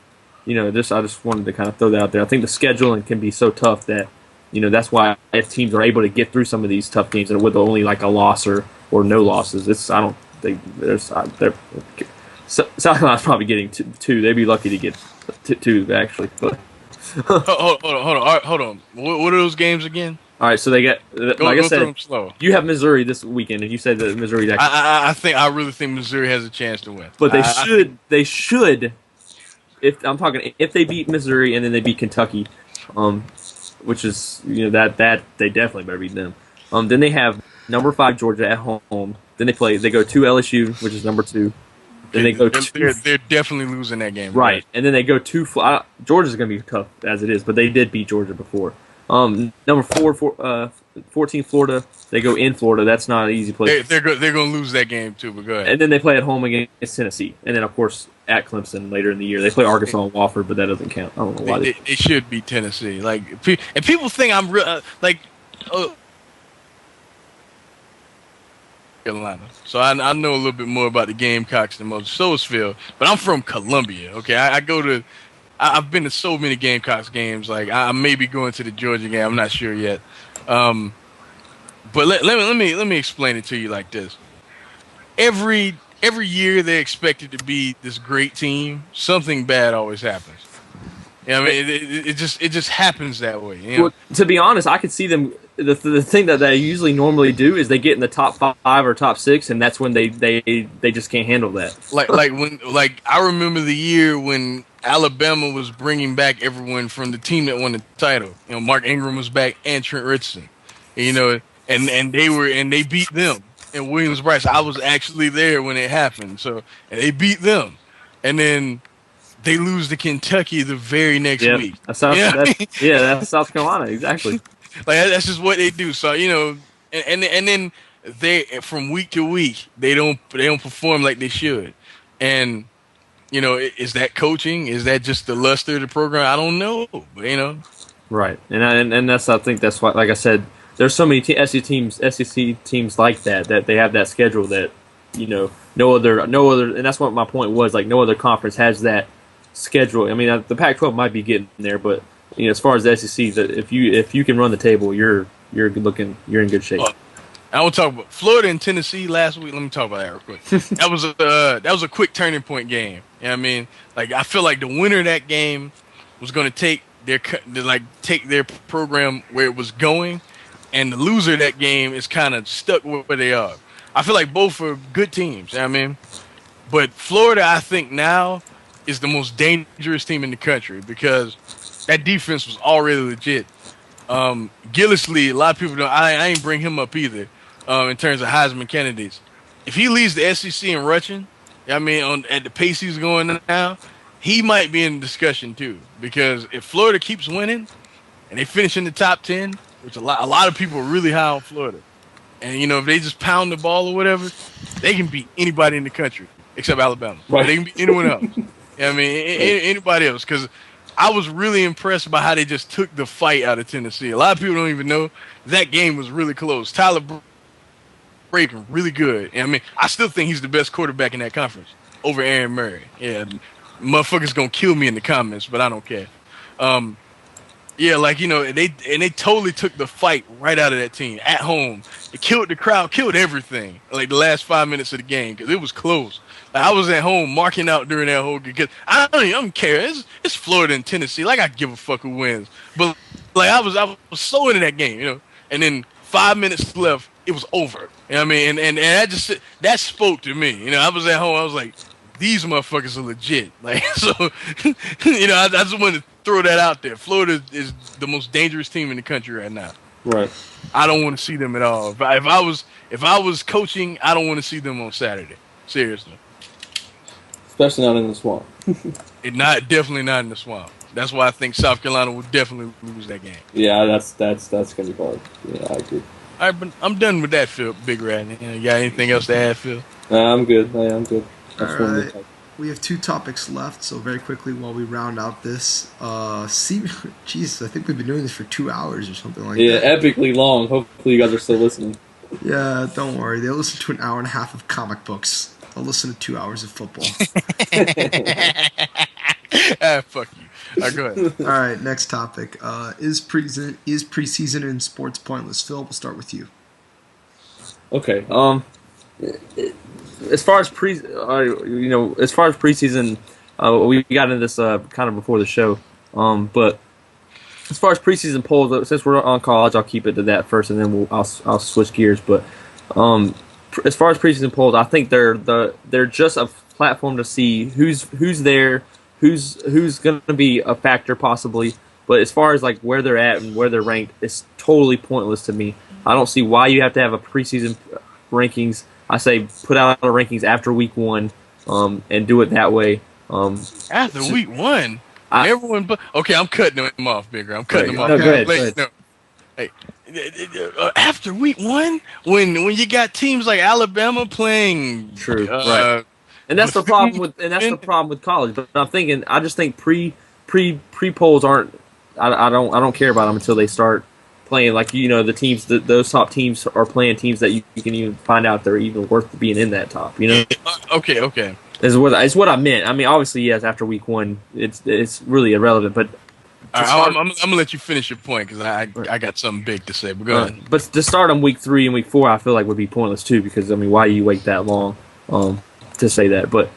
Speaker 2: I just wanted to kind of throw that out there. I think the scheduling can be so tough that that's why if teams are able to get through some of these tough games and with only like a loss or no losses, I don't think there's South Carolina's probably getting two. They'd be lucky to get two actually. But
Speaker 3: hold on. What are those games again?
Speaker 2: All right, so they get like I said,
Speaker 3: slow.
Speaker 2: You have Missouri this weekend, and you said that Missouri.
Speaker 3: I really think Missouri has a chance to win,
Speaker 2: but they should. If they beat Missouri and then they beat Kentucky, which is that they definitely better beat them. Then they have number 5 Georgia at home. Then they go to LSU, which is number 2. Then they go.
Speaker 3: They're definitely losing that game,
Speaker 2: right? And then they go to Georgia's going to be tough as it is, but they did beat Georgia before. Number 14 Florida. They go in Florida. That's not an easy place.
Speaker 3: They're going to lose that game too. But go ahead.
Speaker 2: And then they play at home against Tennessee, and then of course at Clemson later in the year. They play Arkansas and Wofford, but that doesn't count. I don't know why
Speaker 3: they should beat Tennessee. And people think I'm real Carolina. So I know a little bit more about the Gamecocks than most. So is Phil, but I'm from Columbia. Okay, I've been to so many Gamecocks games. Like I may be going to the Georgia game. I'm not sure yet. But let me explain it to you like this. Every year they're expected to be this great team. Something bad always happens. I mean, it just happens that way.
Speaker 2: Well, to be honest, I could see them. The thing that they usually normally do is they get in the top 5 or top 6, and that's when they just can't handle that.
Speaker 3: Like I remember the year when Alabama was bringing back everyone from the team that won the title. Mark Ingram was back and Trent Richardson. And they beat them in Williams-Brice. I was actually there when it happened. And they beat them, and then they lose to Kentucky the very next week.
Speaker 2: That's South Carolina, exactly.
Speaker 3: That's just what they do. So and then they from week to week they don't perform like they should. And is that coaching? Is that just the luster of the program? I don't know, but
Speaker 2: right. And I think that's why, like I said, there's so many SEC teams like that they have that schedule that no other, and that's what my point was. Like no other conference has that schedule. I mean, the Pac-12 might be getting there, but as far as the SEC, that if you can run the table, you're in good shape.
Speaker 3: I want to talk about Florida and Tennessee last week. Let me talk about that real quick. That was a quick turning point game. You know what I mean? I feel like the winner of that game was going to take their program where it was going, and the loser of that game is kind of stuck where they are. I feel like both are good teams. You know what I mean? But Florida, I think now, is the most dangerous team in the country because that defense was already legit. Gillislee, a lot of people don't. I ain't bring him up either. In terms of Heisman candidates, if he leads the SEC in rushing, at the pace he's going now, he might be in discussion too. Because if Florida keeps winning and they finish in the top 10, which a lot of people are really high on Florida, and if they just pound the ball or whatever, they can beat anybody in the country except Alabama. Right. They can beat anyone else. Anybody else, because I was really impressed by how they just took the fight out of Tennessee. A lot of people don't even know that game was really close. Tyler Brayton, really good. I still think he's the best quarterback in that conference over Aaron Murray. Yeah, motherfuckers gonna kill me in the comments, but I don't care. They totally took the fight right out of that team at home. It killed the crowd, killed everything. Like the last 5 minutes of the game because it was close. I was at home marking out during that whole game because I don't care. It's Florida and Tennessee. I give a fuck who wins. But I was so into that game, And then 5 minutes left, it was over. And that spoke to me. I was at home. I was like, these motherfuckers are legit. I just wanted to throw that out there. Florida is the most dangerous team in the country right now.
Speaker 2: Right.
Speaker 3: I don't want to see them at all. If I was coaching, I don't want to see them on Saturday. Seriously.
Speaker 2: Especially not in the swamp.
Speaker 3: Definitely not in the swamp. That's why I think South Carolina will definitely lose that game.
Speaker 2: Yeah, that's gonna be hard. Yeah, I agree.
Speaker 3: All right, but I'm done with that, Phil. Big Rat. You got anything else to add, Phil?
Speaker 2: I'm good. I'm good.
Speaker 1: All right. We have 2 topics left, so very quickly while we round out this, Jesus, I think we've been doing this for 2 hours or something like that.
Speaker 2: Yeah, epically long. Hopefully you guys are still listening.
Speaker 1: Yeah, don't worry. They'll listen to an hour and a half of comic books. They'll listen to 2 hours of football.
Speaker 3: Fuck you. All right, go ahead.
Speaker 1: All right, next topic. Is preseason in sports pointless? Phil, we'll start with you.
Speaker 2: Okay. As far as preseason, we got into this kind of before the show. But as far as preseason polls, since we're on college, I'll keep it to that first, and then I'll switch gears. But as far as preseason polls, I think they're just a platform to see who's there, who's going to be a factor possibly. But as far as like where they're at and where they're ranked, it's totally pointless to me. I don't see why you have to have a preseason rankings. I say put out the rankings after week 1, and do it that way.
Speaker 3: After week 1, everyone. Okay, I'm cutting them off, Bigger. I'm cutting them off.
Speaker 2: No, go ahead.
Speaker 3: No. Hey, after week 1, when you got teams like Alabama playing,
Speaker 2: true, right. And that's the problem with college. But I just think pre polls aren't. I don't care about them until they start playing. Like the teams, those top teams are playing teams that you can even find out they're even worth being in that top.
Speaker 3: Okay.
Speaker 2: It's what I meant. I mean, obviously, yes. After week 1, it's really irrelevant. But
Speaker 3: I'm gonna let you finish your point because I got something big to say. But go ahead.
Speaker 2: But to start on week 3 and week 4, I feel like would be pointless too because I mean, why do you wait that long to say that? But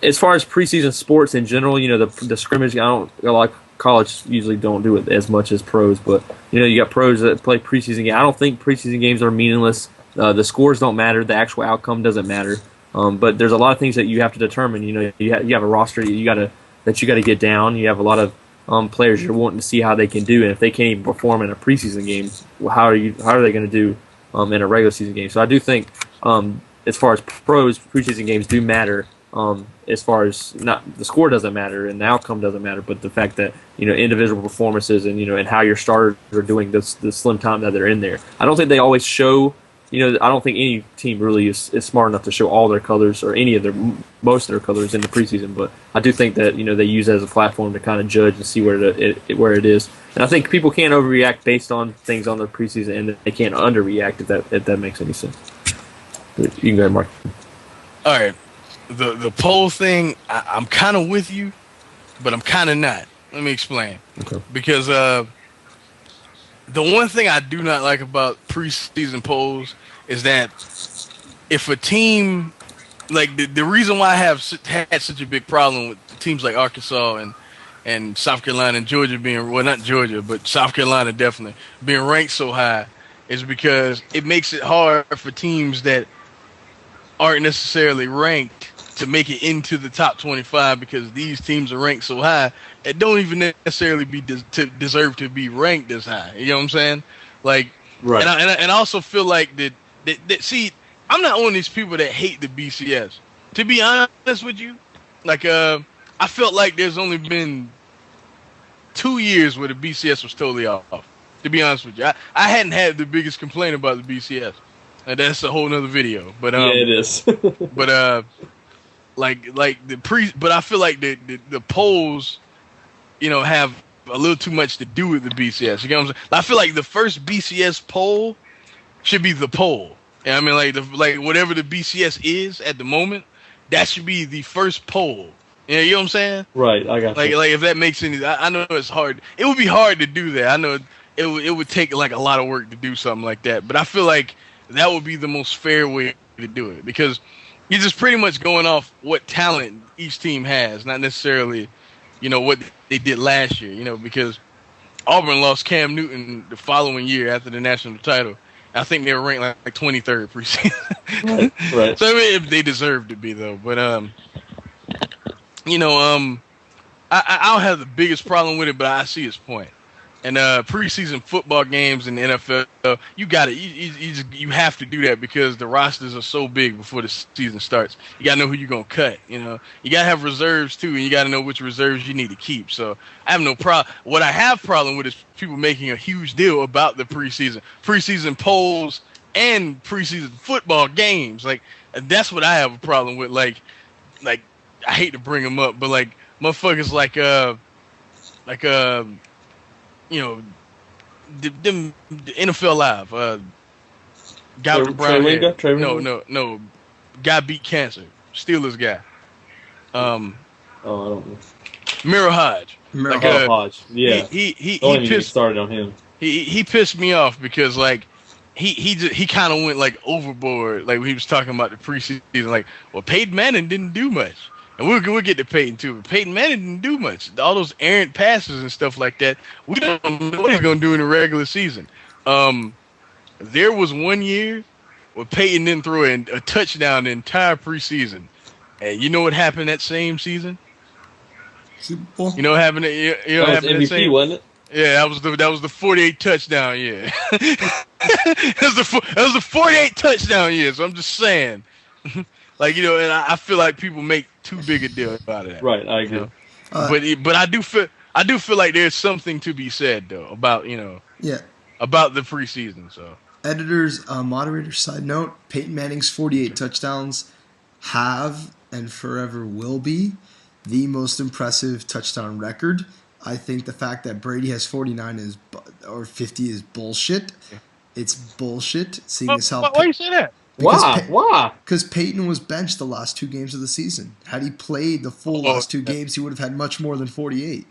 Speaker 2: as far as preseason sports in general, the scrimmage. A lot of college usually don't do it as much as pros, but you got pros that play preseason games. I don't think preseason games are meaningless. The scores don't matter. The actual outcome doesn't matter. But there's a lot of things that you have to determine. You have a roster you got to get down. You have a lot of players you're wanting to see how they can do, and if they can't even perform in a preseason game, how are they going to do in a regular season game? So I do think as far as pros, preseason games do matter. As far as not the score doesn't matter and the outcome doesn't matter, but the fact that individual performances and and how your starters are doing the slim time that they're in there. I don't think they always show. I don't think any team really is smart enough to show all their colors or most of their colors in the preseason. But I do think that they use it as a platform to kind of judge and see where it is. And I think people can't overreact based on things on the preseason, and they can't underreact if that makes any sense. You can go ahead, Mark.
Speaker 3: All right. The poll thing, I'm kind of with you, but I'm kind of not. Let me explain.
Speaker 2: Okay.
Speaker 3: Because the one thing I do not like about preseason polls is that if a team, like the reason why I have had such a big problem with teams like Arkansas and South Carolina and Georgia being, well, not Georgia, but South Carolina definitely being ranked so high is because it makes it hard for teams that aren't necessarily ranked to make it into the top 25 because these teams are ranked so high and don't even necessarily deserve to be ranked as high. You know what I'm saying? Like, right. And I also feel like that see, I'm not one of these people that hate the BCS. To be honest with you, like, I felt like there's only been 2 years where the BCS was totally off. To be honest with you, I hadn't had the biggest complaint about the BCS. And that's a whole nother video. But
Speaker 2: yeah, it is.
Speaker 3: but but I feel like the polls, have a little too much to do with the BCS. You know what I'm saying? I feel like the first BCS poll should be the poll. And I mean, like whatever the BCS is at the moment, that should be the first poll. You know what I'm saying?
Speaker 2: Right, I got you.
Speaker 3: Like if that makes any, I know it's hard. It would be hard to do that. I know it would take like a lot of work to do something like that. But I feel like that would be the most fair way to do it because you're just pretty much going off what talent each team has, not necessarily, what they did last year, because Auburn lost Cam Newton the following year after the national title. I think they were ranked like 23rd preseason. Right. So I mean, if they deserve to be though, but I don't have the biggest problem with it, but I see his point. And preseason football games in the NFL, you got it. You have to do that because the rosters are so big before the season starts. You got to know who you're going to cut. You got to have reserves too, and you got to know which reserves you need to keep. So I have no problem. What I have problem with is people making a huge deal about the preseason polls and preseason football games. Like that's what I have a problem with. Like I hate to bring him up, but like motherfuckers like you know, the NFL Live, guy with the brown hair. No, guy beat cancer. Steelers guy.
Speaker 4: Oh, I don't know.
Speaker 3: Miro Hodge.
Speaker 4: Hodge. Yeah.
Speaker 3: He
Speaker 4: don't even get
Speaker 3: pissed.
Speaker 4: started on him.
Speaker 3: He pissed me off because like he kind of went like overboard. Like when he was talking about the preseason, like, well, Peyton Manning didn't do much, and we'll get to Peyton too. But Peyton Manning didn't do much. All those errant passes and stuff like that, we don't know what he's gonna do in the regular season. There was one year where Peyton didn't throw a touchdown the entire preseason, and you know what happened that same season?
Speaker 1: Super Bowl.
Speaker 3: You know what happened? You know what happened?
Speaker 4: MVP, wasn't it?
Speaker 3: Yeah, that was the 48 touchdown year. that was the 48 touchdown year. So I'm just saying, like, you know, and I feel like people make too big a deal out of that.
Speaker 4: Right, I agree.
Speaker 3: You know? But I do feel like there's something to be said though about about the preseason. So
Speaker 1: Editors, moderator side note: Peyton Manning's 48 touchdowns have and forever will be the most impressive touchdown record. I think the fact that Brady has 49 or 50 is bullshit. It's bullshit. Seeing as how
Speaker 3: why do you say that?
Speaker 4: Why?
Speaker 1: Because Peyton was benched the last 2 games of the season. Had he played the full last 2 games, he would have had much more than 48.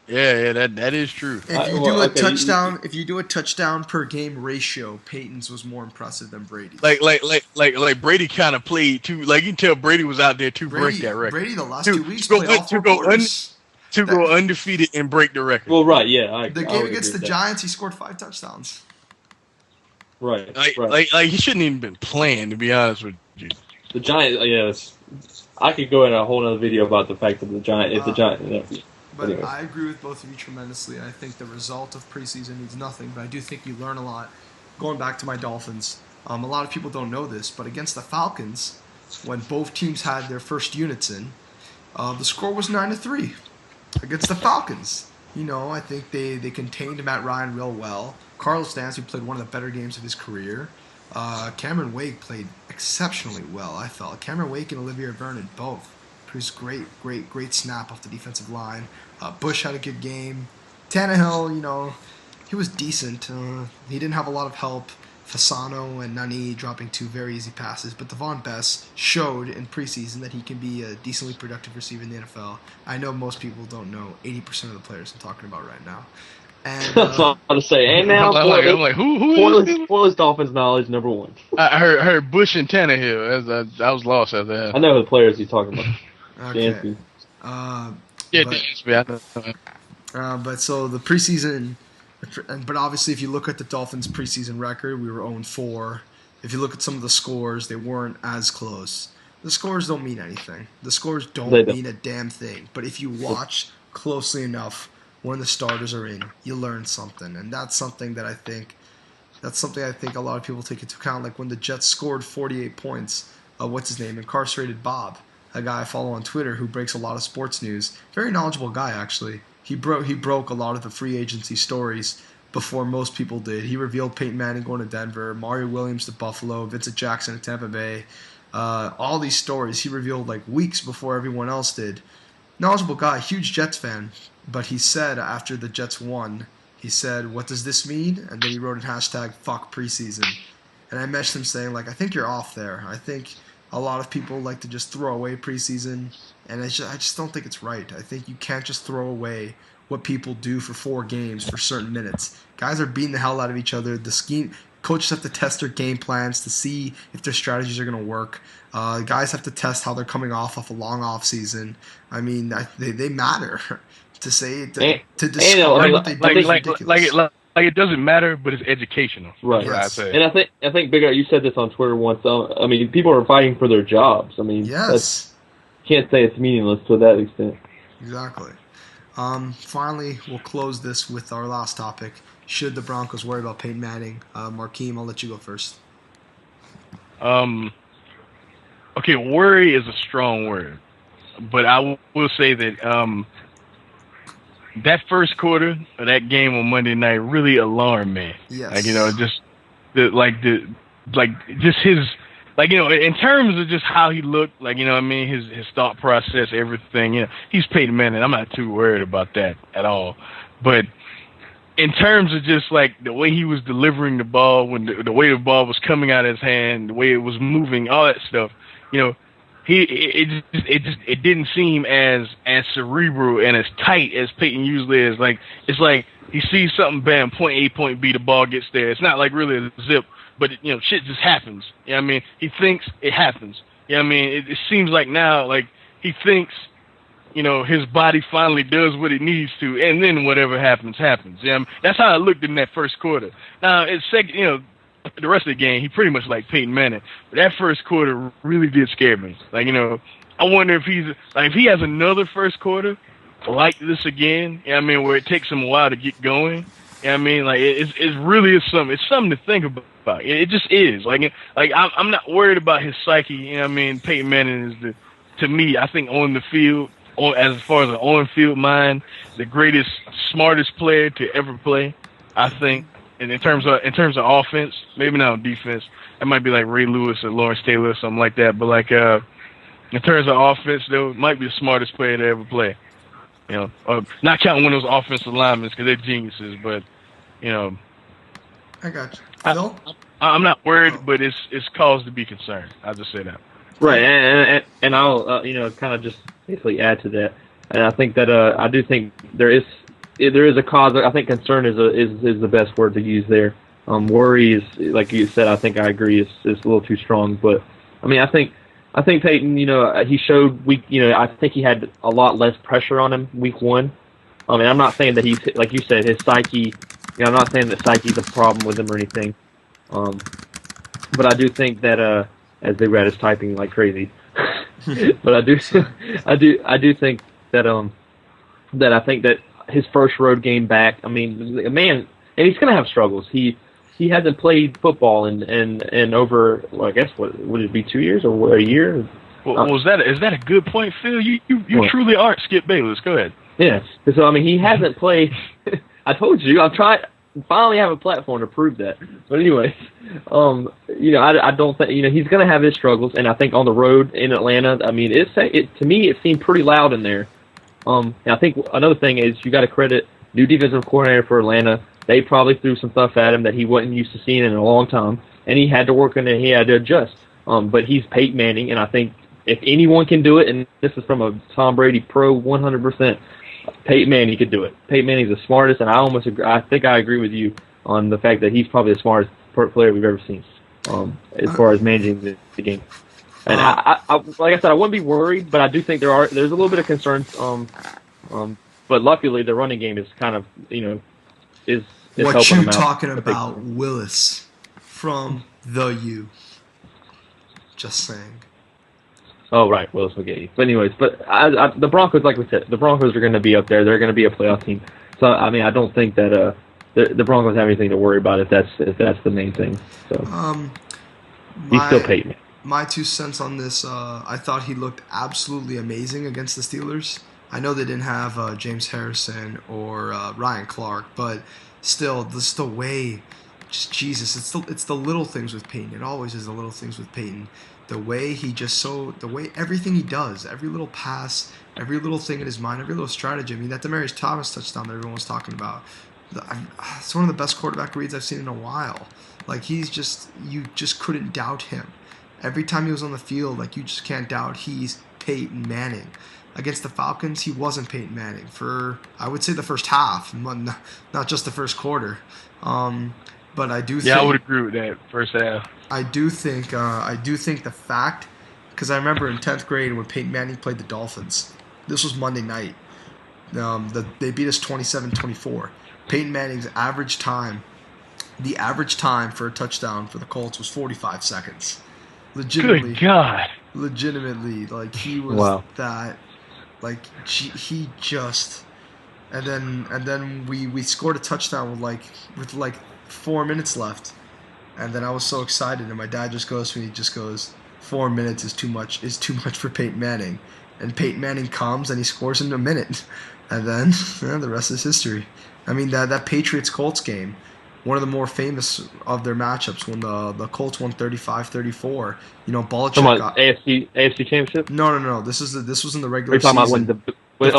Speaker 3: Yeah, that is true.
Speaker 1: If you do a touchdown per game ratio, Peyton's was more impressive than Brady's.
Speaker 3: Like Brady kind of played too. Like you can tell Brady was out there to break that record.
Speaker 1: Brady the last 2 weeks played all 4 quarters.
Speaker 3: To go undefeated and break the record.
Speaker 4: Well, right, yeah.
Speaker 1: The game against the Giants, he scored 5 touchdowns.
Speaker 4: Right,
Speaker 3: like he shouldn't even been playing, to be honest with you.
Speaker 4: The Giants, I could go in a whole other video about the fact that the Giants.
Speaker 1: But
Speaker 4: anyway.
Speaker 1: I agree with both of you tremendously. I think the result of preseason means nothing, but I do think you learn a lot. Going back to my Dolphins, a lot of people don't know this, but against the Falcons, when both teams had their first units in, the score was 9-3 against the Falcons. You know, I think they contained Matt Ryan real well. Carlos Dansby played one of the better games of his career. Cameron Wake played exceptionally well, I felt. Cameron Wake and Olivier Vernon both produced great snap off the defensive line. Bush had a good game. Tannehill, you know, he was decent. He didn't have a lot of help. Fasano and Nani dropping 2 very easy passes, but Devon Best showed in preseason that he can be a decently productive receiver in the NFL. I know most people don't know 80% of the players I'm talking about right now. And
Speaker 4: That's what I'm going to say. And now,
Speaker 3: I'm like, who
Speaker 4: Spoilers Dolphins knowledge #1.
Speaker 3: I heard Bush and Tannehill. I was lost after that.
Speaker 4: I know the players he's talking about.
Speaker 1: okay.
Speaker 4: Dansby.
Speaker 1: But so the preseason. But obviously, if you look at the Dolphins' preseason record, we were 0-4. If you look at some of the scores, they weren't as close. The scores don't mean anything. The scores don't mean a damn thing. But if you watch closely enough when the starters are in, you learn something. And that's something I think a lot of people take into account. Like when the Jets scored 48 points, what's his name? Incarcerated Bob, a guy I follow on Twitter who breaks a lot of sports news. Very knowledgeable guy, actually. He broke a lot of the free agency stories before most people did. He revealed Peyton Manning going to Denver, Mario Williams to Buffalo, Vincent Jackson to Tampa Bay. All these stories he revealed like weeks before everyone else did. Knowledgeable guy, huge Jets fan. But he said after the Jets won, he said, "What does this mean?" And then he wrote in hashtag fuck preseason. And I messaged him saying, like, I think you're off there. I think a lot of people like to just throw away preseason. And I just don't think it's right. I think you can't just throw away what people do for 4 games for certain minutes. Guys are beating the hell out of each other. Coaches have to test their game plans to see if their strategies are going to work. Guys have to test how they're coming off a long off season. I mean, they matter. To describe what they do is ridiculous.
Speaker 3: Like it doesn't matter, but it's educational.
Speaker 4: Right.
Speaker 3: Yes.
Speaker 4: And I think Big Art, you said this on Twitter once. I mean, people are fighting for their jobs. I mean,
Speaker 1: yes.
Speaker 4: Can't say it's meaningless to that extent.
Speaker 1: Exactly. Finally, we'll close this with our last topic. Should the Broncos worry about Peyton Manning? Markeem, I'll let you go first.
Speaker 3: Okay, worry is a strong word. But I will say that that first quarter of that game on Monday night really alarmed me.
Speaker 1: Yes.
Speaker 3: Like, you know, just his like, in terms of just how he looked, like, what I mean, his thought process, everything, he's Peyton Manning. I'm not too worried about that at all. But in terms of just like the way he was delivering the ball, when the way the ball was coming out of his hand, the way it was moving, all that stuff, it didn't seem as cerebral and as tight as Peyton usually is. Like, it's like he sees something, bam, point A, point B, the ball gets there. It's not like really a zip, but shit just happens. You know what I mean? He thinks it happens. You know what I mean? It seems like now, like, he thinks, his body finally does what it needs to, and then whatever happens, happens. You know what I mean? That's how it looked in that first quarter. Now, it's second, the rest of the game, he pretty much like Peyton Manning. But that first quarter really did scare me. Like, I wonder if if he has another first quarter like this again, you know what I mean, where it takes him a while to get going. You know what I mean? Like, it really is something. It's something to think about. It just is. Like I'm not worried about his psyche. You know what I mean? Peyton Manning is to me, I think on the field, as far as an on-field mind, the greatest, smartest player to ever play. I think. And in terms of offense, maybe not on defense, that might be like Ray Lewis or Lawrence Taylor or something like that. But like in terms of offense, though, might be the smartest player to ever play. Not counting one of those offensive linemen because they're geniuses, but
Speaker 1: I got you. Phil?
Speaker 3: I'm not worried, but it's cause to be concerned. I'll just say that.
Speaker 4: Right, and I'll kind of just basically add to that. And I think that I do think there is a cause. I think concern is the best word to use there. Worry is, like you said, I think I agree, is a little too strong. But I mean, I think Peyton, he showed I think he had a lot less pressure on him week one. I mean, I'm not saying that he's, like you said, his psyche. I'm not saying that psyche's a problem with him or anything. But I do think that as Big Rat is typing like crazy, but I do think that that I think that his first road game back, I mean, man, and he's gonna have struggles. He hasn't played football in over, well, I guess, would it be 2 years or a year?
Speaker 3: Well, is that a good point, Phil? You truly aren't Skip Bayless. Go ahead.
Speaker 4: Yes. So I mean, he hasn't played. I told you, I'm trying. Finally, have a platform to prove that. But anyways, I don't think he's going to have his struggles, and I think on the road in Atlanta, I mean, to me it seemed pretty loud in there. And I think another thing is you got to credit new defensive coordinator for Atlanta. They probably threw some stuff at him that he wasn't used to seeing in a long time, and he had to work on it. He had to adjust. But he's Peyton Manning, and I think if anyone can do it, and this is from a Tom Brady pro 100%. Peyton Manning could do it. Peyton Manning's the smartest, and I almost agree. I think I agree with you on the fact that he's probably the smartest player we've ever seen as far as managing the game. And I like I said, I wouldn't be worried, but I do think there's a little bit of concerns. But luckily, the running game is kind of is
Speaker 1: what
Speaker 4: helping
Speaker 1: you
Speaker 4: him out.
Speaker 1: talking about, Willis from the U. Just saying.
Speaker 4: Oh, right, Willis McGahee. But anyways, the Broncos, like we said, the Broncos are going to be up there. They're going to be a playoff team. So, I mean, I don't think that the Broncos have anything to worry about if that's the main thing. So, he's still Peyton.
Speaker 1: My 2 cents on this, I thought he looked absolutely amazing against the Steelers. I know they didn't have James Harrison or Ryan Clark, but still, just the way, just Jesus, it's the little things with Peyton. It always is the little things with Peyton. The way everything he does, every little pass, every little thing in his mind, every little strategy. I mean, that Demaryius Thomas touchdown that everyone was talking about, it's one of the best quarterback reads I've seen in a while. Like, you just couldn't doubt him. Every time he was on the field, like, you just can't doubt he's Peyton Manning. Against the Falcons, he wasn't Peyton Manning for, I would say, the first half, not just the first quarter. But I do think...
Speaker 3: Yeah, I would agree with that, first half.
Speaker 1: I do think the fact, because I remember in 10th grade when Peyton Manning played the Dolphins, this was Monday night, they beat us 27-24. Peyton Manning's average time for a touchdown for the Colts was 45 seconds. Legitimately.
Speaker 3: Good God.
Speaker 1: Legitimately, like, he was that, like, he just, and then we scored a touchdown with 4 minutes left. And then I was so excited, and my dad just goes to me, 4 minutes is too much for Peyton Manning. And Peyton Manning comes and he scores in a minute. And then the rest is history. I mean, that Patriots-Colts game, one of the more famous of their matchups when the Colts won 35-34. You know, Belichick
Speaker 4: Come on,
Speaker 1: got
Speaker 4: AFC Championship.
Speaker 1: no. This was in the
Speaker 4: Are
Speaker 1: regular
Speaker 4: you talking
Speaker 1: season.
Speaker 4: about when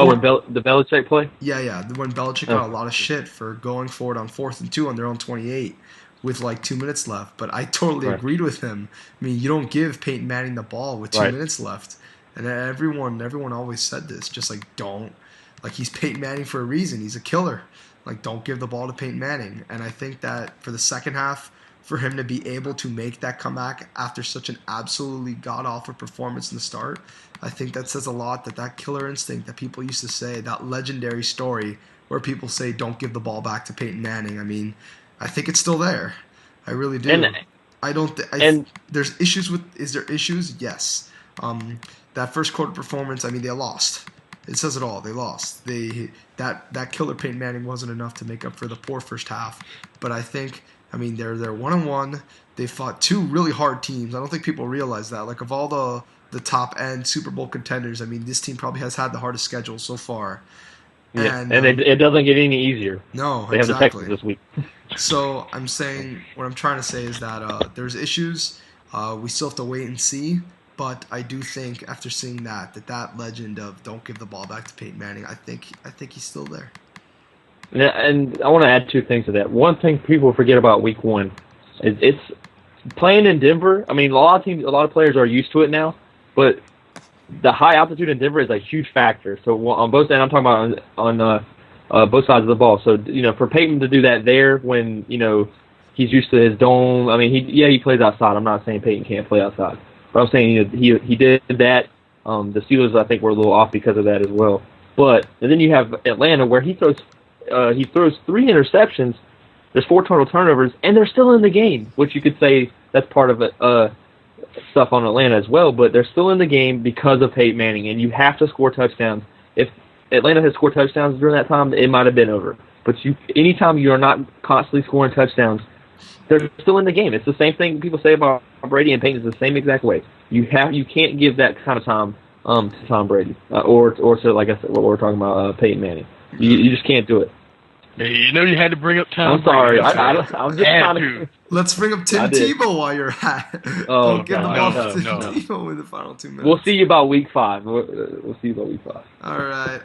Speaker 4: the Belichick play?
Speaker 1: Yeah. When Belichick got a lot of shit for going forward on 4th and 2 on their own 28 with like 2 minutes left. But I totally agreed with him. I mean, you don't give Peyton Manning the ball with 2 minutes left. And everyone always said this, just like don't. Like, he's Peyton Manning for a reason. He's a killer. Like, don't give the ball to Peyton Manning. And I think that for the second half, for him to be able to make that comeback after such an absolutely god-awful performance in the start, I think that says a lot, that killer instinct that people used to say, that legendary story where people say don't give the ball back to Peyton Manning. I mean, I think it's still there. I really do.
Speaker 4: And
Speaker 1: I don't there's issues with, is there issues? Yes. That first quarter performance, I mean, they lost. It says it all. They lost. That killer Peyton Manning wasn't enough to make up for the poor first half. But I think, I mean, they're 1-1. They fought two really hard teams. I don't think people realize that. Like, of all the top end Super Bowl contenders, I mean, this team probably has had the hardest schedule so far.
Speaker 4: Yeah, and it doesn't get any easier.
Speaker 1: No,
Speaker 4: they have the Texans this week.
Speaker 1: So I'm saying, what I'm trying to say is that there's issues. We still have to wait and see. But I do think, after seeing that legend of don't give the ball back to Peyton Manning, I think he's still there.
Speaker 4: Yeah, and I want to add two things to that. One thing people forget about Week 1 is it's playing in Denver. I mean, a lot of players are used to it now, but the high altitude in Denver is a huge factor. So on both ends, I'm talking about on both sides of the ball. So, you know, for Peyton to do that there when, you know, he's used to his dome. I mean, he plays outside. I'm not saying Peyton can't play outside. But I'm saying, you know, he did that. The Steelers, I think, were a little off because of that as well. But and then you have Atlanta, where he throws 3 interceptions. There's 4 total turnovers, and they're still in the game, which you could say that's part of it, stuff on Atlanta as well. But they're still in the game because of Peyton Manning, and you have to score touchdowns. If Atlanta had scored touchdowns during that time, it might have been over. But anytime you are not constantly scoring touchdowns, they're still in the game. It's the same thing people say about Brady and Peyton. It's the same exact way. You can't give that kind of time to Tom Brady or to, like I said, what we're talking about, Peyton Manning. You just can't do it.
Speaker 3: Hey, you know you had to bring up Tom.
Speaker 4: I'm sorry.
Speaker 3: Brady.
Speaker 4: I'm just trying to.
Speaker 1: Let's bring up Tim Tebow while you're at it.
Speaker 4: Oh,
Speaker 1: Don't give the ball to Tim
Speaker 3: no.
Speaker 1: Tebow in the final 2 minutes.
Speaker 4: We'll see you about Week 5. We'll see you about Week 5.
Speaker 1: All right.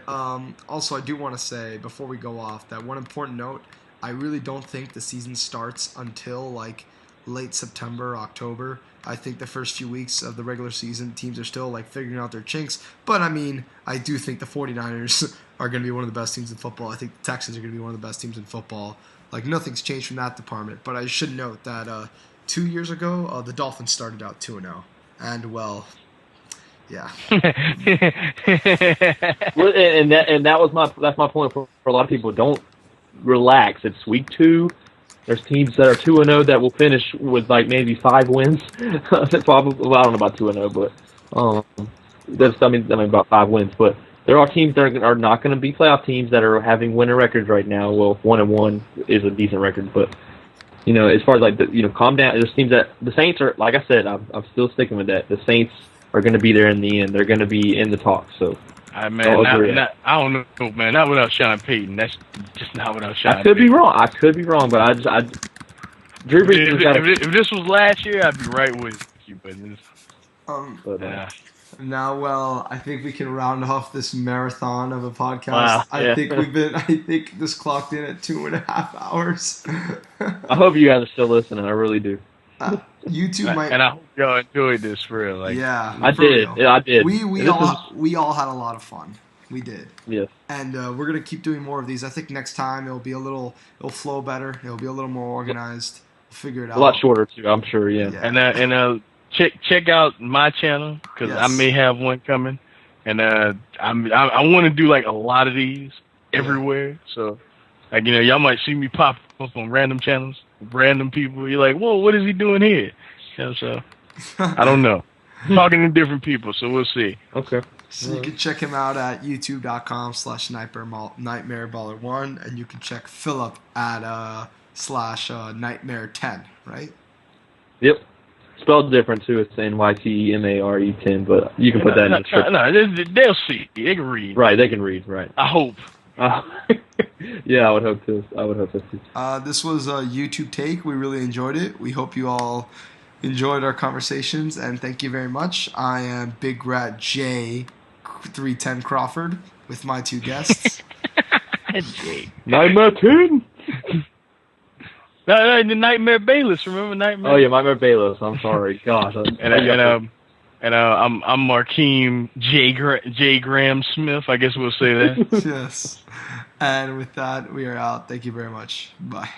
Speaker 1: Also, I do want to say, before we go off, that one important note, I really don't think the season starts until, like, late September, October. I think the first few weeks of the regular season, teams are still, like, figuring out their chinks. But, I mean, I do think the 49ers are going to be one of the best teams in football. I think the Texans are going to be one of the best teams in football. Like, nothing's changed from that department. But I should note that 2 years ago, the Dolphins started out 2-0. And, well, yeah.
Speaker 4: Well, and that's my point for a lot of people. Don't relax. It's Week 2. There's teams that are 2-0 that will finish with like maybe 5 wins. Probably, well, I don't know about 2-0, but that's I mean about 5 wins. But there are teams that are not going to be playoff teams that are having winning records right now. Well, 1-1 is a decent record, but you know, as far as like calm down. There's teams that the Saints are, like I said, I'm still sticking with that. The Saints are going to be there in the end. They're going to be in the talk. So.
Speaker 3: I don't know, man. Not without Sean Payton. That's just not without Sean.
Speaker 4: I could be wrong. But Drew Brees
Speaker 3: if this was last year, I'd be right with you. But this,
Speaker 1: Now, well, I think we can round off this marathon of a podcast.
Speaker 4: Wow,
Speaker 1: I think this clocked in at 2.5 hours.
Speaker 4: I hope you guys are still listening. I really do.
Speaker 1: YouTube might,
Speaker 3: and I hope y'all enjoyed this for real. Like,
Speaker 1: yeah,
Speaker 4: I did.
Speaker 1: real.
Speaker 4: Yeah, I did.
Speaker 1: We all had a lot of fun. We did.
Speaker 4: Yes.
Speaker 1: And we're gonna keep doing more of these. I think next time it'll flow better. It'll be a little more organized. We'll figure it out.
Speaker 4: A lot shorter too, I'm sure. Yeah.
Speaker 3: And check out my channel because I may have one coming, and I want to do like a lot of these everywhere. So, like, y'all might see me pop up on random channels, random people. You're like, whoa, what is he doing here? So I don't know. Talking to different people, so we'll see.
Speaker 4: Okay.
Speaker 1: So you can check him out at youtube.com/Nightmareballer1, and you can check Philip at /Nightmare10, right?
Speaker 4: Yep. Spelled different too. It's NYTEMARE10, but you can put that in the description.
Speaker 3: No, they'll see. They can read.
Speaker 4: Right, they can read. Right.
Speaker 3: I hope.
Speaker 4: Yeah, I would hope so. Too.
Speaker 1: This was a YouTube take. We really enjoyed it. We hope you all enjoyed our conversations, and thank you very much. I am Big Rat J 310 Crawford with my two guests.
Speaker 4: Nightmare 10.
Speaker 5: No, the Nightmare Bayless. Remember Nightmare?
Speaker 4: Oh yeah, Nightmare Bayless. I'm sorry. Gosh.
Speaker 3: I'm Markeem J. Graham Smith. I guess we'll say that.
Speaker 1: Yes. And with that, we are out. Thank you very much. Bye.